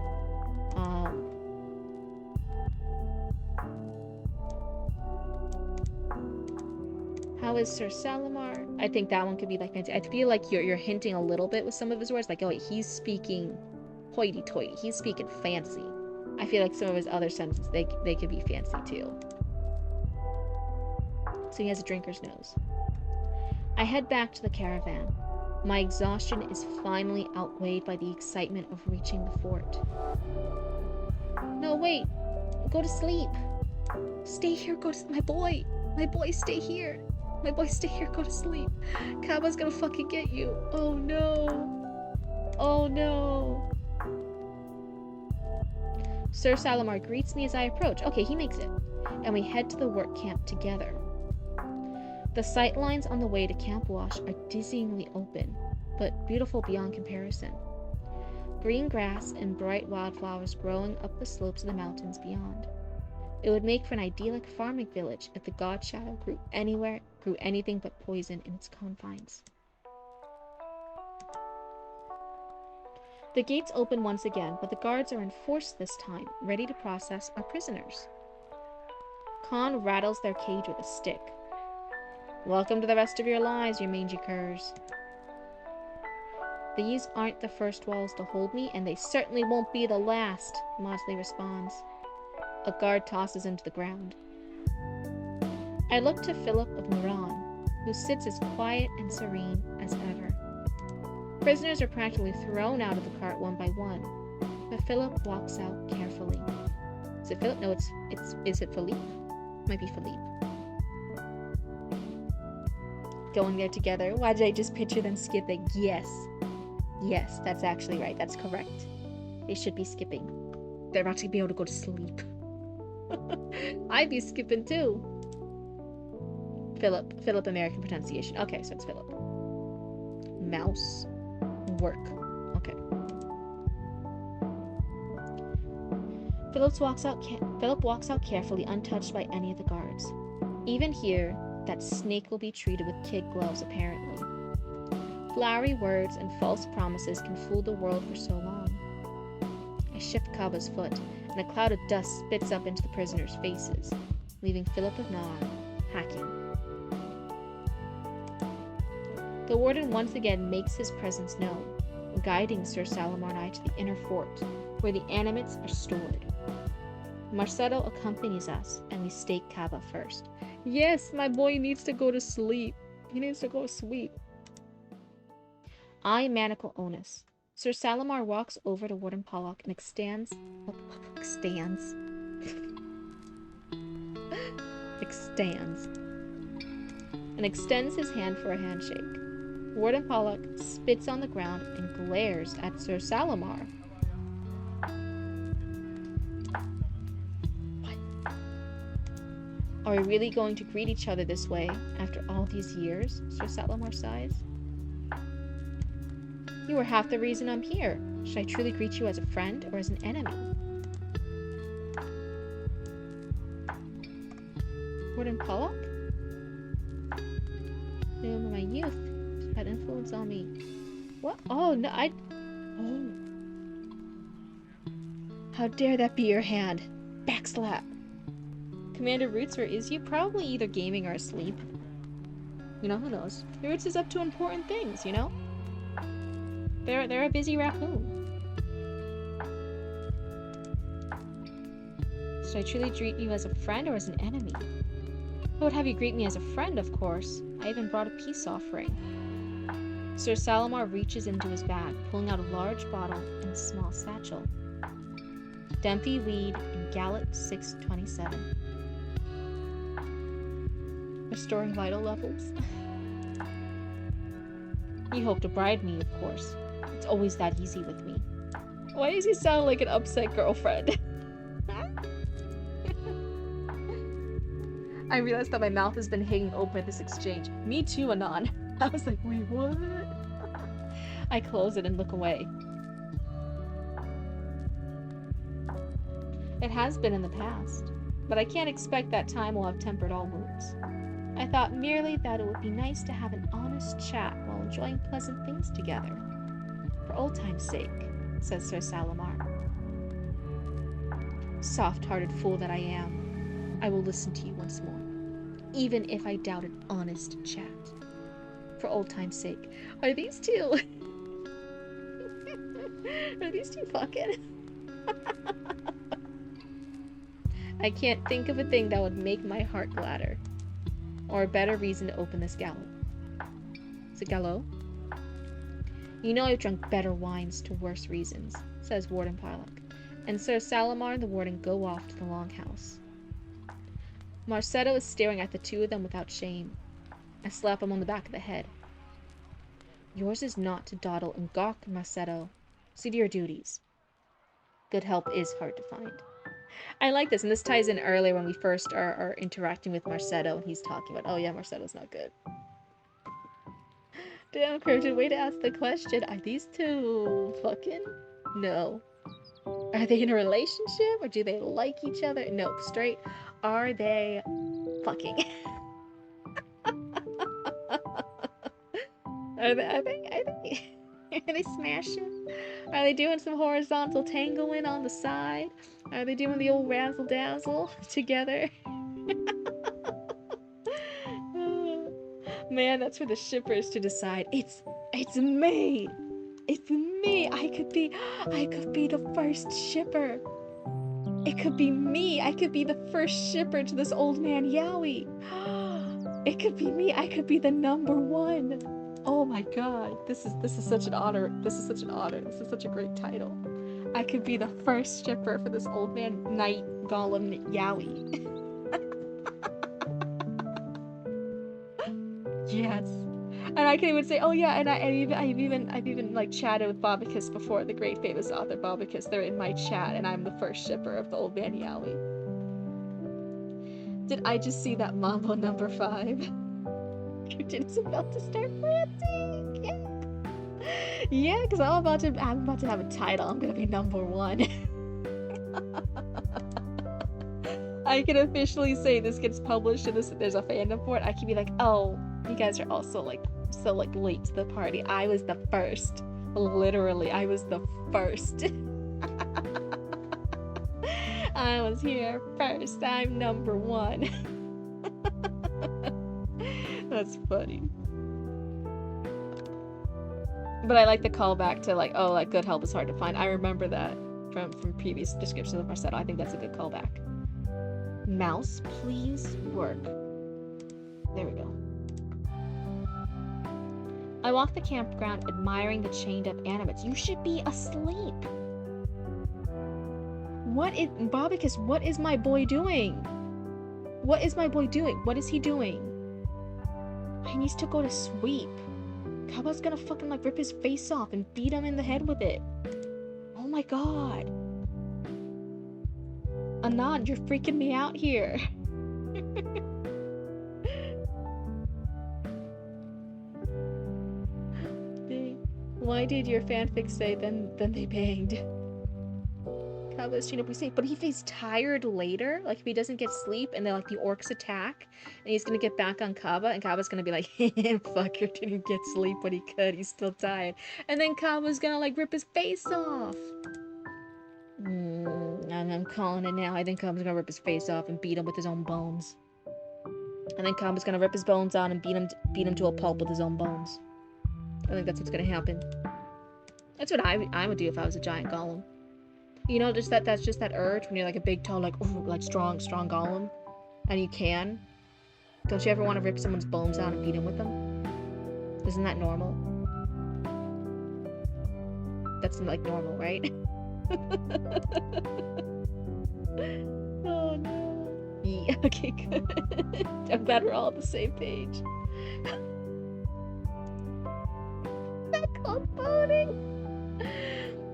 How is Sir Salamar? I think that one could be like fancy. I feel like you're hinting a little bit with some of his words, like, oh wait, he's speaking hoity-toity, he's speaking fancy. I feel like some of his other sentences, they could be fancy too. So he has a drinker's nose. I head back to the caravan. My exhaustion is finally outweighed by the excitement of reaching the fort. No, wait. Go to sleep. Stay here, my boy. My boy, stay here. My boy, stay here, go to sleep. Kaaba's gonna fucking get you. Oh no. Oh no. Sir Salamar greets me as I approach. Okay, he makes it. And we head to the work camp together. The sight lines on the way to Camp Wash are dizzyingly open, but beautiful beyond comparison. Green grass and bright wildflowers growing up the slopes of the mountains beyond. It would make for an idyllic farming village if the god shadow grew anything but poison in its confines. The gates open once again, but the guards are enforced this time, ready to process our prisoners. Khan rattles their cage with a stick. Welcome to the rest of your lives, you mangy curs. These aren't the first walls to hold me, and they certainly won't be the last, Mosley responds. A guard tosses into the ground. I look to Philip of Moran, who sits as quiet and serene as ever. Prisoners are practically thrown out of the cart one by one, but Philip walks out carefully. Is it Philip? No, is it Philippe? Might be Philippe. Going there together. Why did I just picture them skipping? Yes. Yes, that's actually right. That's correct. They should be skipping. They're about to be able to go to sleep. I'd be skipping too. Philip American pronunciation. Okay, so it's Philip. Mouse. Work. Okay. Philip walks out carefully, untouched by any of the guards. Even here, that snake will be treated with kid gloves, apparently. Flowery words and false promises can fool the world for so long. I shift Kaaba's foot, and a cloud of dust spits up into the prisoners' faces, leaving Philip of Nar hacking. The warden once again makes his presence known, guiding Sir Salamar and I to the inner fort, where the animates are stored. Marcelo accompanies us, and we stake Kaaba first. Yes, my boy needs to go to sleep. He needs to go to sleep. I manacle Onus. Sir Salamar walks over to Warden Pollock and extends his hand for a handshake. Warden Pollock spits on the ground and glares at Sir Salamar. Are we really going to greet each other this way after all these years? Sir Salamar sighs. You are half the reason I'm here. Should I truly greet you as a friend or as an enemy? Warden Pollock? In my youth, had influence on me. What? Oh, no, Oh. How dare that be your hand? Backslap. Commander Roots, where is you? Probably either gaming or asleep. You know, who knows? Roots is up to important things, you know? They're a busy raccoon. Should I truly treat you as a friend or as an enemy? I would have you greet me as a friend, of course. I even brought a peace offering. Sir Salamar reaches into his bag, pulling out a large bottle and a small satchel. Dempy weed and Gallet 627. Restoring vital levels. You hope to bribe me, of course. It's always that easy with me. Why does he sound like an upset girlfriend? I realized that my mouth has been hanging open at this exchange. Me too, Anon. I was like, wait, what? I close it and look away. It has been in the past, but I can't expect that time will have tempered all wounds. I thought merely that it would be nice to have an honest chat while enjoying pleasant things together. For old time's sake, says Sir Salamar. Soft-hearted fool that I am, I will listen to you once more, even if I doubt an honest chat. For old time's sake. Are these two... Are these two fucking? I can't think of a thing that would make my heart gladder. Or a better reason to open this gallows. Is it gallows? You know I've drunk better wines to worse reasons, says Warden Pillock, and Sir Salamar and the Warden go off to the longhouse. Marcetto is staring at the two of them without shame. I slap him on the back of the head. Yours is not to dawdle and gawk, Marcetto. See to your duties. Good help is hard to find. I like this, and this ties in earlier when we first are interacting with Marcetto, and he's talking about, oh yeah, Marcetto's not good. Damn, Cryptid, way to ask the question. Are these two fucking? No. Are they in a relationship, or do they like each other? No, straight. Are they fucking? Are they smashing? Are they doing some horizontal tangoing on the side? Are they doing the old razzle dazzle together? Man, that's for the shippers to decide. It's me. It's me. I could be the first shipper. It could be me. I could be the first shipper to this old man Yowie. It could be me. I could be the number one. Oh my god. This is such an honor. This is such an honor. This is such a great title. I could be the first shipper for this old man knight golem Yowie. Yes. And I can even say, oh yeah, and I've even like chatted with Bobicus before, the great famous author Bobicus. They're in my chat, and I'm the first shipper of the old man Yowie. Did I just see that Mambo number 5? Cryptid about to start ranting. Yeah, yeah, because I'm about to have a title. I'm gonna be number 1. I can officially say this gets published and there's a fandom for it. I can be like, oh, you guys are also like so like late to the party. I was the first. Literally, I was the first. I was here first. I'm number 1. That's funny. But I like the callback to like, oh, like good help is hard to find. I remember that from previous descriptions of Marcetto. I think that's a good callback. Mouse, please work. There we go. I walk the campground admiring the chained up animates. You should be asleep. Bobicus, what is my boy doing? What is my boy doing? What is he doing? He needs to go to sleep. Kaba's gonna fucking like rip his face off and beat him in the head with it. Oh my god. Anand, you're freaking me out here. Why did your fanfic say then they banged? Kaba's chained up, we say, but if he's tired later, like if he doesn't get sleep and then like the orcs attack and he's gonna get back on Kaba and Kaba's gonna be like, fucker didn't get sleep when he could, he's still tired. And then Kaba's gonna like rip his face off. I'm calling it now. I think Kaba's gonna rip his face off and beat him with his own bones. And then Kaba's gonna rip his bones out and beat him to a pulp with his own bones. I think that's what's gonna happen. That's what I would do if I was a giant golem. You know, just that's just that urge when you're like a big, tall, like strong golem, and you can. Don't you ever want to rip someone's bones out and beat him with them? Isn't that normal? That's like normal, right? Oh no. Yeah, okay, good. I'm glad we're all on the same page. That called boating.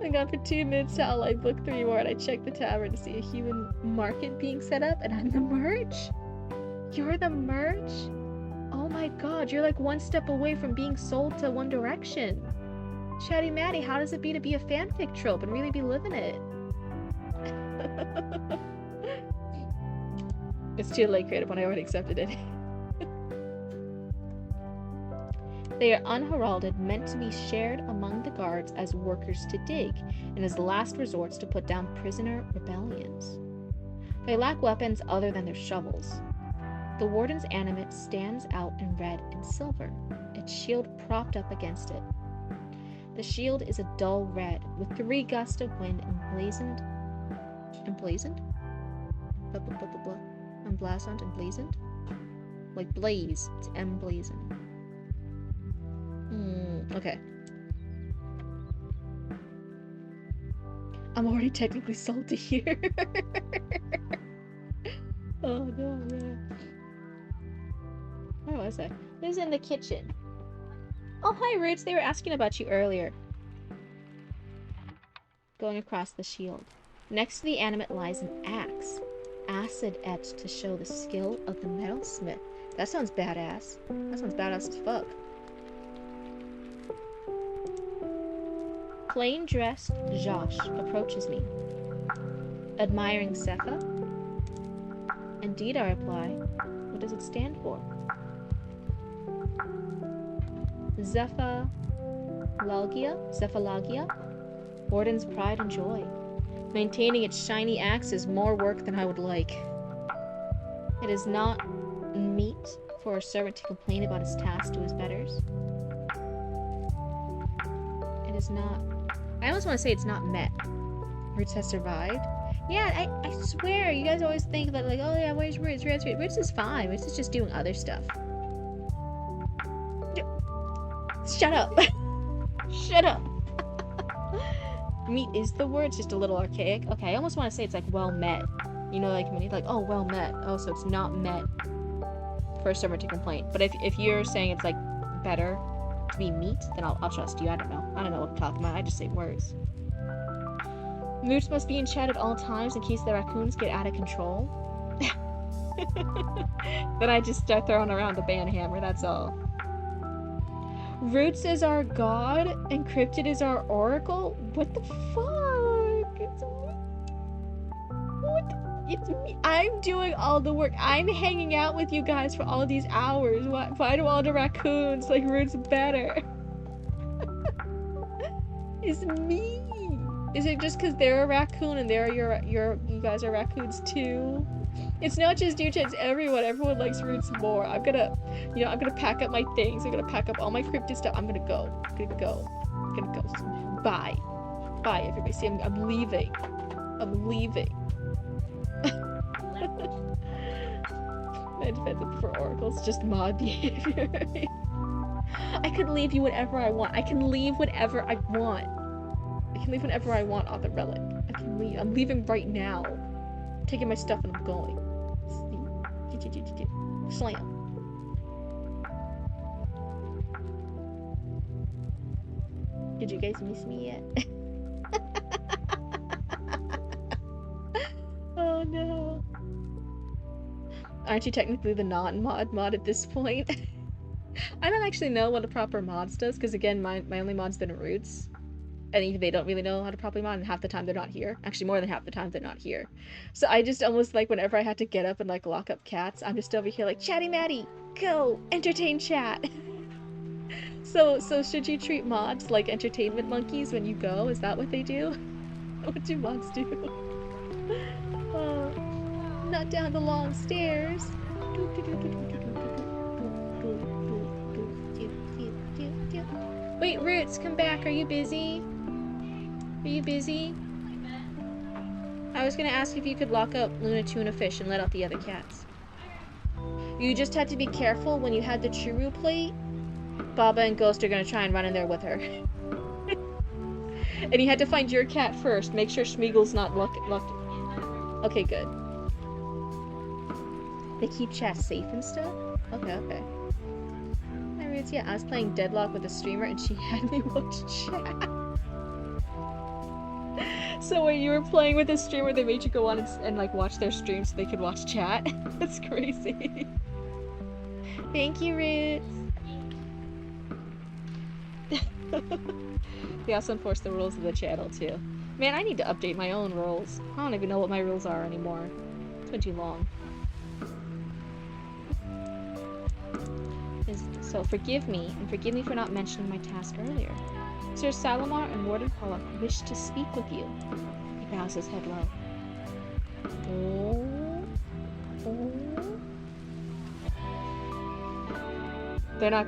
Hang on for 2 minutes till I book 3 more and I check the tavern to see a human market being set up and I'm the merch? You're the merch? Oh my god, you're like one step away from being sold to One Direction. Chatty Matty, how does it be to be a fanfic trope and really be living it? It's too late, creative, when I already accepted it. They are unheralded, meant to be shared among the guards as workers to dig, and as last resorts to put down prisoner rebellions. They lack weapons other than their shovels. The warden's animate stands out in red and silver, its shield propped up against it. The shield is a dull red, with 3 gusts of wind emblazoned? Emblazoned? Emblazoned? Like blaze, it's emblazoned. Okay. I'm already technically salty here. Oh no, man. Where was I? It was in the kitchen. Oh, hi, Roots. They were asking about you earlier. Going across the shield. Next to the animate lies an axe. Acid etched to show the skill of the metalsmith. That sounds badass. That sounds badass as fuck. Plain-dressed Josh approaches me, admiring Cepha. Indeed, I reply. What does it stand for? Zephalagia? Warden's pride and joy. Maintaining its shiny axe is more work than I would like. It is not meet for a servant to complain about his task to his betters. It is not... I almost want to say it's not met. Roots has survived. Yeah, I swear, you guys always think that, like, oh yeah, where's Roots? Roots is fine. Roots is just doing other stuff. Shut up. Shut up. Meet is the word, it's just a little archaic. Okay, I almost want to say it's like well met. You know, like when you're like, oh, well met. Oh, so it's not met for a servant to complain. But if you're saying it's like better to be meat, then I'll trust you. I don't know what I'm talking about. I just say words. Roots must be in chat at all times in case the raccoons get out of control. Then I just start throwing around the ban hammer, that's all. Roots is our god and Cryptid is our oracle? What the fuck? It's me. I'm doing all the work. I'm hanging out with you guys for all these hours. Why do all the raccoons like Roots better? It's me. Is it just because they're a raccoon and you guys are raccoons too? It's not just you, it's everyone. Everyone likes Roots more. I'm gonna pack up my things. I'm gonna pack up all my Cryptid stuff. I'm gonna go. Bye. Bye, everybody. See, I'm leaving. I'm leaving. My defense for oracles, just mod behavior. I could leave you whenever I want. I can leave whenever I want. I can leave whenever I want on the relic. I can leave. I'm leaving right now. I'm taking my stuff and I'm going. Slam. Did you guys miss me yet? Oh no. Aren't you technically the non-mod mod at this point? I don't actually know what a proper mods does, because again, my only mod's been Roots. And even they don't really know how to properly mod, and half the time they're not here. Actually, more than half the time they're not here. So I just almost, like, whenever I had to get up and, like, lock up cats, I'm just over here like, Chatty Matty, go! Entertain chat! So should you treat mods like entertainment monkeys when you go? Is that what they do? What do mods do? Not down the long stairs. Wait, Roots, come back. Are you busy? Are you busy? I was gonna ask if you could lock up Luna Tuna Fish and let out the other cats. You just had to be careful when you had the Churu plate. Baba and Ghost are gonna try and run in there with her. And you had to find your cat first. Make sure Schmeagle's not locked. Okay, good. They keep chat safe and stuff? Okay, okay. Hi, Roots. Yeah, I was playing Deadlock with a streamer and she had me watch chat. So when you were playing with a streamer, they made you go on and like watch their stream so they could watch chat? That's crazy. Thank you, Roots. They also enforce the rules of the channel too. Man, I need to update my own rules. I don't even know what my rules are anymore. It's been too long. So forgive me, and forgive me for not mentioning my task earlier. Sir Salamar and Warden Pollock wish to speak with you. He bows his head low. They're not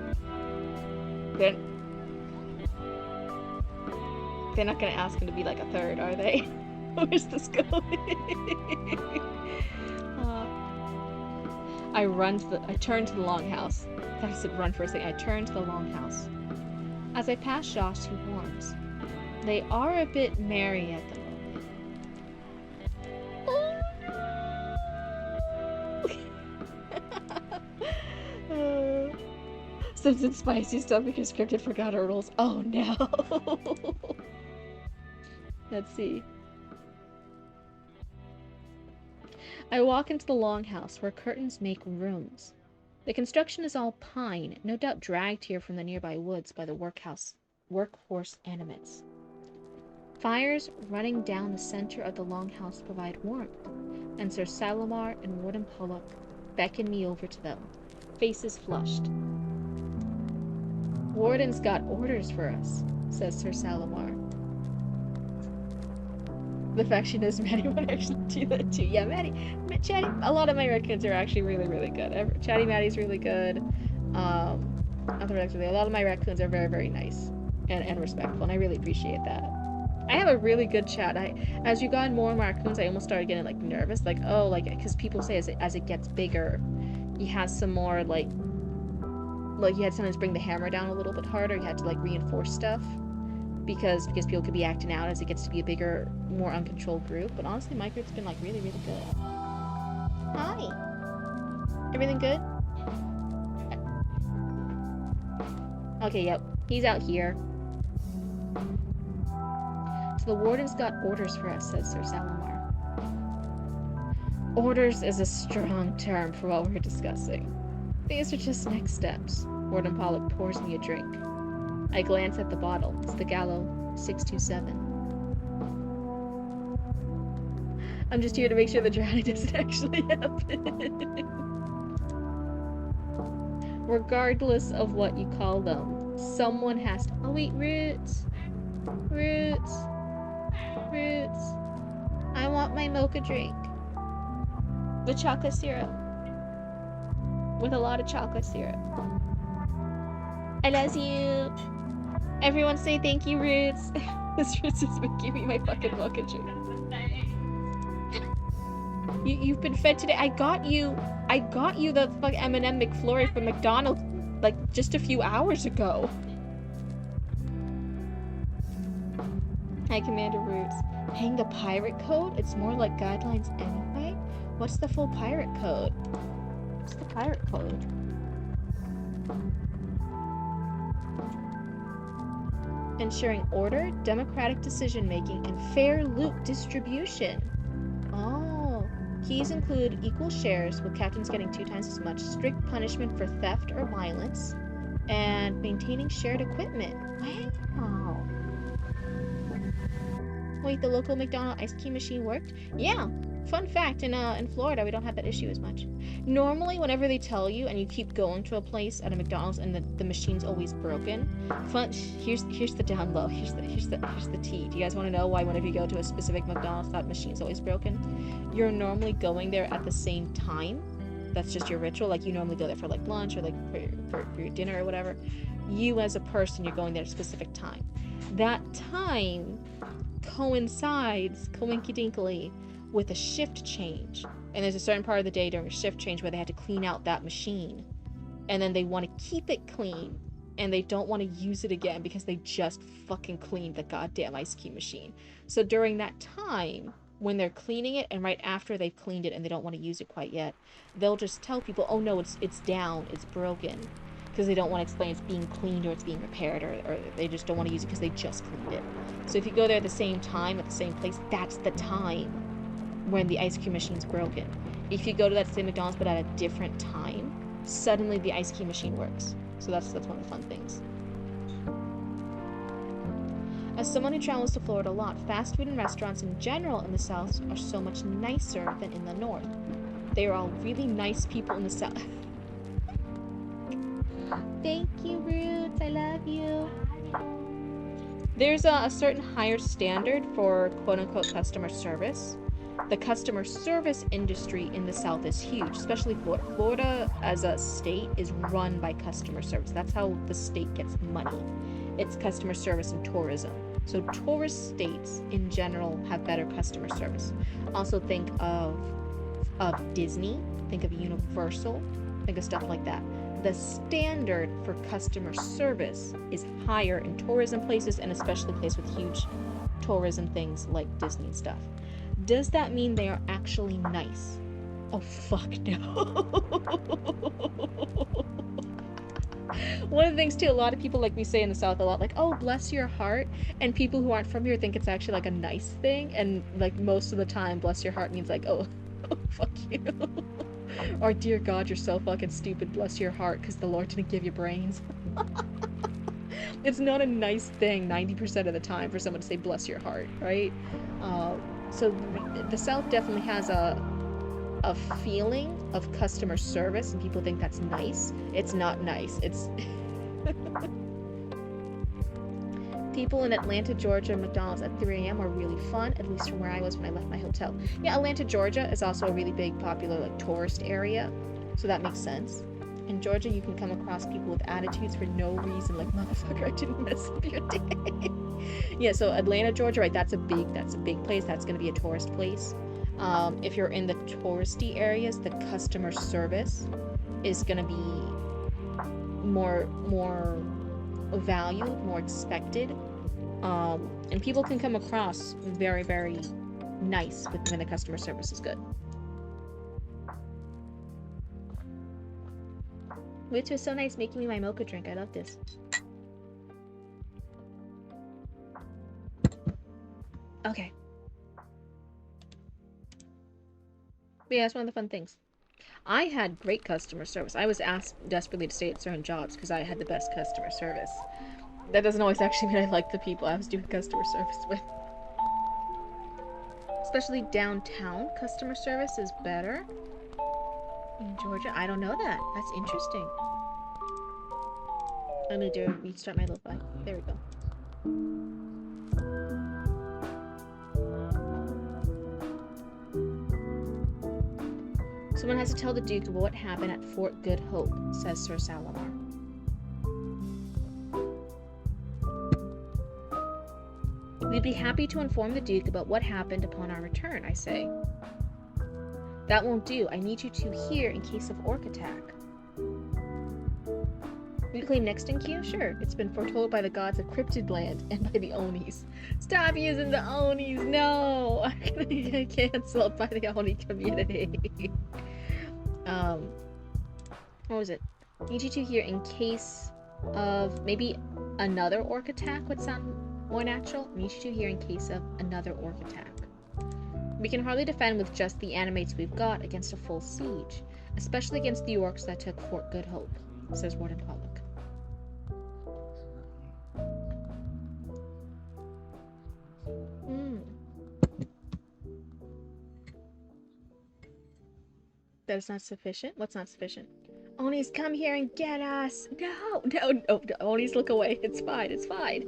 gonna ask him to be like a third, are they? Where's this going? I turn to the longhouse. I thought I said run for a second. I turn to the longhouse. As I pass Josh, he warns. They are a bit merry at the moment. Since it's spicy stuff because Cryptid forgot her rules. Oh no! Let's see. I walk into the longhouse where curtains make rooms. The construction is all pine, no doubt dragged here from the nearby woods by the workhorse animates. Fires running down the center of the longhouse provide warmth, and Sir Salamar and Warden Pollock beckon me over to them, faces flushed. Warden's got orders for us, says Sir Salamar. The fact she knows Maddie would actually do that too. Yeah, Chatty, a lot of my raccoons are actually really, really good. Chatty Maddie's really good. A lot of my raccoons are very, very nice and respectful, and I really appreciate that. I have a really good chat. As you got more and more raccoons, I almost started getting like nervous, like, oh, like, because people say as it gets bigger, you have some more like you had to sometimes bring the hammer down a little bit harder. You had to like reinforce stuff. Because people could be acting out as it gets to be a bigger, more uncontrolled group. But honestly, my group's been like really, really good. Hi. Everything good? Okay, yep. He's out here. So the warden's got orders for us, says Sir Salamar. Orders is a strong term for what we're discussing. These are just next steps. Warden Pollock pours me a drink. I glance at the bottle. It's the Gallo 627. I'm just here to make sure the drowning doesn't actually happen. Regardless of what you call them, someone has to... Oh wait, Roots! Roots! Roots! I want my mocha drink. The chocolate syrup. With a lot of chocolate syrup. I love you! Everyone say thank you, Roots. This Roots has been giving me my fucking mocha drink. You've been fed today. I got you the fucking M&M McFlurry from McDonald's like just a few hours ago. Hi, Commander Roots. Hang the pirate code? It's more like guidelines anyway. What's the full pirate code? What's the pirate code? Ensuring order, democratic decision-making, and fair loot distribution. Oh. Keys include equal shares, with captains getting 2 times as much, strict punishment for theft or violence, and maintaining shared equipment. Wow. Wait, the local McDonald's ice cream machine worked? Yeah. Fun fact, in Florida, we don't have that issue as much. Normally, whenever they tell you and you keep going to a place at a McDonald's and the machine's always broken, here's the down low. Here's the tea. Do you guys want to know why whenever you go to a specific McDonald's that machine's always broken? You're normally going there at the same time. That's just your ritual. Like, you normally go there for like lunch or like for your dinner or whatever. You as a person, you're going there at a specific time. That time coincides coinkydinkley with a shift change, and there's a certain part of the day during a shift change where they had to clean out that machine, and then they want to keep it clean and they don't want to use it again because they just fucking cleaned the goddamn ice cream machine. So during that time when they're cleaning it, and right after they've cleaned it and they don't want to use it quite yet, they'll just tell people, oh no, it's down, it's broken, because they don't want to explain it's being cleaned or it's being repaired, or they just don't want to use it because they just cleaned it. So if you go there at the same time, at the same place, that's the time when the ice cream machine's broken. If you go to that same McDonald's but at a different time, suddenly the ice cream machine works. So that's one of the fun things. As someone who travels to Florida a lot, fast food and restaurants in general in the South are so much nicer than in the North. They are all really nice people in the South. Thank you, Roots. I love you. There's a certain higher standard for quote-unquote customer service. The customer service industry in the South is huge, especially Florida. Florida as a state is run by customer service. That's how the state gets money. It's customer service and tourism. So tourist states in general have better customer service. Also think of Disney, think of Universal, think of stuff like that. The standard for customer service is higher in tourism places, and especially places with huge tourism things like Disney and stuff. Does that mean they are actually nice? Oh, fuck no. One of the things too, a lot of people, like we say in the South a lot, like, oh, bless your heart, and people who aren't from here think it's actually like a nice thing, and like most of the time bless your heart means like, oh fuck you. Or dear God, you're so fucking stupid, bless your heart, because the Lord didn't give you brains. It's not a nice thing 90% of the time for someone to say bless your heart, right? So the South definitely has a feeling of customer service, and people think that's nice. It's not nice. It's people in Atlanta, Georgia, McDonald's at 3 a.m. are really fun, at least from where I was when I left my hotel. Yeah, Atlanta, Georgia is also a really big, popular, like, tourist area, so that makes sense. In Georgia, you can come across people with attitudes for no reason, like, motherfucker, I didn't mess up your day. Yeah, so Atlanta, Georgia, right, that's a big place. That's going to be a tourist place. If you're in the touristy areas, the customer service is going to be more valued, more expected, and people can come across very, very nice when the customer service is good. Which was so nice making me my mocha drink. I love this. Okay. But yeah, that's one of the fun things. I had great customer service. I was asked desperately to stay at certain jobs because I had the best customer service. That doesn't always actually mean I like the people I was doing customer service with. Especially downtown customer service is better. In Georgia? I don't know that. That's interesting. I need to restart my lo-fi. There we go. Someone has to tell the Duke about what happened at Fort Good Hope, says Sir Salamar. We'd be happy to inform the Duke about what happened upon our return, I say. That won't do. I need you two here in case of orc attack. We claim next in queue? Sure. It's been foretold by the gods of Cryptid land and by the Onis. Stop using the Onis! No! I'm gonna get cancelled by the Oni community. What was it? Need you two here in case of maybe another orc attack would sound more natural. Need you two here in case of another orc attack. We can hardly defend with just the animates we've got against a full siege, especially against the orcs that took Fort Good Hope, says Warden Pollock. That is not sufficient? What's not sufficient? Onis, come here and get us! No, Onis, look away. It's fine, it's fine.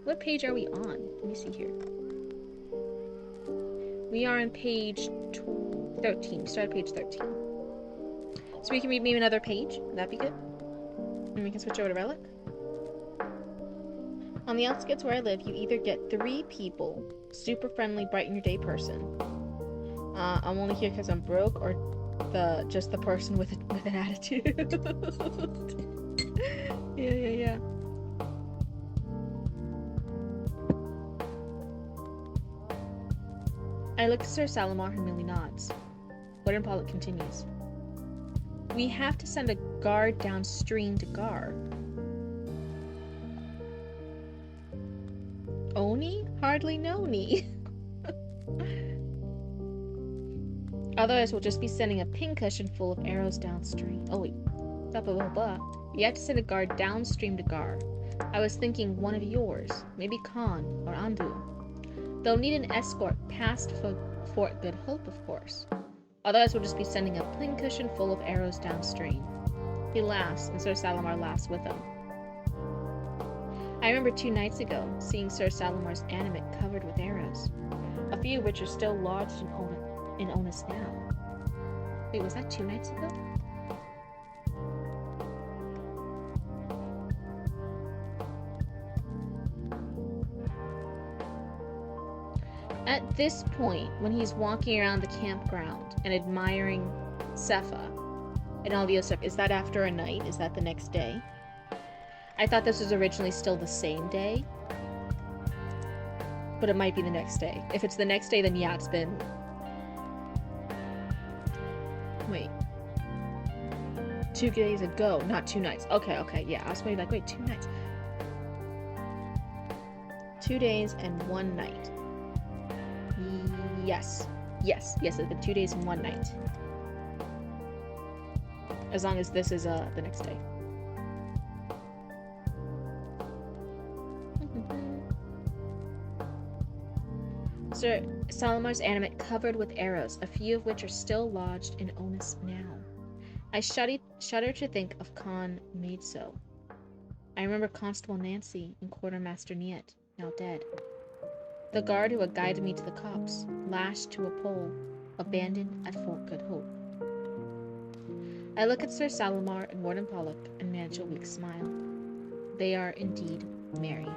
What page are we on? Let me see here. We are on page 13. Start at page 13. So we can read maybe another page. Would that be good? And we can switch over to Relic. On the outskirts where I live, you either get 3 people, super friendly, brighten your day person. I'm only here because I'm broke, or just the person with an attitude. Yeah. I look at Sir Salamar, who merely nods. Warden Pollock continues. We have to send a guard downstream to Gar. Oni? Hardly know me. Otherwise, we'll just be sending a pincushion full of arrows downstream. Oh wait. Blah blah blah blah. We have to send a guard downstream to Gar. I was thinking one of yours. Maybe Khan or Andu. They'll need an escort past Fort Good Hope, of course. Otherwise, we'll just be sending a pincushion full of arrows downstream. He laughs, and Sir Salamar laughs with him. I remember 2 nights ago seeing Sir Salamar's animate covered with arrows, a few of which are still lodged in Onus now. Wait, was that 2 nights ago? At this point, when he's walking around the campground and admiring Sepha and all the other stuff, is that after a night? Is that the next day? I thought this was originally still the same day, but it might be the next day. If it's the next day, then yeah, it's been... Wait. 2 days ago, not 2 nights. Okay, yeah. I was maybe like, wait, 2 nights. 2 days and 1 night. Yes, it's been 2 days and 1 night. As long as this is the next day. Sir Salamar's animate covered with arrows, a few of which are still lodged in Onus now. I shudder to think of Khan made so. I remember Constable Nancy and Quartermaster Niet, now dead. The guard who had guided me to the copse, lashed to a pole, abandoned at Fort Good Hope. I look at Sir Salamar and Warden Pollock and manage a weak smile. They are indeed merry.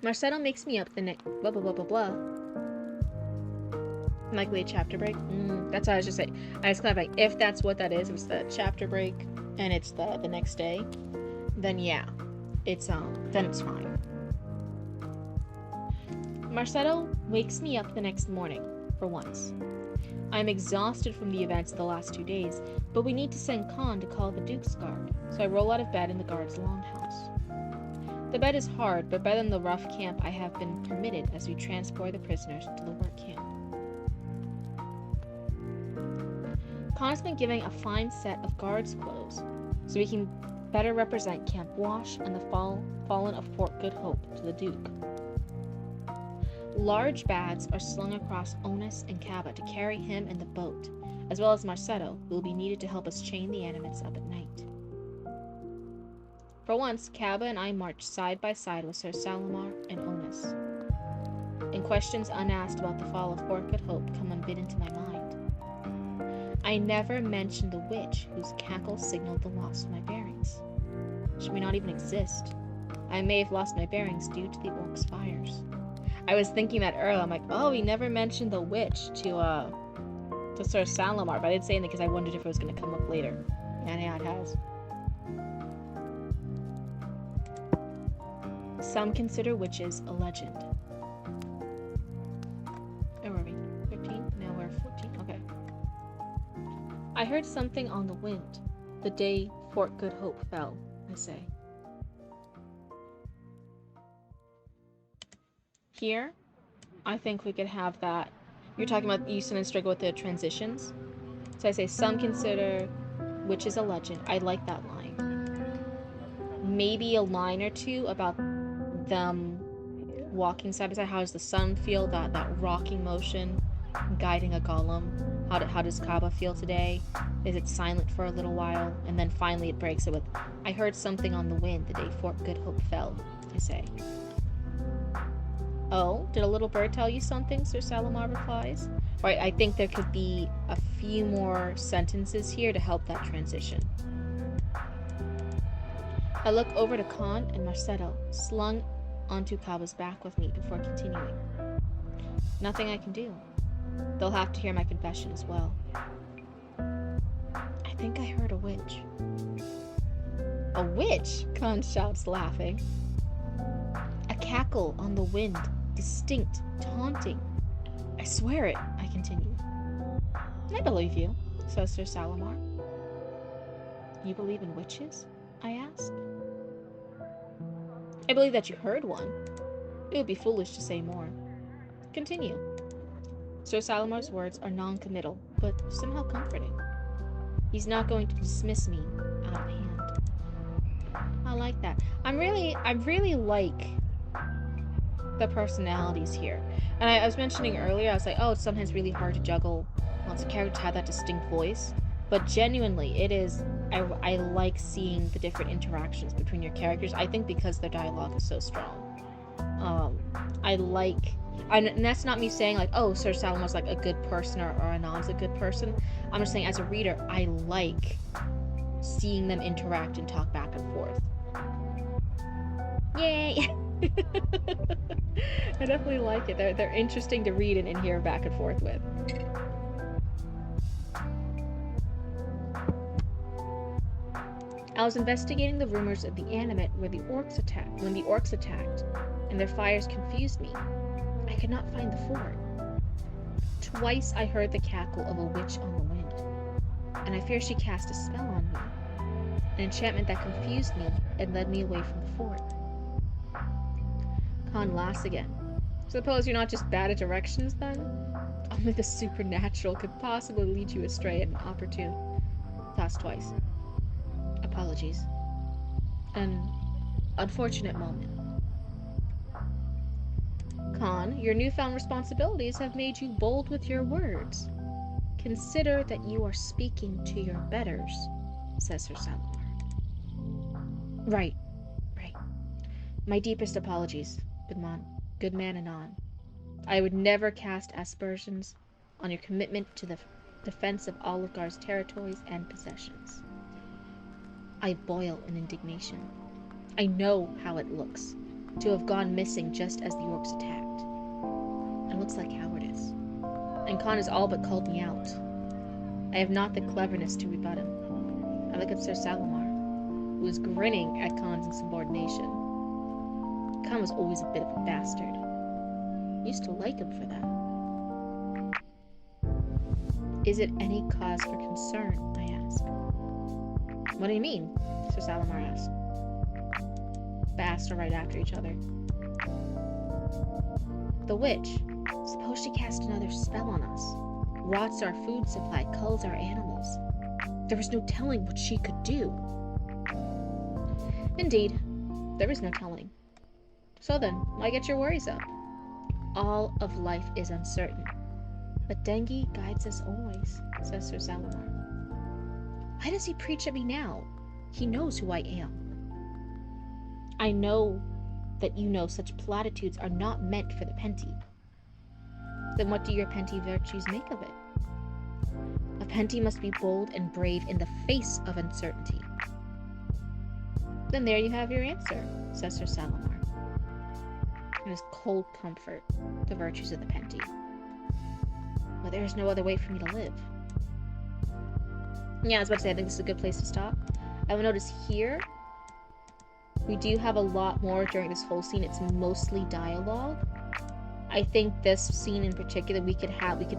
Marcelo makes me up the next blah blah blah blah blah. Likely a chapter break. That's what I was just saying. I was clarifying. If that's what that is, if it's the chapter break and it's the next day, then yeah, it's then it's fine. Marcelo wakes me up the next morning, for once. I'm exhausted from the events of the last 2 days, but we need to send Khan to call the Duke's guard, so I roll out of bed in the guard's longhouse. The bed is hard, but better than the rough camp I have been permitted as we transport the prisoners to the work camp. Khan's been giving a fine set of guards' clothes, so we can better represent Camp Wash and the fallen of Fort Good Hope to the Duke. Large bags are slung across Onus and Kaba to carry him and the boat, as well as Marcelo, who will be needed to help us chain the animates up at night. For once, Kaba and I march side by side with Sir Salamar and Onus, and questions unasked about the fall of Fort Good Hope come unbidden to my mind. I never mentioned the witch whose cackle signaled the loss of my bearings. She may not even exist. I may have lost my bearings due to the orc's fires. I was thinking that earlier. I'm like, oh, we never mentioned the witch to Sir Salamar, but I didn't say anything because I wondered if it was going to come up later. And yeah, it has. Some consider witches a legend. Where were we? 13? Now we're 14. Okay. I heard something on the wind the day Fort Good Hope fell, I say. Here, I think we could have that. You're talking about you sometimes struggle with the transitions. So I say some consider witches a legend. I like that line. Maybe a line or two about them walking side by side. How does the sun feel? That rocking motion guiding a golem. How does Kaba feel today? Is it silent for a little while? And then finally it breaks it with, I heard something on the wind the day Fort Good Hope fell, I say. Oh, did a little bird tell you something? Sir Salamar replies. Right, I think there could be a few more sentences here to help that transition. I look over to Khan and Marcetto, slung onto Kaba's back with me before continuing. Nothing I can do. They'll have to hear my confession as well. I think I heard a witch. A witch? Khan shouts, laughing. A cackle on the wind, distinct, taunting. I swear it, I continue. I believe you, says Sir Salamar. You believe in witches? I ask. I believe that you heard one. It would be foolish to say more. Continue. Sir Salamar's words are non-committal, but somehow comforting. He's not going to dismiss me out of hand. I like that. I really like the personalities here. And I was mentioning earlier, I was like, oh, it's sometimes really hard to juggle once a character has that distinct voice. But genuinely, it is, I like seeing the different interactions between your characters. I think because their dialogue is so strong. And that's not me saying like, oh, Sir Salamar's like a good person or Anand's a good person. I'm just saying as a reader, I like seeing them interact and talk back and forth. Yay! I definitely like it. They're interesting to read and hear back and forth with. I was investigating the rumors of the animate when the orcs attacked, and their fires confused me. I could not find the fort. Twice I heard the cackle of a witch on the wind, and I fear she cast a spell on me, an enchantment that confused me and led me away from the fort. Khan laughs again. Suppose you're not just bad at directions, then? Only the supernatural could possibly lead you astray at an opportune. Thoughts twice. Apologies. An unfortunate moment. Khan, your newfound responsibilities have made you bold with your words. Consider that you are speaking to your betters, says Sir Salamar. Right. My deepest apologies, good man Anon. I would never cast aspersions on your commitment to the defense of Oligar's territories and possessions. I boil in indignation. I know how it looks to have gone missing just as the orcs attacked. It looks like cowardice. And Khan has all but called me out. I have not the cleverness to rebut him. I look at Sir Salamar, who is grinning at Khan's insubordination. Khan was always a bit of a bastard. Used to like him for that. Is it any cause for concern? I ask. What do you mean? Sir Salamar asks. Fast or right after each other. The witch. Suppose she cast another spell on us. Rots our food supply, culls our animals. There was no telling what she could do. Indeed, there is no telling. So then, why get your worries up? All of life is uncertain. But Dengi guides us always, says Sir Salamar. Why does he preach at me now? He knows who I am. I know that you know such platitudes are not meant for the Penti. Then what do your Penti virtues make of it? A Penti must be bold and brave in the face of uncertainty. Then there you have your answer, says Sir Salamar. In his cold comfort, the virtues of the Penti. But there is no other way for me to live. Yeah, I was about to say, I think this is a good place to stop. I will notice here, we do have a lot more during this whole scene. It's mostly dialogue. I think this scene in particular, we could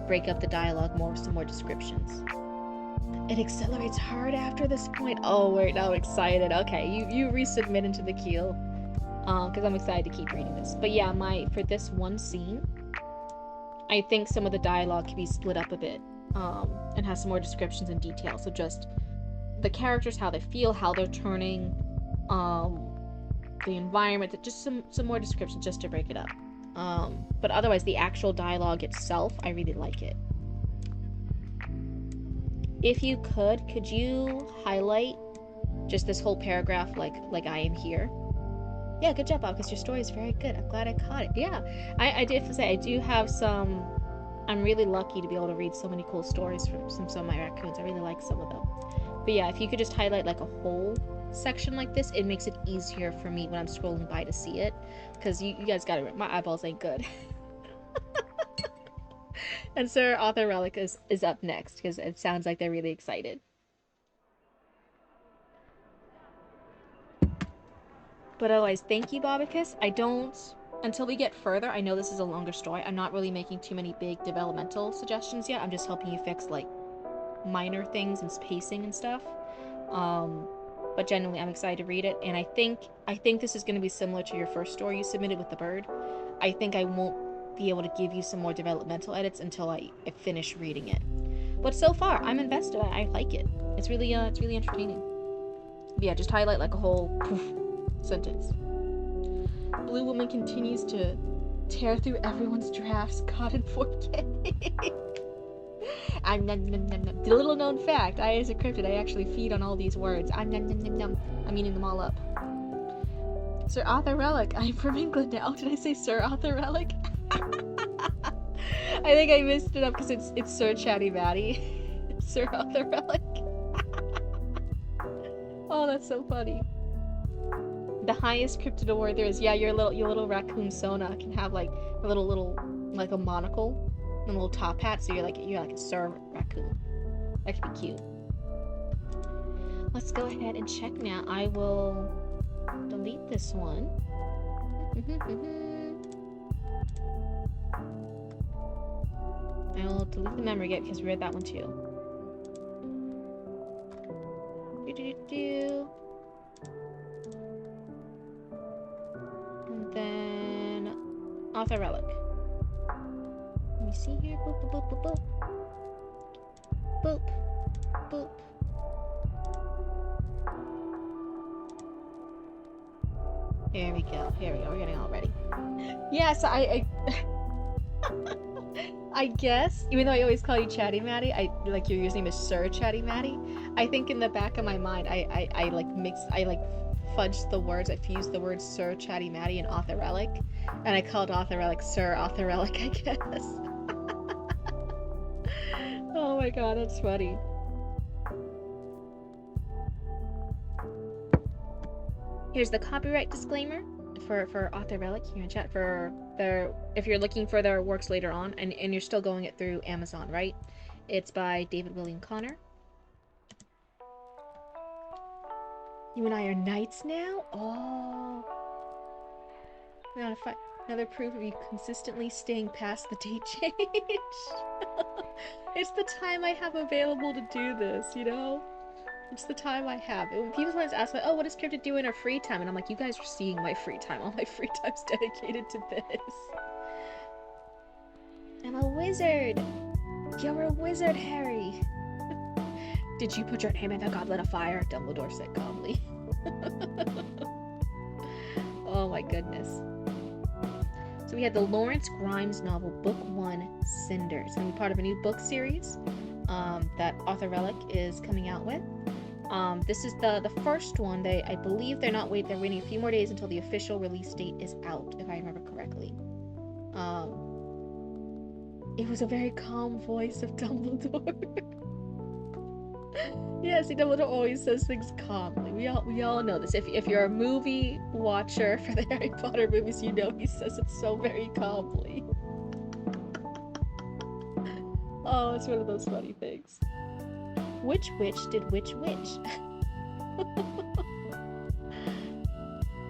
break up the dialogue more with some more descriptions. It accelerates hard after this point. Oh, we're now excited. Okay, you resubmit into the queue. because I'm excited to keep reading this. But yeah, for this one scene, I think some of the dialogue can be split up a bit, and has some more descriptions and details. So just the characters, how they feel, how they're turning, the environment, just some more descriptions just to break it up. But otherwise, the actual dialogue itself, I really like it. If you could you highlight just this whole paragraph like I am here? Yeah, good job, Bob, because your story is very good. I'm glad I caught it. Yeah, I did say I do have some. I'm really lucky to be able to read so many cool stories from some of my raccoons. I really like some of them. But yeah, if you could just highlight like a whole section like this, it makes it easier for me when I'm scrolling by to see it. Because you guys gotta remember, my eyeballs ain't good. And Sir Arthur Relic is up next, because it sounds like they're really excited. But otherwise, thank you, Bobicus. Until we get further, I know this is a longer story, I'm not really making too many big developmental suggestions yet. I'm just helping you fix, like, minor things and spacing and stuff. But genuinely, I'm excited to read it, and I think this is going to be similar to your first story you submitted with the bird. I think I won't be able to give you some more developmental edits until I finish reading it. But so far, I'm invested. I like it. It's really entertaining. But yeah, just highlight like a whole poof sentence. Blue Woman continues to tear through everyone's drafts caught in 4K. The little known fact, I as a cryptid, I actually feed on all these words. I'm eating them all up. Sir Arthur Relic, I'm from England now. Did I say Sir Arthur Relic? I think I missed it up because it's Sir Chatty Matty. Sir Arthur Relic. Oh, that's so funny. The highest cryptid award there is. Yeah, your little raccoon Sona can have like a little like a monocle and a little top hat, so you're like a Sir Raccoon. That could be cute. Let's go ahead and check now. I will delete this one. I will delete the memory gate because we read that one too. And then Arthur Relic. Let me see here. Boop, boop, boop, boop, boop. Boop, boop. Here we go. We're getting all ready. Yeah, so I I guess, even though I always call you Chatty Matty, like your username is Sir Chatty Matty. I think in the back of my mind, I fudged the words. I fused the words Sir Chatty Matty and Arthur Relic, and I called Arthur Relic Sir Arthur Relic, I guess. Oh my god, that's funny. Here's the copyright disclaimer for Arthur Relic here in chat if you're looking for their works later on, and you're still going it through Amazon, right? It's by David William Connor. You and I are knights now? Oh. Another proof of you consistently staying past the date change. It's the time I have available to do this, you know? It's the time I have. When people sometimes ask me, oh, what does Cryptid do in her free time? And I'm like, you guys are seeing my free time. All my free time's dedicated to this. I'm a wizard. You're a wizard, Harry. Did you put your name in the goblet of fire? Dumbledore said calmly. Oh my goodness. So we had the Lawrence Grimes novel, Book 1, Cinder. It's going to be part of a new book series that Arthur Relic is coming out with. This is the first one. I believe they're waiting a few more days until the official release date is out, if I remember correctly. It was a very calm voice of Dumbledore. Yeah, see, Dumbledore always says things calmly. We all know this. If you're a movie watcher for the Harry Potter movies, you know he says it so very calmly. Oh, it's one of those funny things. Which witch did which witch?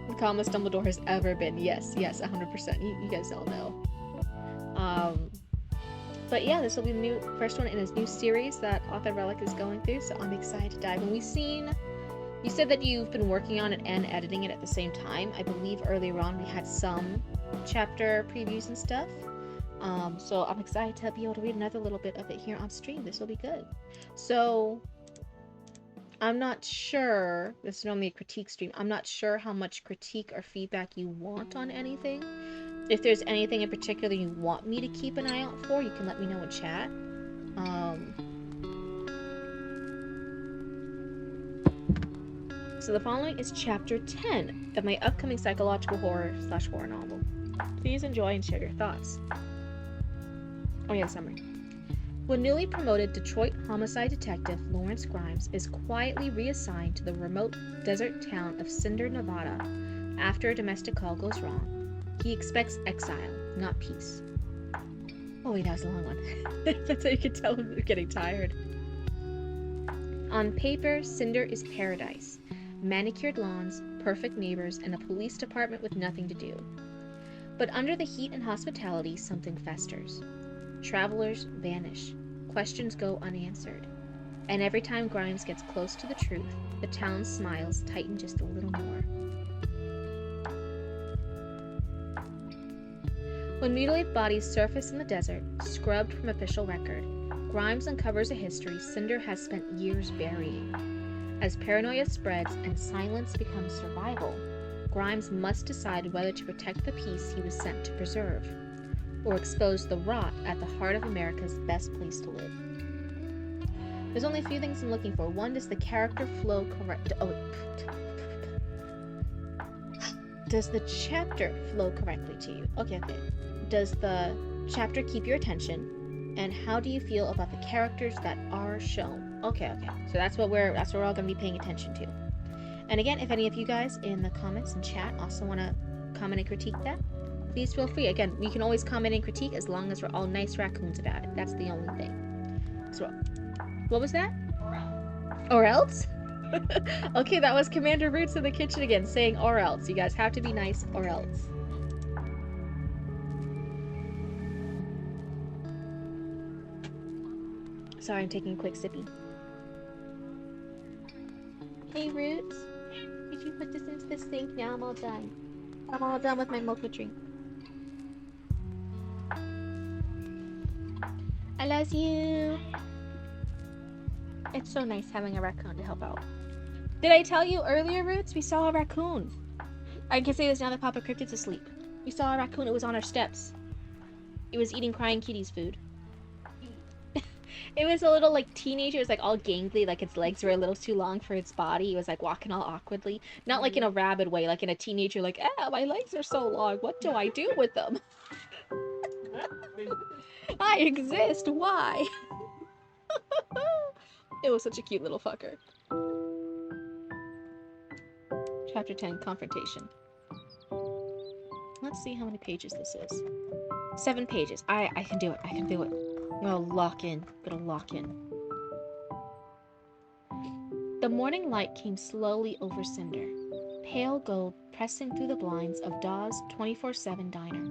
The calmest Dumbledore has ever been. Yes, 100%. You guys all know. But yeah, this will be the first one in his new series that Arthur Relic is going through, so I'm excited to dive in. We've seen You said that you've been working on it and editing it at the same time. I believe earlier on we had some chapter previews and stuff. So I'm excited to be able to read another little bit of it here on stream. This will be good. So I'm not sure, this is normally a critique stream, I'm not sure how much critique or feedback you want on anything. If there's anything in particular you want me to keep an eye out for, you can let me know in chat. So the following is chapter 10 of my upcoming psychological horror/horror novel. Please enjoy and share your thoughts. Oh yeah, summary. When newly promoted Detroit homicide detective Lawrence Grimes is quietly reassigned to the remote desert town of Cinder, Nevada, after a domestic call goes wrong, he expects exile, not peace. Oh wait, that was a long one. That's how you can tell when they're getting tired. On paper, Cinder is paradise. Manicured lawns, perfect neighbors, and a police department with nothing to do. But under the heat and hospitality, something festers. Travelers vanish. Questions go unanswered. And every time Grimes gets close to the truth, the town's smiles tighten just a little more. When mutilated bodies surface in the desert, scrubbed from official record, Grimes uncovers a history Cinder has spent years burying. As paranoia spreads and silence becomes survival, Grimes must decide whether to protect the peace he was sent to preserve, or expose the rot at the heart of America's best place to live. There's only a few things I'm looking for. One, does the character flow correct? Does the chapter flow correctly to you? Okay. Does the chapter keep your attention? And how do you feel about the characters that are shown? Okay. So that's what we're all gonna be paying attention to. And again, if any of you guys in the comments and chat also want to comment and critique that, please feel free. Again, we can always comment and critique as long as we're all nice raccoons about it. That's the only thing. So, what was that? Or else? Okay, that was Commander Roots in the kitchen again, saying or else. You guys have to be nice or else. Sorry, I'm taking a quick sippy. Hey, Roots. Did you put this into the sink? Now I'm all done. I'm all done with my mocha drink. I love you. It's so nice having a raccoon to help out. Did I tell you earlier, Roots? We saw a raccoon. I can say this now that Papa Cryptid's asleep. We saw a raccoon. It was on our steps. It was eating Crying Kitty's food. It was a little like teenager. It was like all gangly, like its legs were a little too long for its body. It was like walking all awkwardly. Not like in a rabid way, like in a teenager, like, my legs are so long. What do I do with them? I exist. Why? It was such a cute little fucker. Chapter 10, Confrontation. Let's see how many pages this is. 7 pages. I can do it. I can do it. I'm gonna lock in. The morning light came slowly over Cinder, pale gold pressing through the blinds of Dawes' 24/7 diner,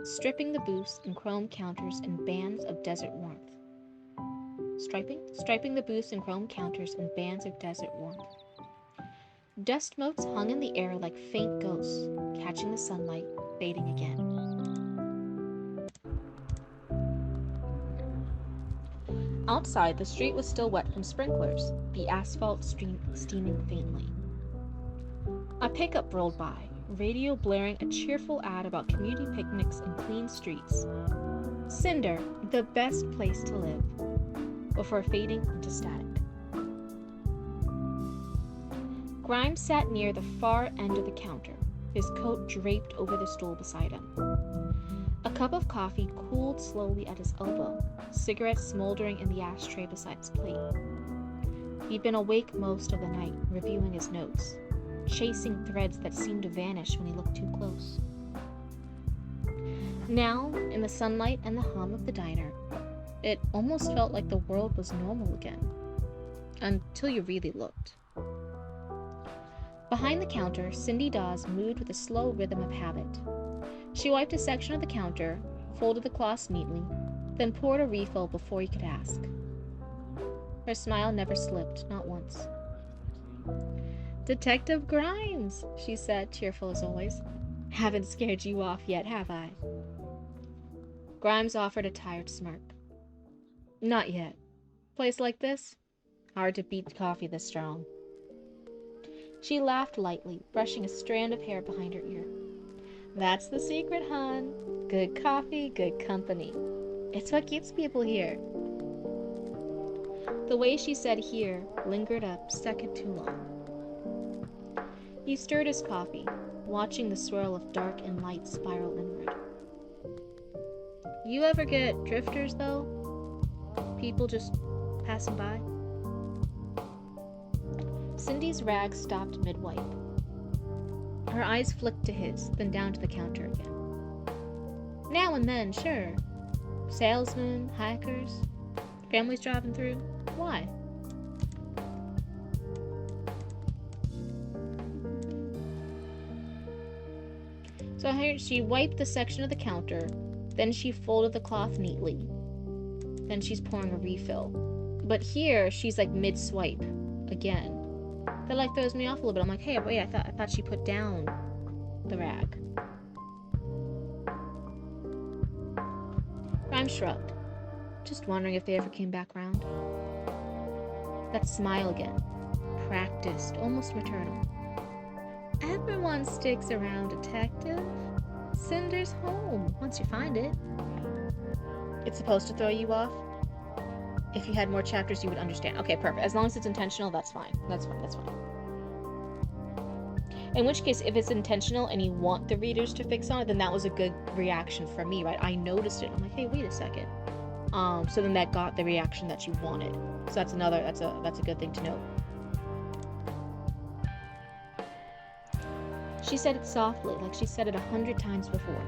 stripping the booths and chrome counters in bands of desert warmth. Striping the booths and chrome counters in bands of desert warmth. Dust motes hung in the air like faint ghosts, catching the sunlight, fading again. Outside, the street was still wet from sprinklers, the asphalt steaming faintly. A pickup rolled by, radio blaring a cheerful ad about community picnics and clean streets. Cinder, the best place to live, before fading into static. Grimes sat near the far end of the counter, his coat draped over the stool beside him. A cup of coffee cooled slowly at his elbow, cigarettes smoldering in the ashtray beside his plate. He'd been awake most of the night, reviewing his notes, chasing threads that seemed to vanish when he looked too close. Now, in the sunlight and the hum of the diner, it almost felt like the world was normal again, until you really looked. Behind the counter, Cindy Dawes moved with a slow rhythm of habit. She wiped a section of the counter, folded the cloths neatly, then poured a refill before he could ask. Her smile never slipped, not once. Detective Grimes, she said, cheerful as always. Haven't scared you off yet, have I? Grimes offered a tired smirk. Not yet. Place like this? Hard to beat coffee this strong. She laughed lightly, brushing a strand of hair behind her ear. That's the secret, hon. Good coffee, good company. It's what keeps people here. The way she said here lingered a second too long. He stirred his coffee, watching the swirl of dark and light spiral inward. You ever get drifters, though? People just passing by? Cindy's rag stopped mid-wipe. Her eyes flicked to his, then down to the counter again. Now and then, sure. Salesmen, hikers, families driving through. Why? So here she wiped the section of the counter, then she folded the cloth neatly. Then she's pouring a refill. But here she's like mid-swipe again. That like throws me off a little bit. I'm like, hey, wait, I thought she put down the rag. Grimes shrugged, just wondering if they ever came back round. That smile again, practiced, almost maternal. Everyone sticks around, detective. Cinder's home, once you find it. It's supposed to throw you off? If you had more chapters, you would understand. Okay, perfect. As long as it's intentional, that's fine. That's fine. In which case, if it's intentional and you want the readers to fix on it, then that was a good reaction for me, right? I noticed it. I'm like, hey, wait a second. So then that got the reaction that you wanted. So that's a good thing to note. She said it softly, like she said it 100 times before.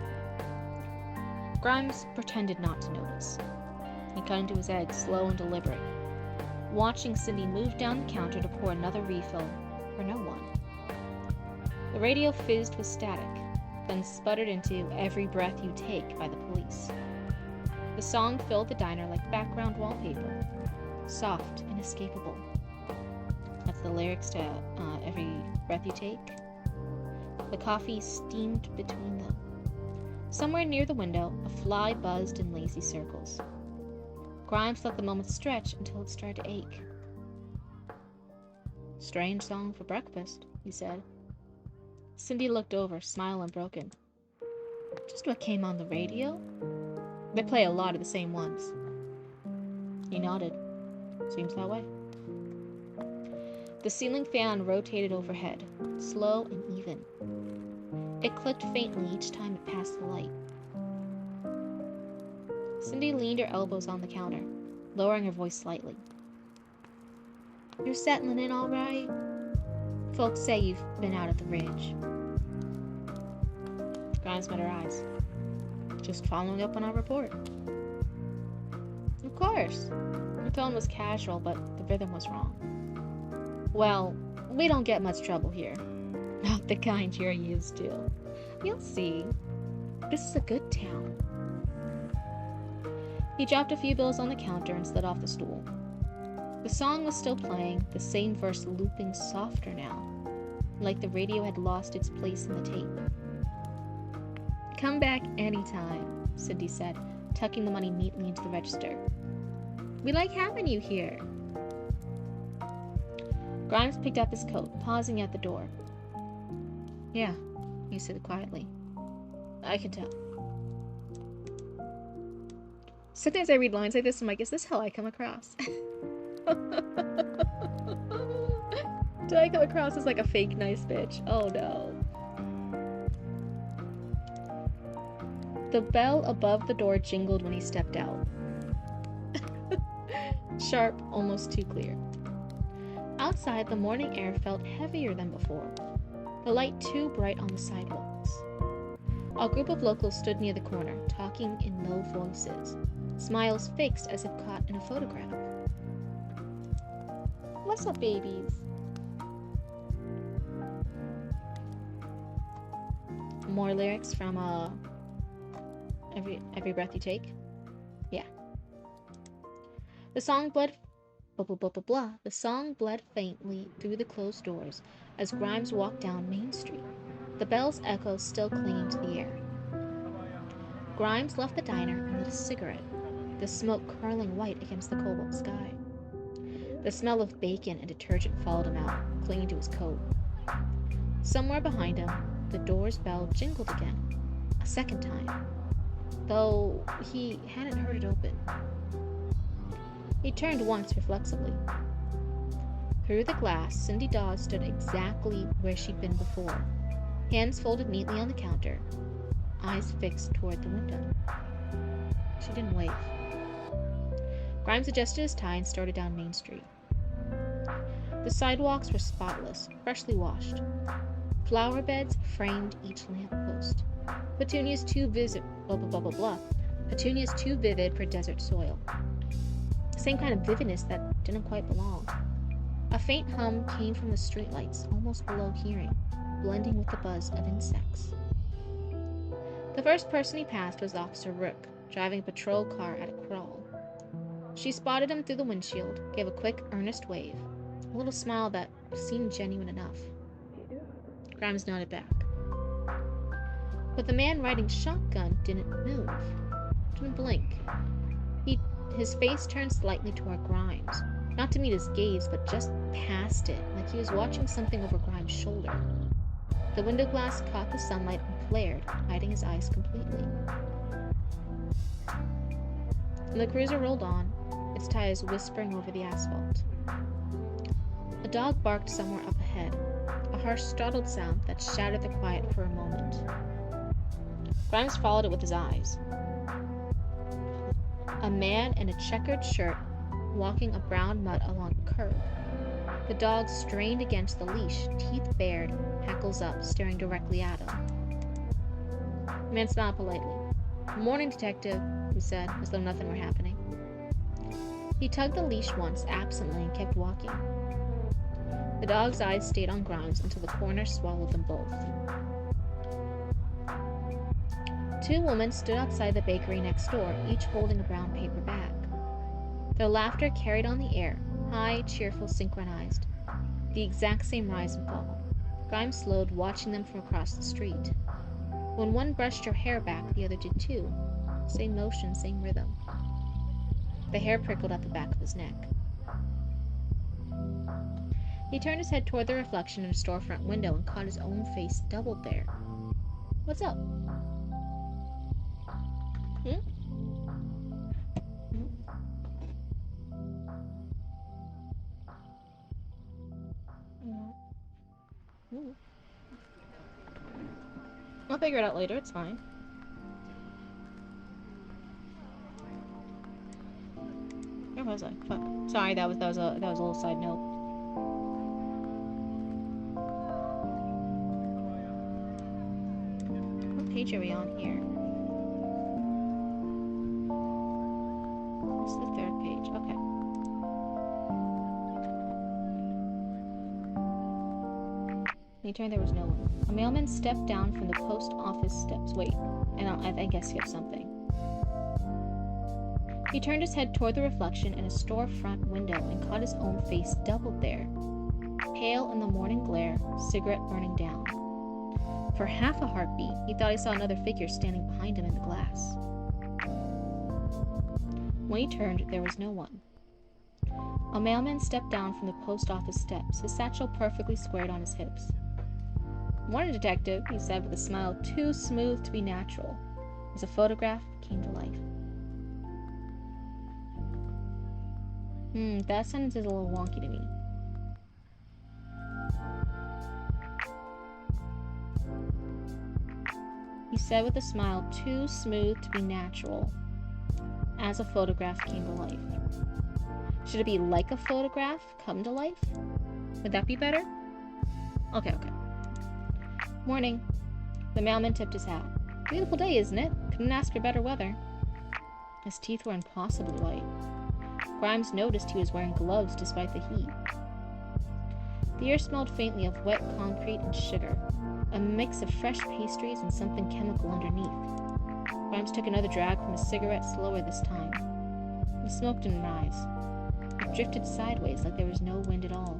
Grimes pretended not to notice. He cut into his egg, slow and deliberate, watching Cindy move down the counter to pour another refill for no one. The radio fizzed with static, then sputtered into Every Breath You Take by the Police. The song filled the diner like background wallpaper, soft, inescapable. That's the lyrics to Every Breath You Take. The coffee steamed between them. Somewhere near the window, a fly buzzed in lazy circles. Grimes let the moment stretch until it started to ache. Strange song for breakfast, he said. Cindy looked over, smile unbroken. Just what came on the radio? They play a lot of the same ones. He nodded. Seems that way. The ceiling fan rotated overhead, slow and even. It clicked faintly each time it passed the light. Cindy leaned her elbows on the counter, lowering her voice slightly. You're settling in all right? Folks say you've been out at the ridge. Grimes met her eyes. Just following up on our report. Of course. Her tone was casual, but the rhythm was wrong. Well, we don't get much trouble here. Not the kind you're used to. You'll see. This is a good town. He dropped a few bills on the counter and slid off the stool. The song was still playing, the same verse looping softer now, like the radio had lost its place in the tape. Come back anytime, Cindy said, tucking the money neatly into the register. We like having you here. Grimes picked up his coat, pausing at the door. Yeah, he said quietly. I can tell. Sometimes I read lines like this and I'm like, is this how I come across? Do I come across as like a fake nice bitch? Oh no. The bell above the door jingled when he stepped out. Sharp, almost too clear. Outside, the morning air felt heavier than before, the light too bright on the sidewalks. A group of locals stood near the corner, talking in low voices, smiles fixed as if caught in a photograph. What's up, babies? More lyrics from Every Breath You Take? Yeah. The song bled Blah blah blah blah blah. The song bled faintly through the closed doors as Grimes walked down Main Street, the bell's echoes still clinging to the air. Grimes left the diner and lit a cigarette, the smoke curling white against the cobalt sky. The smell of bacon and detergent followed him out, clinging to his coat. Somewhere behind him, the door's bell jingled again, a second time, though he hadn't heard it open. He turned once reflexively. Through the glass, Cindy Dawes stood exactly where she'd been before, hands folded neatly on the counter, eyes fixed toward the window. She didn't wave. Grimes adjusted his tie and started down Main Street. The sidewalks were spotless, freshly washed. Flower beds framed each lamppost. Petunias too vivid, blah blah blah blah blah. Petunias too vivid for desert soil. The same kind of vividness that didn't quite belong. A faint hum came from the streetlights, almost below hearing, blending with the buzz of insects. The first person he passed was Officer Rook, driving a patrol car at a crawl. She spotted him through the windshield, gave a quick, earnest wave, a little smile that seemed genuine enough. Grimes nodded back. But the man riding shotgun didn't move, didn't blink. His face turned slightly toward Grimes, not to meet his gaze, but just past it, like he was watching something over Grimes' shoulder. The window glass caught the sunlight and flared, hiding his eyes completely. And the cruiser rolled on, its tires whispering over the asphalt. A dog barked somewhere up ahead, a harsh, startled sound that shattered the quiet for a moment. Grimes followed it with his eyes. A man in a checkered shirt walking a brown mutt along a curb. The dog strained against the leash, teeth bared, hackles up, staring directly at him. The man smiled politely. "Morning, detective," he said, as though nothing were happening. He tugged the leash once, absently, and kept walking. The dog's eyes stayed on Grimes until the corner swallowed them both. Two women stood outside the bakery next door, each holding a brown paper bag. Their laughter carried on the air, high, cheerful, synchronized, the exact same rise and fall. Grimes slowed, watching them from across the street. When one brushed her hair back, the other did too. Same motion, same rhythm. The hair prickled at the back of his neck. He turned his head toward the reflection in a storefront window and caught his own face doubled there. "What's up?" I'll figure it out later, it's fine. Where was I? Fuck. Sorry, that was a little side note. What page are we on here? This is the third page. Okay. When he turned, there was no one. A mailman stepped down from the post office steps. Wait, and I guess he has something. He turned his head toward the reflection in a storefront window and caught his own face doubled there, pale in the morning glare, cigarette burning down. For half a heartbeat, he thought he saw another figure standing behind him in the glass. When he turned, there was no one. A mailman stepped down from the post office steps, his satchel perfectly squared on his hips. "Morning, detective," he said with a smile too smooth to be natural, as a photograph came to life. That sentence is a little wonky to me. He said with a smile too smooth to be natural, as a photograph came to life. Should it be like a photograph come to life? Would that be better? Okay. Morning. The mailman tipped his hat. "Beautiful day, isn't it? Couldn't ask for better weather." His teeth were impossibly white. Grimes noticed he was wearing gloves despite the heat. The air smelled faintly of wet concrete and sugar, a mix of fresh pastries and something chemical underneath. Grimes took another drag from his cigarette, slower this time. The smoke didn't rise. It drifted sideways like there was no wind at all.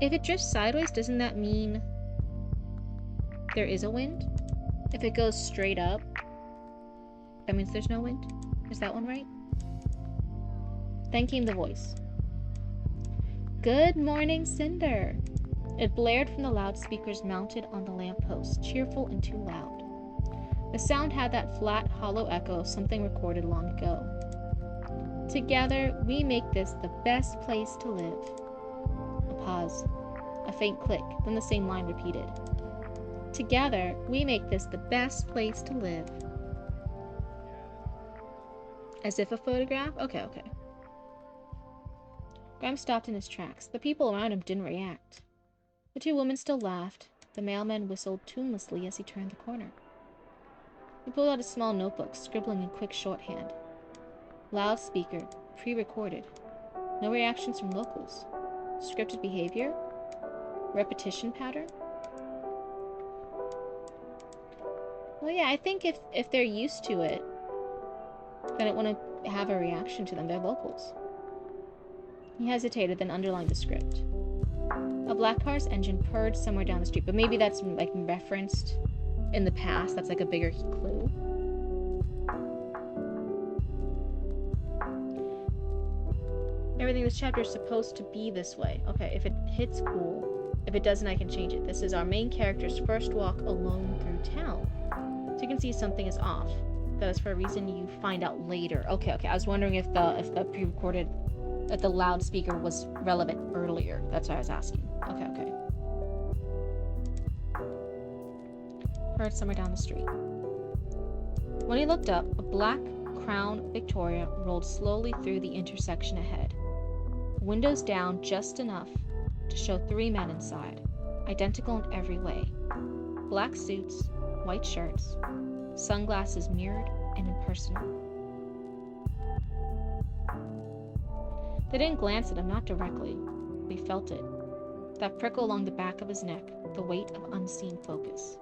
If it drifts sideways, doesn't that mean there is a wind? If it goes straight up, that means there's no wind? Is that one right? Then came the voice. Good morning, Cinder. It blared from the loudspeakers mounted on the lamppost, cheerful and too loud. The sound had that flat, hollow echo of something recorded long ago. Together, we make this the best place to live. A pause. A faint click, then the same line repeated. Together, we make this the best place to live. As if a photograph? Okay. Grimes stopped in his tracks. The people around him didn't react. The two women still laughed. The mailman whistled tunelessly as he turned the corner. He pulled out a small notebook, scribbling in quick shorthand. Loudspeaker, pre-recorded. No reactions from locals. Scripted behavior? Repetition pattern? Well, yeah, I think if they're used to it, then it wouldn't have a reaction to them. They're locals. He hesitated, then underlined the script. A black car's engine purred somewhere down the street, but maybe that's like referenced in the past. That's like a bigger clue. Everything in this chapter is supposed to be this way. Okay, if it hits, cool. If it doesn't, I can change it. This is our main character's first walk alone through town. So you can see something is off. That is for a reason you find out later. Okay. I was wondering if the pre-recorded, that the loudspeaker was relevant earlier. That's what I was asking. Okay. Heard somewhere down the street. When he looked up, a black Crown Victoria rolled slowly through the intersection ahead. Windows down just enough to show three men inside, identical in every way. Black suits, white shirts, sunglasses mirrored and impersonal. They didn't glance at him, not directly. They felt it. That prickle along the back of his neck, the weight of unseen focus.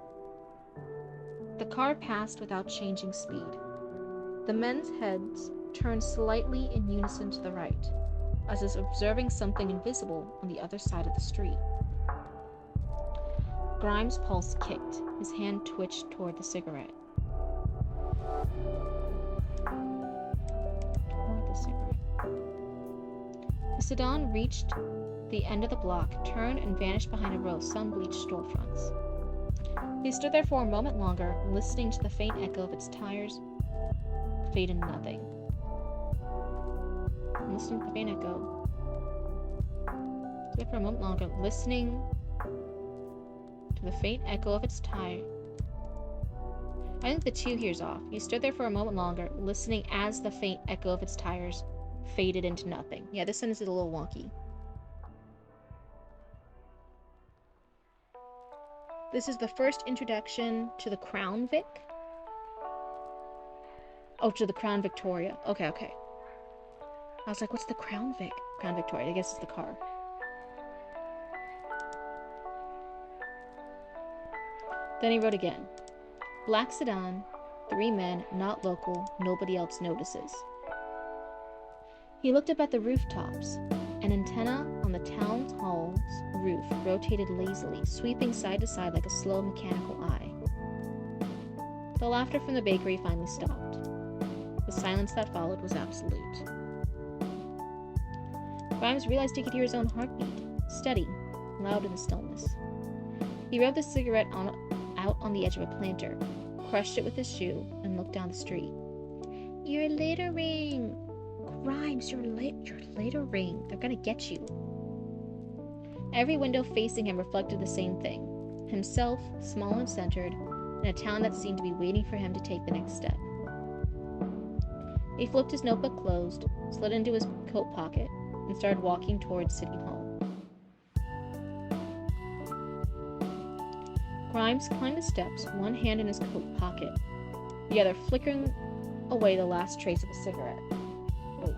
The car passed without changing speed. The men's heads turned slightly in unison to the right, as if observing something invisible on the other side of the street. Grimes' pulse kicked. His hand twitched toward the cigarette. The sedan reached the end of the block, turned and vanished behind a row of sun-bleached storefronts. He stood there for a moment longer, listening to the faint echo of its tires fade into nothing. Listening to the faint echo. Stood there for a moment longer, listening to the faint echo of its tire. I think the two here's off. He stood there for a moment longer, listening as the faint echo of its tires faded into nothing. Yeah, this sentence is a little wonky. This is the first introduction to the Crown Vic. Oh, to the Crown Victoria. Okay. I was like, what's the Crown Vic? Crown Victoria. I guess it's the car. Then he wrote again. Black sedan, three men, not local, nobody else notices. He looked up at the rooftops. An antenna on the town hall's roof rotated lazily, sweeping side to side like a slow mechanical eye. The laughter from the bakery finally stopped. The silence that followed was absolute. Grimes realized he could hear his own heartbeat, steady, loud in the stillness. He rubbed the cigarette out on the edge of a planter, crushed it with his shoe, and looked down the street. You're littering! Grimes, you're littering. They're gonna get you. Every window facing him reflected the same thing. Himself, small and centered, in a town that seemed to be waiting for him to take the next step. He flipped his notebook closed, slid into his coat pocket, and started walking towards City Hall. Grimes climbed the steps, one hand in his coat pocket, the other flickering away the last trace of a cigarette. Wait.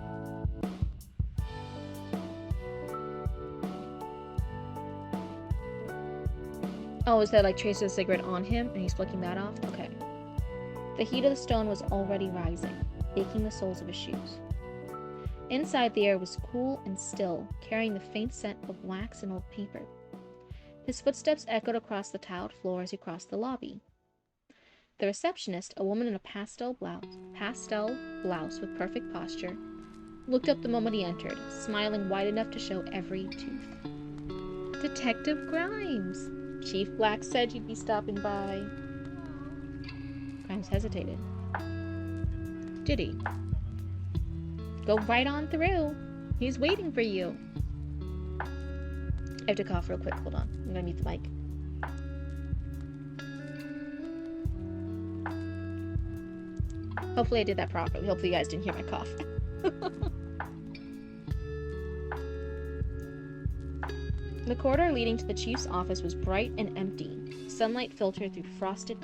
Oh, is that like trace of the cigarette on him and he's flicking that off? Okay. The heat of the stone was already rising. baking the soles of his shoes. Inside, the air was cool and still, carrying the faint scent of wax and old paper. His footsteps echoed across the tiled floor as he crossed the lobby. The receptionist, a woman in a pastel blouse with perfect posture, looked up the moment he entered, smiling wide enough to show every tooth. Detective Grimes! Chief Black said you'd be stopping by. Grimes hesitated. Did he? Go right on through. He's waiting for you. I have to cough real quick. Hold on. I'm gonna mute the mic. Hopefully I did that properly. Hopefully you guys didn't hear my cough. The corridor leading to the chief's office was bright and empty. Sunlight filtered through frosted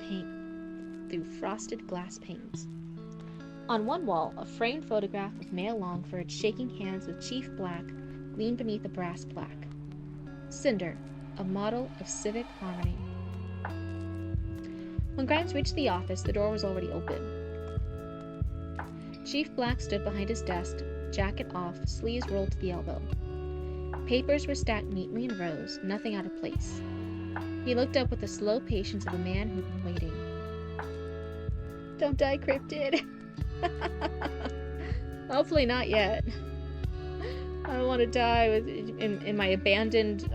glass panes. On one wall, a framed photograph of Mayor Longford shaking hands with Chief Black gleamed beneath a brass plaque. Cinder, a model of civic harmony. When Grimes reached the office, the door was already open. Chief Black stood behind his desk, jacket off, sleeves rolled to the elbow. Papers were stacked neatly in rows, nothing out of place. He looked up with the slow patience of a man who'd been waiting. Don't die, Cryptid. Hopefully not yet. I don't want to die in my abandoned,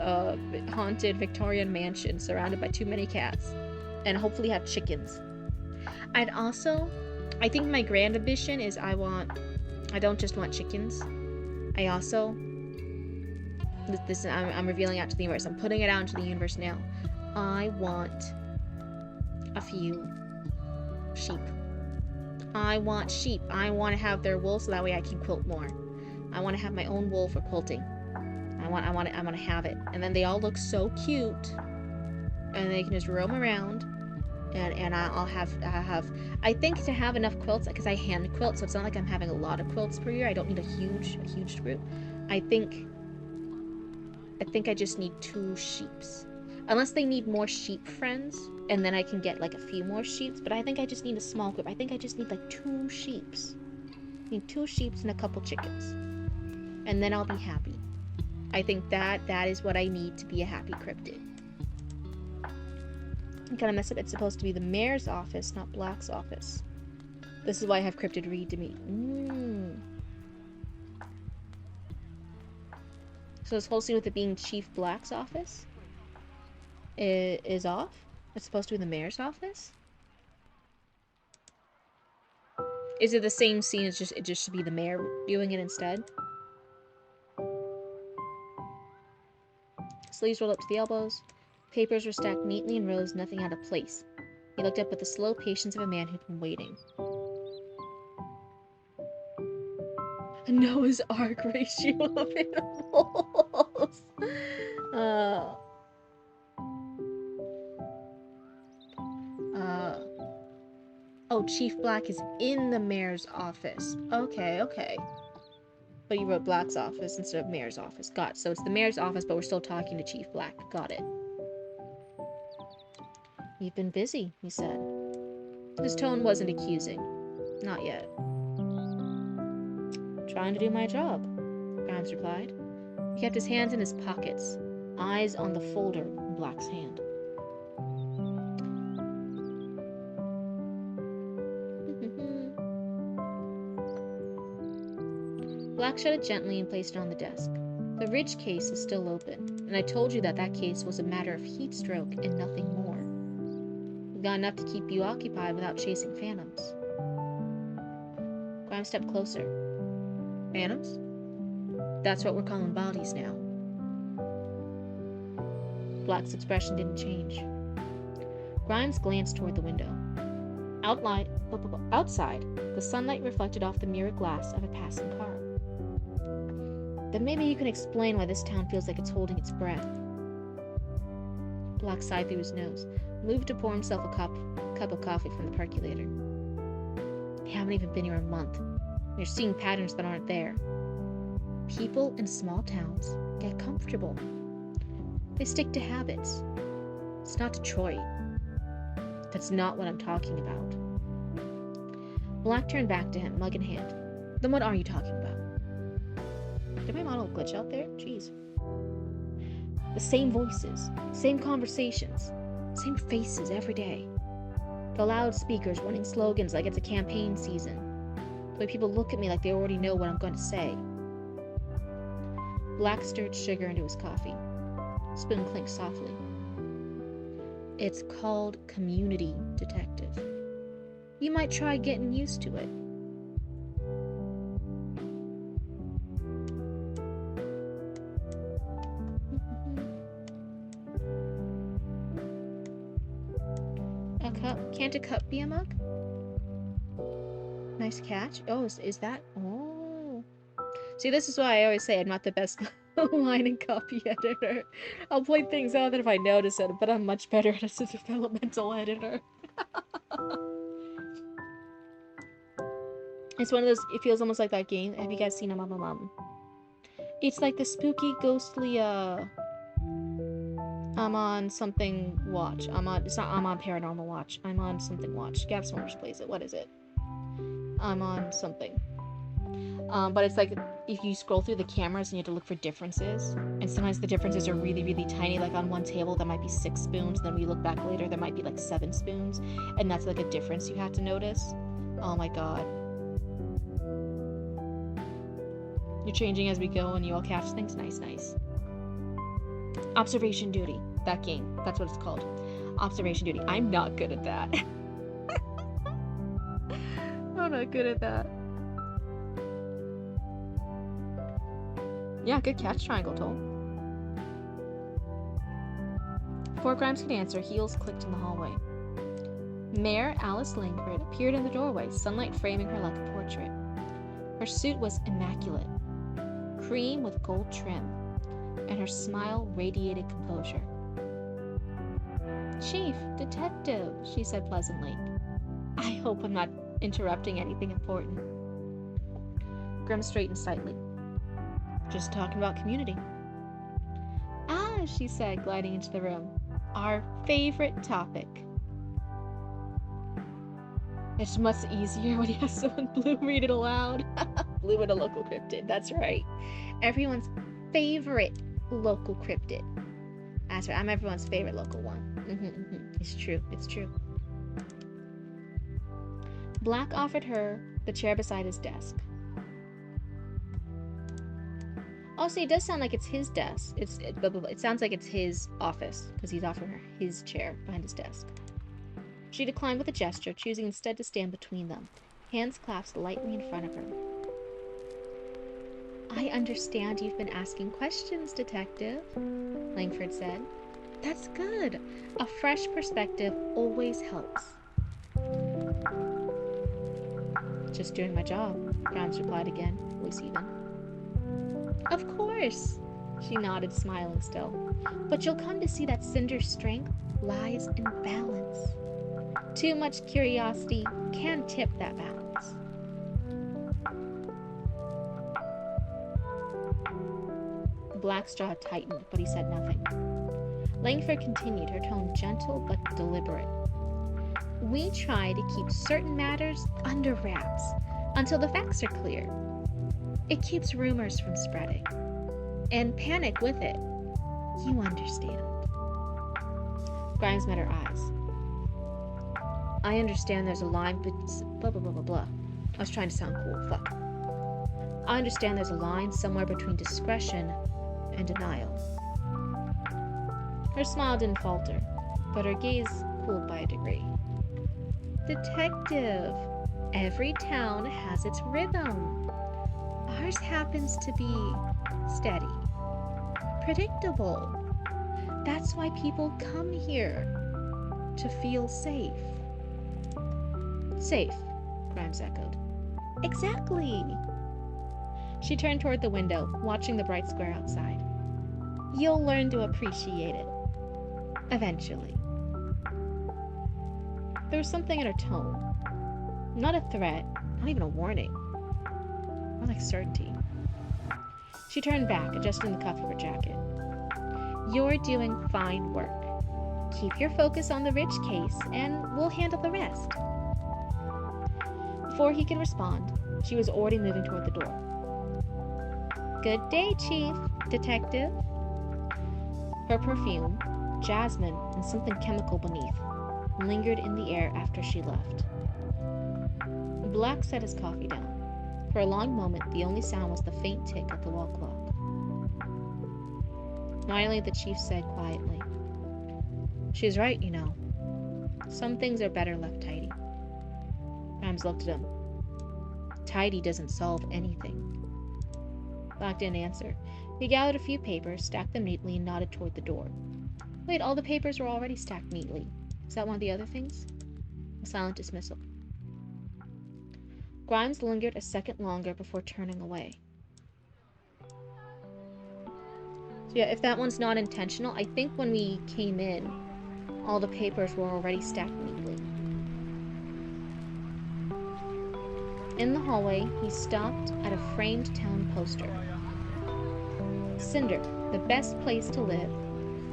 haunted Victorian mansion surrounded by too many cats. And hopefully have chickens. I think my grand ambition is I don't just want chickens. I also, I'm revealing out to the universe. I'm putting it out into the universe now. I want a few sheep. I want sheep. I want to have their wool so that way I can quilt more. I want to have my own wool for quilting. I want to have it. And then they all look so cute. And they can just roam around. And I'll have I think to have enough quilts, because I hand quilt, so it's not like I'm having a lot of quilts per year. I don't need a huge group. I think I just need 2 sheeps. Unless they need more sheep friends, and then I can get like a few more sheeps, but I think I just need a small group. I think I just need like 2 sheeps. I need 2 sheeps and a couple chickens. And then I'll be happy. I think that is what I need to be a happy cryptid. I'm kind of messed up. It's supposed to be the mayor's office, not Black's office. This is why I have Cryptid read to me. So it's supposed to be with it being Chief Black's office? Is off? It's supposed to be the mayor's office? Is it the same scene? It just should be the mayor viewing it instead? Sleeves rolled up to the elbows. Papers were stacked neatly in rows, nothing out of place. He looked up with the slow patience of a man who'd been waiting. A Noah's Ark ratio of animals. Oh, Chief Black is in the mayor's office. Okay. But you wrote Black's office instead of mayor's office. Got it. So it's the mayor's office, but we're still talking to Chief Black. Got it. You've been busy, he said. His tone wasn't accusing. Not yet. Trying to do my job, Grimes replied. He kept his hands in his pockets, eyes on the folder in Black's hand. Black shut it gently and placed it on the desk. The Ridge case is still open, and I told you that case was a matter of heat stroke and nothing more. We've got enough to keep you occupied without chasing phantoms. Grimes stepped closer. Phantoms? That's what we're calling bodies now. Black's expression didn't change. Grimes glanced toward the window. Outside, the sunlight reflected off the mirror glass of a passing car. Then maybe you can explain why this town feels like it's holding its breath. Black sighed through his nose, moved to pour himself a cup of coffee from the percolator. They haven't even been here a month. You're seeing patterns that aren't there. People in small towns get comfortable. They stick to habits. It's not Detroit. That's not what I'm talking about. Black turned back to him, mug in hand. Then what are you talking about? Did my model glitch out there? Jeez. The same voices, same conversations, same faces every day. The loudspeakers running slogans like it's a campaign season. The way people look at me like they already know what I'm going to say. Black stirred sugar into his coffee. Spoon clinked softly. It's called Community Detective. You might try getting used to it. A cup? Can't a cup be a mug? Nice catch. Oh, is that? Oh. See, this is why I always say I'm not the best line and copy editor. I'll point things out if I notice it, but I'm much better as a developmental editor. It's one of those, it feels almost like that game. Have you guys seen Mum? It's like the spooky, ghostly, I'm on something watch. It's not I'm on paranormal watch. I'm on something watch. Gab Smorsh plays it. What is it? I'm on something. But it's like, if you scroll through the cameras and you have to look for differences, and sometimes the differences are really, really tiny, like on one table there might be 6 spoons, and then when you look back later there might be like 7 spoons, and that's like a difference you have to notice. Oh my god. You're changing as we go and you all catch things? Nice. Observation duty. That game. That's what it's called. Observation duty. I'm not good at that. I'm not good at that. Yeah, good catch, Triangle Toll. Before Grimes could answer, heels clicked in the hallway. Mayor Alice Langford appeared in the doorway, sunlight framing her like a portrait. Her suit was immaculate, cream with gold trim, and her smile radiated composure. Chief, detective, she said pleasantly. I hope I'm not interrupting anything important. Grim straightened slightly. Just talking about community. Ah, she said, gliding into the room. Our favorite topic. It's much easier when you have someone blue read it aloud. Blue in a local cryptid, that's right. Everyone's favorite local cryptid. That's right, I'm everyone's favorite local one. It's true. Black offered her the chair beside his desk. Also, it does sound like it's his desk. It sounds like it's his office, because he's offering her his chair behind his desk. She declined with a gesture, choosing instead to stand between them, hands clasped lightly in front of her. I understand you've been asking questions, Detective, Langford said. That's good. A fresh perspective always helps. Just doing my job, Grimes replied again, voice even. Of course, she nodded, smiling still. But you'll come to see that Cinder's strength lies in balance. Too much curiosity can tip that balance. Black's jaw tightened, but he said nothing. Langford continued, her tone gentle but deliberate. We try to keep certain matters under wraps until the facts are clear. It keeps rumors from spreading. And panic with it. You understand. Grimes met her eyes. I understand there's a line blah blah blah blah blah. I was trying to sound cool. Fuck. I understand there's a line somewhere between discretion and denial. Her smile didn't falter, but her gaze cooled by a degree. Detective, every town has its rhythm. Ours happens to be steady, predictable. That's why people come here, to feel safe. Safe, Grimes echoed. Exactly. She turned toward the window, watching the bright square outside. You'll learn to appreciate it. Eventually. There was something in her tone. Not a threat, not even a warning. More like certainty. She turned back, adjusting the cuff of her jacket. You're doing fine work. Keep your focus on the Rich case, and we'll handle the rest. Before he could respond, she was already moving toward the door. "Good day, Chief Detective." Her perfume, jasmine, and something chemical beneath, lingered in the air after she left. Black set his coffee down. For a long moment, the only sound was the faint tick of the wall clock. Finally, the chief said quietly, "She's right, you know. Some things are better left tidy." Grimes looked at him. "Tidy doesn't solve anything." Black didn't answer. He gathered a few papers, stacked them neatly, and nodded toward the door. Wait, all the papers were already stacked neatly. Is that one of the other things? A silent dismissal. Grimes lingered a second longer before turning away. So yeah, if that one's not intentional, I think when we came in, all the papers were already stacked neatly. In the hallway, he stopped at a framed town poster. Cinder, the best place to live,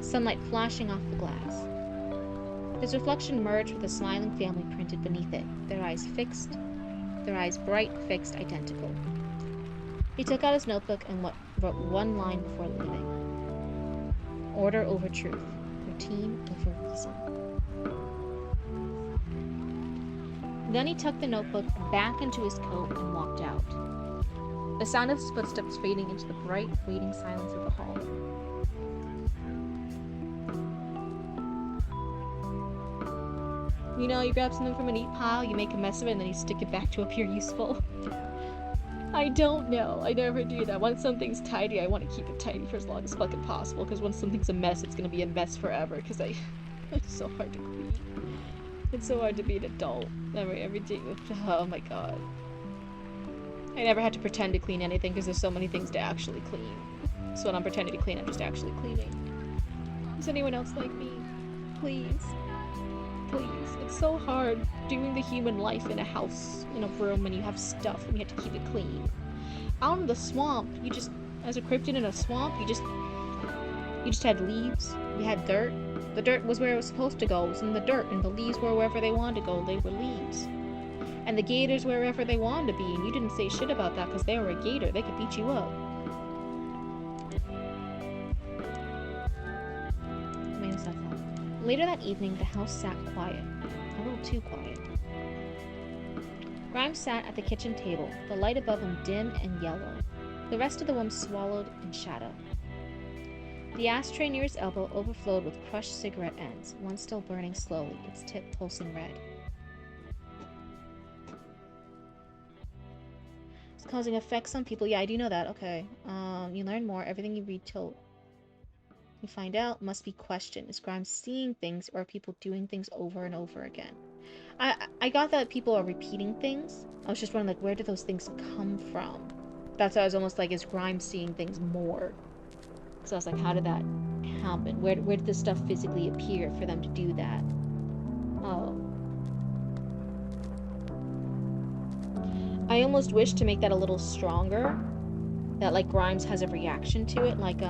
sunlight flashing off the glass. His reflection merged with a smiling family printed beneath it, their eyes bright, fixed, identical. He took out his notebook and wrote one line before leaving. Order over truth, routine over reason. Then he tucked the notebook back into his coat and walked out. The sound of his footsteps fading into the bright, waiting silence of the hall. You know, you grab something from a neat pile, you make a mess of it, and then you stick it back to appear useful. I don't know. I never do that. Once something's tidy, I want to keep it tidy for as long as fucking possible, because once something's a mess, it's going to be a mess forever, because it's so hard to clean. It's so hard to be an adult. Every day. Oh my god. I never had to pretend to clean anything, because there's so many things to actually clean. So when I'm pretending to clean, I'm just actually cleaning. Is anyone else like me? Please. Please. It's so hard doing the human life in a house, in a room, and you have stuff and you have to keep it clean. Out in the swamp, you just, as a cryptid in a swamp, you just had leaves, you had dirt. The dirt was where it was supposed to go, it was in the dirt, and the leaves were wherever they wanted to go, they were leaves. And the gators were wherever they wanted to be, and you didn't say shit about that because they were a gator, they could beat you up. Later that evening, the house sat quiet. A little too quiet. Grimes sat at the kitchen table, the light above him dim and yellow. The rest of the room swallowed in shadow. The ashtray near his elbow overflowed with crushed cigarette ends, one still burning slowly, its tip pulsing red. It's causing effects on people. Yeah, I do know that. Okay. You learn more. Everything you read till you find out must be questioned. Is Grimes seeing things, or are people doing things over and over again? I got that people are repeating things. I was just wondering, like, where do those things come from? That's why I was almost like, is Grimes seeing things more? So I was like, how did that happen? Where did this stuff physically appear for them to do that? I almost wish to make that a little stronger. That, like, Grimes has a reaction to it, like,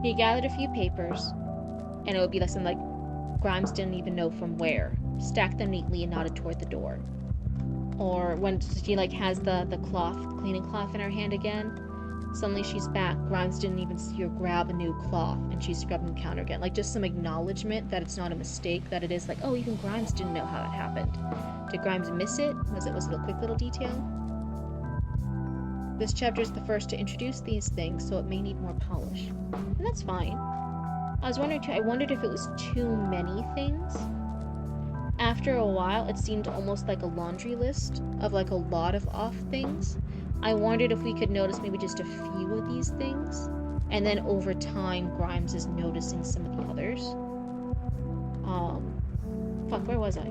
he gathered a few papers, and it would be something like, Grimes didn't even know from where. Stacked them neatly and nodded toward the door. Or when she, like, has the cleaning cloth in her hand again, suddenly she's back. Grimes didn't even see her grab a new cloth, and she's scrubbing the counter again. Like, just some acknowledgement that it's not a mistake, that it is like, oh, even Grimes didn't know how that happened. Did Grimes miss it? Was it a quick little detail? This chapter is the first to introduce these things, so it may need more polish. And that's fine. I was wondering too, I wondered if it was too many things. After a while, it seemed almost like a laundry list of, like, a lot of off things. I wondered if we could notice maybe just a few of these things, and then over time, Grimes is noticing some of the others. Fuck, where was I?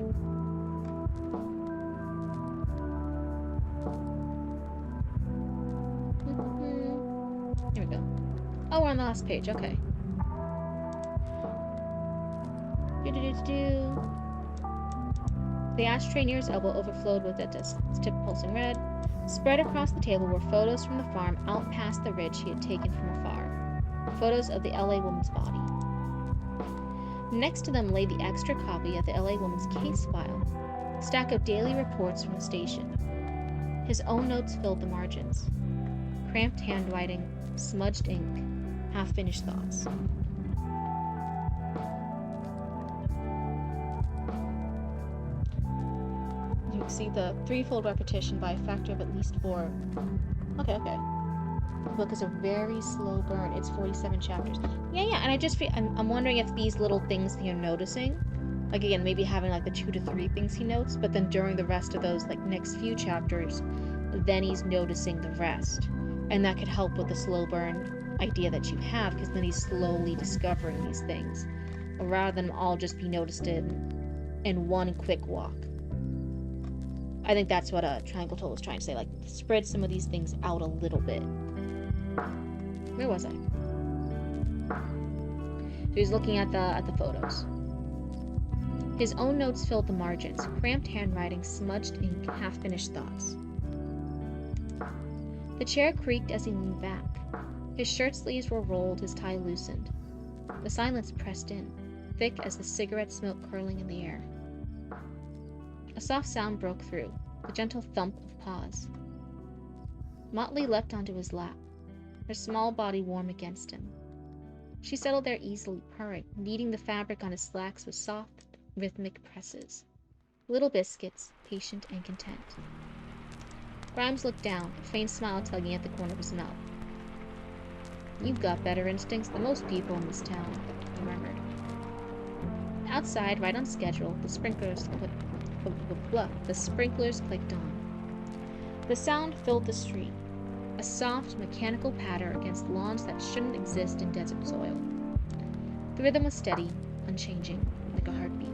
Here we go. Oh, we're on the last page, okay. The ashtray near his elbow overflowed with it, its tip pulsing red. Spread across the table were photos from the farm out past the ridge he had taken from afar. Photos of the LA woman's body. Next to them lay the extra copy of the LA woman's case file, a stack of daily reports from the station. His own notes filled the margins. Cramped handwriting, smudged ink, half-finished thoughts. You can see the threefold repetition by a factor of at least 4. Okay. The book is a very slow burn. It's 47 chapters. Yeah, and I just feel, I'm wondering if these little things that you're noticing, like again, maybe having like the 2 to 3 things he notes, but then during the rest of those like next few chapters, then he's noticing the rest. And that could help with the slow burn idea that you have, because then he's slowly discovering these things, rather than all just be noticed in one quick walk. I think that's what Triangle Toll was trying to say, like spread some of these things out a little bit. Where was I? So he's looking at the photos. His own notes filled the margins, cramped handwriting, smudged ink, half-finished thoughts. The chair creaked as he leaned back. His shirt sleeves were rolled, his tie loosened. The silence pressed in, thick as the cigarette smoke curling in the air. A soft sound broke through, the gentle thump of paws. Motley leapt onto his lap, her small body warm against him. She settled there easily, purring, kneading the fabric on his slacks with soft, rhythmic presses. Little biscuits, patient and content. Grimes looked down, a faint smile tugging at the corner of his mouth. You've got better instincts than most people in this town, he murmured. Outside, right on schedule, the sprinklers clicked on. The sound filled the street, a soft, mechanical patter against lawns that shouldn't exist in desert soil. The rhythm was steady, unchanging, like a heartbeat.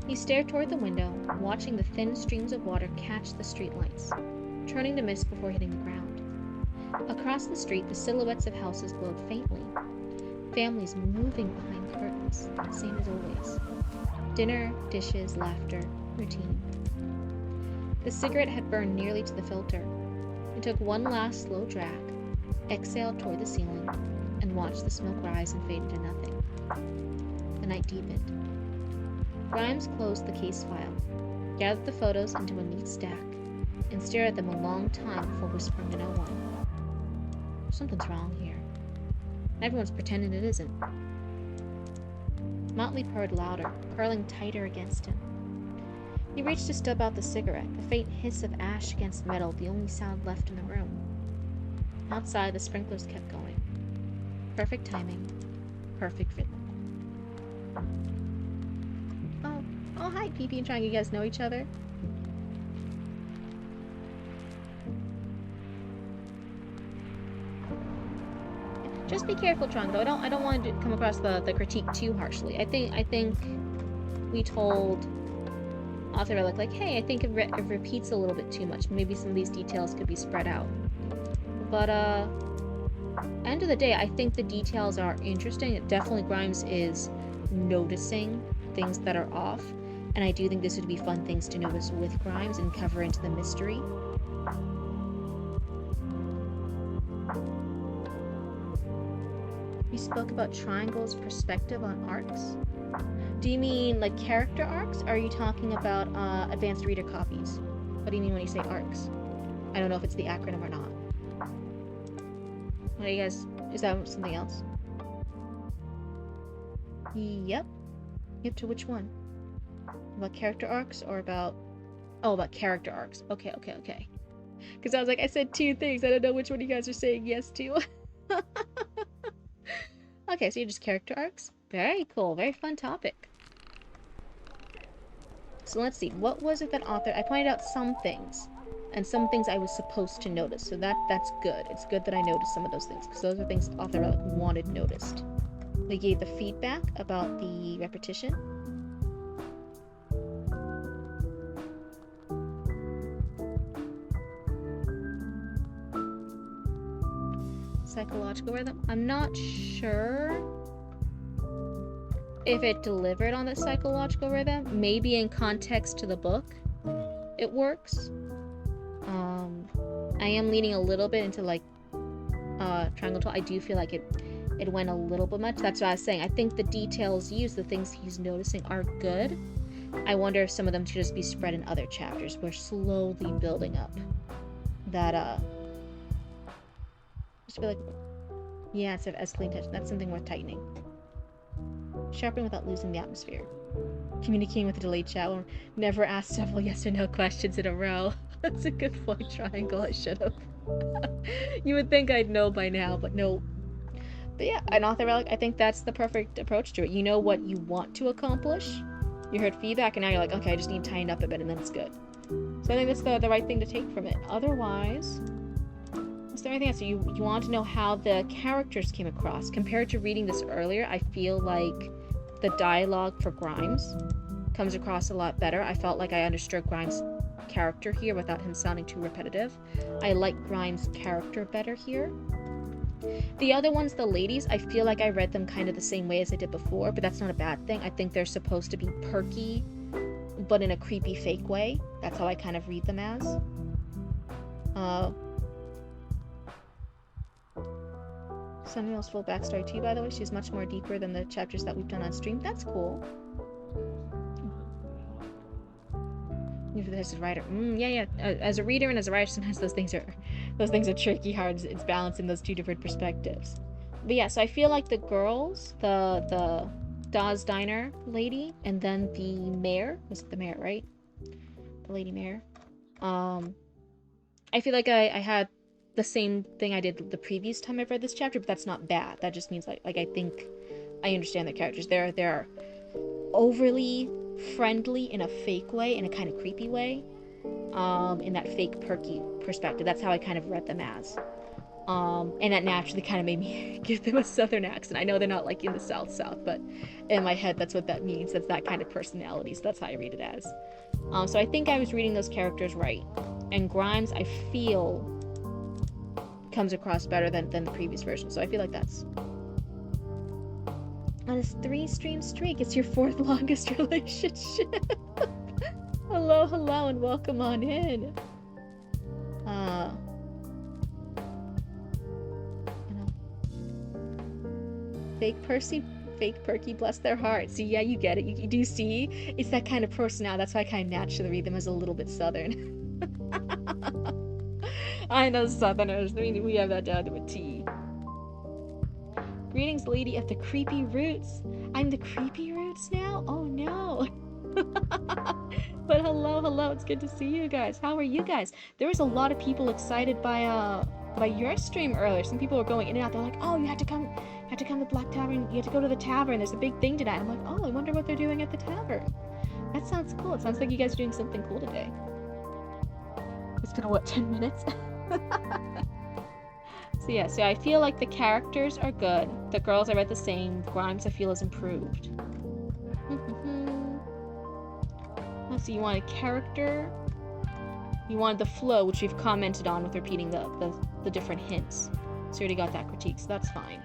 He stared toward the window, watching the thin streams of water catch the streetlights, turning to mist before hitting the ground. Across the street, the silhouettes of houses glowed faintly, families moving behind curtains, same as always. Dinner, dishes, laughter, routine. The cigarette had burned nearly to the filter. He took one last slow drag, exhaled toward the ceiling, and watched the smoke rise and fade into nothing. The night deepened. Grimes closed the case file, gathered the photos into a neat stack, and stared at them a long time before whispering to no one. Something's wrong here. Everyone's pretending it isn't. Motley purred louder, curling tighter against him. He reached to stub out the cigarette, the faint hiss of ash against metal, the only sound left in the room. Outside, the sprinklers kept going. Perfect timing, perfect rhythm. Oh, hi, PP and Triangle. You guys know each other? Just be careful, Triangle. I don't want to come across the critique too harshly. I think we told author like, hey, I think it repeats a little bit too much. Maybe some of these details could be spread out. But end of the day, I think the details are interesting. Definitely Grimes is noticing things that are off, and I do think this would be fun things to notice with Grimes and cover into the mystery. You spoke about Triangle's perspective on arcs. Do you mean like character arcs? Or are you talking about advanced reader copies? What do you mean when you say arcs? I don't know if it's the acronym or not. What do you guys? Is that something else? Yep. Yep, to which one? About character arcs or about... Oh, about character arcs. Okay. Because I was like, I said 2 things. I don't know which one you guys are saying yes to. Okay, so you're just character arcs? Very cool. Very fun topic. So let's see. What was it that author... I pointed out some things. And some things I was supposed to notice. So that's good. It's good that I noticed some of those things. Because those are things author wanted noticed. They gave the feedback about the repetition. Psychological rhythm. I'm not sure if it delivered on the psychological rhythm. Maybe in context to the book, it works. I am leaning a little bit into like triangle tool, I do feel like it went a little bit much. That's what I was saying. I think the details used, the things he's noticing, are good. I wonder if some of them should just be spread in other chapters. We're slowly building up that, just feel like, yeah, instead of escalating tension, that's something worth tightening. Sharpen without losing the atmosphere. Communicating with a delayed chat. Never ask several yes or no questions in a row. That's a good point, Triangle. I should have. You would think I'd know by now, but no. But yeah, an author relic, I think that's the perfect approach to it. You know what you want to accomplish. You heard feedback, and now you're like, okay, I just need to tighten up a bit, and then it's good. So I think that's the right thing to take from it. Otherwise, is there anything else? You want to know how the characters came across. Compared to reading this earlier, I feel like the dialogue for Grimes comes across a lot better. I felt like I understood Grimes' character here without him sounding too repetitive. I like Grimes' character better here. The other ones, the ladies, I feel like I read them kind of the same way as I did before, but that's not a bad thing. I think they're supposed to be perky, but in a creepy fake way. That's how I kind of read them as. Sunny's full backstory too, by the way. She's much more deeper than the chapters that we've done on stream. That's cool. As a writer, yeah. As a reader and as a writer, sometimes those things are tricky, hard. It's balancing those two different perspectives. But yeah, so I feel like the girls, the Dawes Diner lady, and then the mayor, was it the mayor, right? The lady mayor. I feel like I had the same thing I did the previous time I've read this chapter, but that's not bad. That just means like I think I understand the characters. They're overly friendly in a fake way, in a kind of creepy way, in that fake perky perspective. That's how I kind of read them as. And that naturally kind of made me give them a southern accent. I know they're not like in the south, but in my head that's what that means. That's that kind of personality, so that's how I read it as. So I think I was reading those characters right. And Grimes, I feel, comes across better than the previous version, so I feel like that's on this 3-stream streak. It's your 4th longest relationship. Hello, and welcome on in. Fake perky, bless their hearts. See, yeah, you get it. You do see, it's that kind of personality. That's why I kind of naturally read them as a little bit southern. I know southerners. I mean, we have that down to a T. Greetings, lady of the creepy roots. I'm the creepy roots now? Oh no. But hello, it's good to see you guys. How are you guys? There was a lot of people excited by your stream earlier. Some people were going in and out. They're like, oh, you had to come to Black Tavern. You had to go to the tavern. There's a big thing tonight. I'm like, oh, I wonder what they're doing at the tavern. That sounds cool. It sounds like you guys are doing something cool today. It's been, what, 10 minutes? So yeah, I feel like the characters are good. The girls I read the same. Grimes I feel is improved. So you want a character. You wanted the flow, which we've commented on with repeating the different hints. So you already got that critique, so that's fine.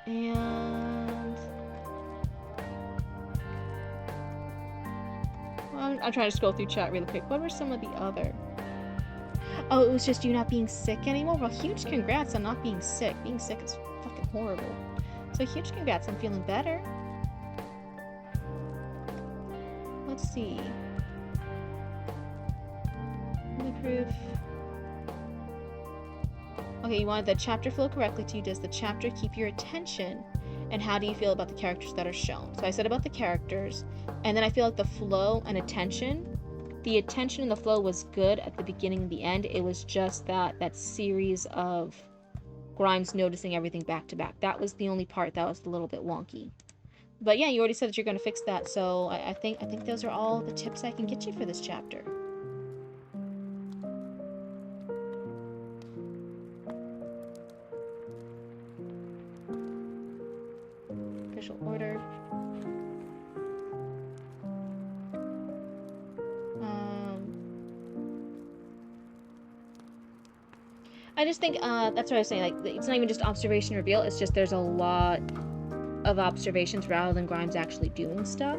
And I'm trying to scroll through chat really quick. What were some of the other? Oh, it was just you not being sick anymore? Well, huge congrats on not being sick. Being sick is fucking horrible. So huge congrats on feeling better. Let's see. The proof. Okay, you wanted the chapter flow correctly to you. Does the chapter keep your attention? And how do you feel about the characters that are shown? So I said about the characters, and then I feel like the flow and attention. The attention and the flow was good at the beginning and the end. It was just that series of Grimes noticing everything back to back. That was the only part that was a little bit wonky. But yeah, you already said that you're going to fix that, so I think those are all the tips I can get you for this chapter. Official order. I just think, that's what I was saying, like, it's not even just observation reveal, it's just there's a lot of observations rather than Grimes actually doing stuff.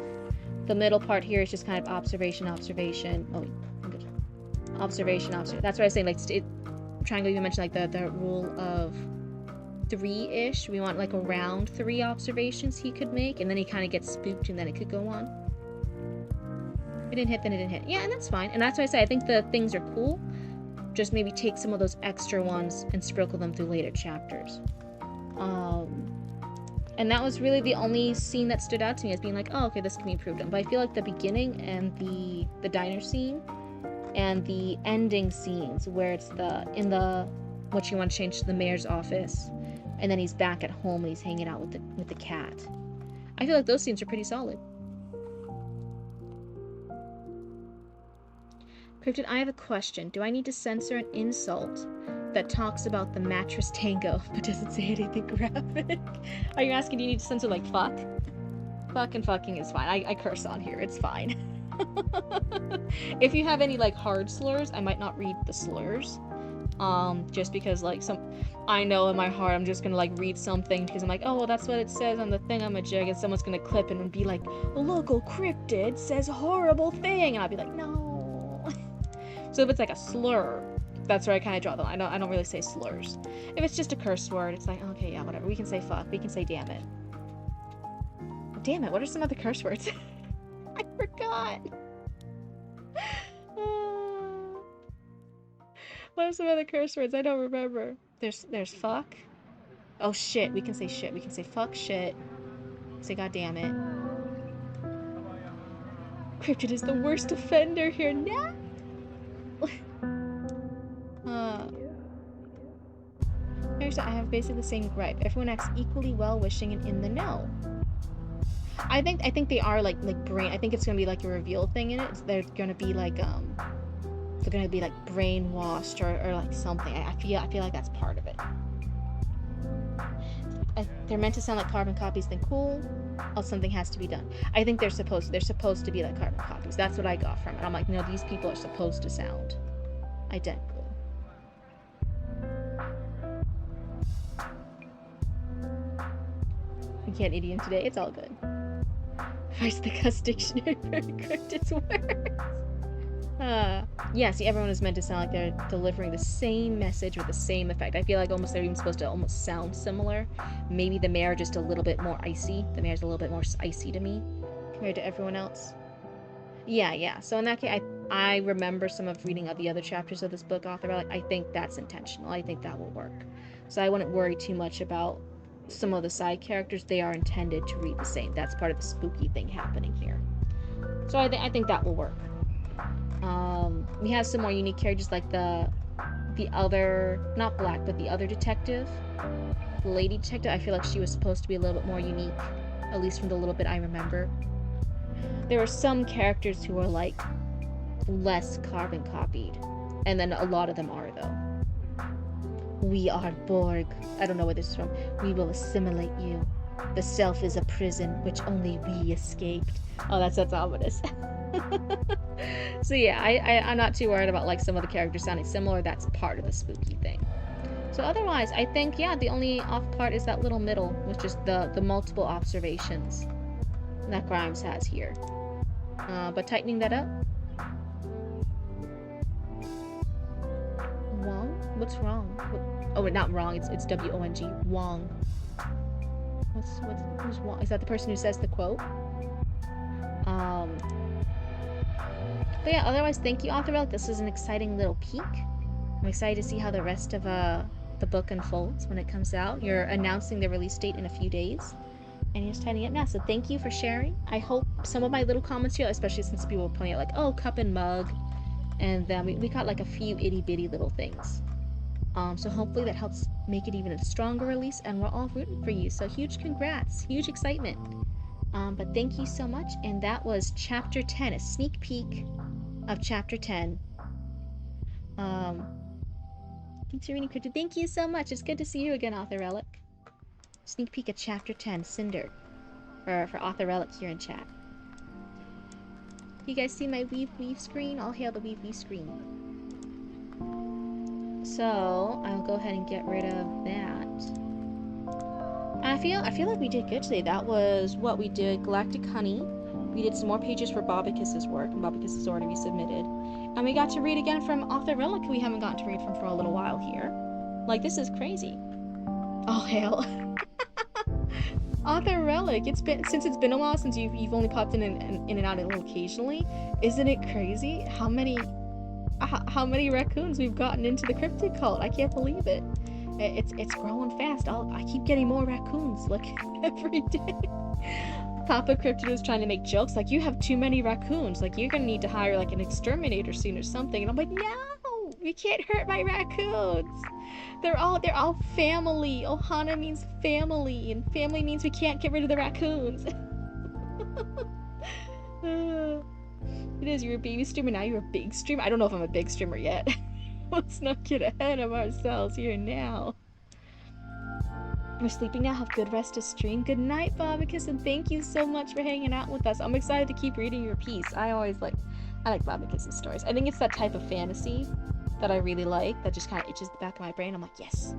The middle part here is just kind of observation. Oh, wait, I'm good. Observation. That's what I was saying, like, Triangle, you mentioned, like, the rule of 3-ish. We want like around 3 observations he could make, and then he kind of gets spooked, and then it could go on. It didn't hit, then it didn't hit. Yeah, and that's fine. And that's why I say I think the things are cool. Just maybe take some of those extra ones and sprinkle them through later chapters. And that was really the only scene that stood out to me as being like, oh, okay, this can be improved on. But I feel like the beginning and the diner scene and the ending scenes where it's in the what you want to change to the mayor's office, and then he's back at home and he's hanging out with the cat. I feel like those scenes are pretty solid. Cryptid, I have a question. Do I need to censor an insult that talks about the mattress tango but doesn't say anything graphic? Are you asking, do you need to censor like fuck? Fuck and fucking is fine. I curse on here. It's fine. If you have any like hard slurs, I might not read the slurs. Just because like I know in my heart I'm just gonna like read something because I'm like, oh well, that's what it says on the thingamajig, and someone's gonna clip it and be like, local cryptid says horrible thing, and I'll be like, no. So if it's like a slur, that's where I kind of draw the line. I don't really say slurs. If it's just a curse word, it's like, okay, yeah, whatever. We can say fuck. We can say damn it. Damn it, what are some other curse words? I forgot. What are some other curse words? I don't remember. There's fuck. Oh shit, we can say shit. We can say fuck, shit. Say god damn it. Cryptid is the worst offender here now. I have basically the same gripe. Everyone acts equally well-wishing and in the know. I think they are like brain. I think it's gonna be like a reveal thing in it. They're gonna be like brainwashed or like something. I feel like that's part of it. They're meant to sound like carbon copies. Then cool. Oh, something has to be done. I think they're supposed to be like carbon copies. That's what I got from it. I'm like, no, these people are supposed to sound identical. I can't idiom today. It's all good. Vice the Cuss Dictionary for cryptid's words. Yeah, see, everyone is meant to sound like they're delivering the same message with the same effect. I feel like almost they're even supposed to almost sound similar. Maybe the mayor just a little bit more icy. The mayor's a little bit more icy to me compared to everyone else. Yeah. So in that case, I remember some of reading the other chapters of this book author. Like, I think that's intentional. I think that will work. So I wouldn't worry too much about some of the side characters. They are intended to read the same. That's part of the spooky thing happening here. So I think that will work. We have some more unique characters like the other, not black, but the other detective, the lady detective. I feel like she was supposed to be a little bit more unique, at least from the little bit I remember. There were some characters who were like less carbon copied, and then a lot of them are though. We are Borg. I don't know where this is from. We will assimilate you. The self is a prison which only we escaped. Oh, that's ominous. So yeah, I'm not too worried about like some of the characters sounding similar. That's part of the spooky thing. So otherwise, I think, yeah, the only off part is that little middle, with just the multiple observations that Grimes has here. But tightening that up. Wong? What's wrong? Oh, not wrong. It's W-O-N-G. Wong. Who's Wong? Is that the person who says the quote? But yeah, otherwise, thank you, author. This is an exciting little peek. I'm excited to see how the rest of the book unfolds when it comes out. You're announcing the release date in a few days, and you're just tidying up now. So thank you for sharing. I hope some of my little comments here, especially since people were pointing out like, oh, cup and mug, and then we got like a few itty bitty little things. So hopefully that helps make it even a stronger release, and we're all rooting for you. So huge congrats, huge excitement. But thank you so much, and that was Chapter 10, a sneak peek of Chapter 10. Thanks for reading, Cryptid. Thank you so much. It's good to see you again, Author Relic. Sneak peek of Chapter 10, Cinder, for Author Relic here in chat. You guys see my weave screen? I'll hail the weave screen. So I'll go ahead and get rid of that. I feel like we did good today. That was what we did. Galactic Honey. We did some more pages for Bobicus's work, and Bobicus is already resubmitted. And we got to read again from Author Relic, who we haven't gotten to read from for a little while here. Like, this is crazy. Oh hell. Author Relic, it's been a while since you've only popped in and out a little occasionally. Isn't it crazy how many raccoons we've gotten into the cryptid cult? I can't believe it. It's growing fast. I keep getting more raccoons like every day. Papa Cryptid was trying to make jokes like, you have too many raccoons, like you're gonna need to hire like an exterminator soon or something. And I'm like, no, you can't hurt my raccoons. They're all family. Ohana means family, and family means we can't get rid of the raccoons. It is, you're a baby streamer, now you're a big streamer. I don't know if I'm a big streamer yet. Let's not get ahead of ourselves here now. We're sleeping now. Have good rest to stream. Good night, Bobicus, and thank you so much for hanging out with us. I'm excited to keep reading your piece. I like Bobicus's stories. I think it's that type of fantasy that I really like, that just kind of itches the back of my brain. I'm like, yes.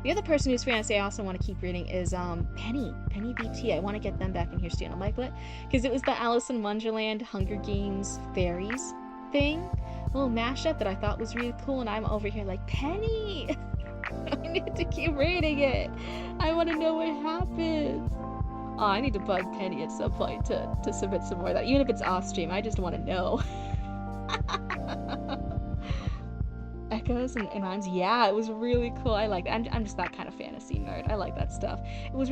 The other person whose fantasy I also want to keep reading is Penny BT. I want to get them back in here soon. I'm like, what? Because it was the Alice in Wonderland Hunger Games fairies thing, a little mashup that I thought was really cool, and I'm over here like, Penny. I need to keep reading it. I want to know what happens. Oh, I need to bug Penny at some point to submit some more of that, even if it's off stream. I just want to know. Echoes and rhymes. Yeah, it was really cool. I like that. I'm just that kind of fantasy nerd. I like that stuff. It was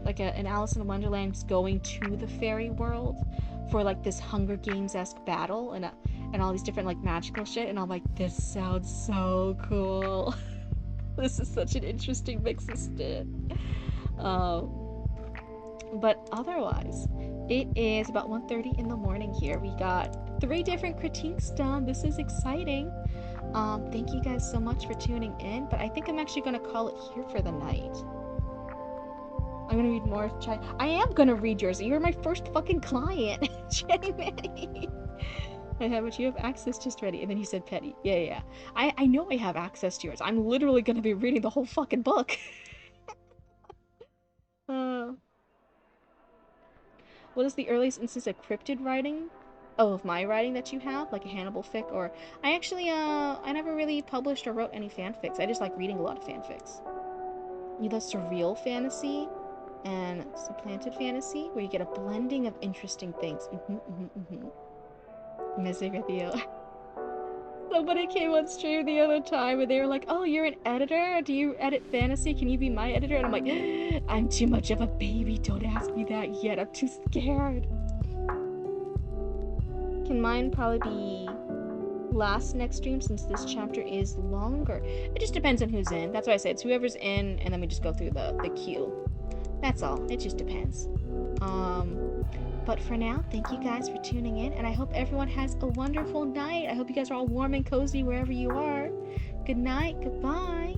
like an Alice in Wonderland going to the fairy world for like this Hunger Games-esque battle and all these different like magical shit, and I'm like, this sounds so cool. This is such an interesting mix of shit. But otherwise, it is about 1:30 in the morning here. We got 3 different critiques done. This is exciting. Thank you guys so much for tuning in, but I think I'm actually gonna call it here for the night. I'm gonna read more. I am gonna read yours. You're my first fucking client, Jenny Manny. I have what you have access just ready. And then he said Petty. Yeah. I know I have access to yours. I'm literally gonna be reading the whole fucking book. What is the earliest instance of cryptid writing? Oh, of my writing that you have? Like a Hannibal fic? Or I actually, I never really published or wrote any fanfics. I just like reading a lot of fanfics. You love surreal fantasy and supplanted fantasy, where you get a blending of interesting things. Missing with you. Somebody came on stream the other time and they were like, oh, you're an editor? Do you edit fantasy? Can you be my editor? And I'm like, I'm too much of a baby. Don't ask me that yet. I'm too scared. Can mine probably be last next stream since this chapter is longer? It just depends on who's in. That's why I said it's whoever's in, and then we just go through the queue. That's all. It just depends. But for now, thank you guys for tuning in, and I hope everyone has a wonderful night. I hope you guys are all warm and cozy wherever you are. Good night. Goodbye.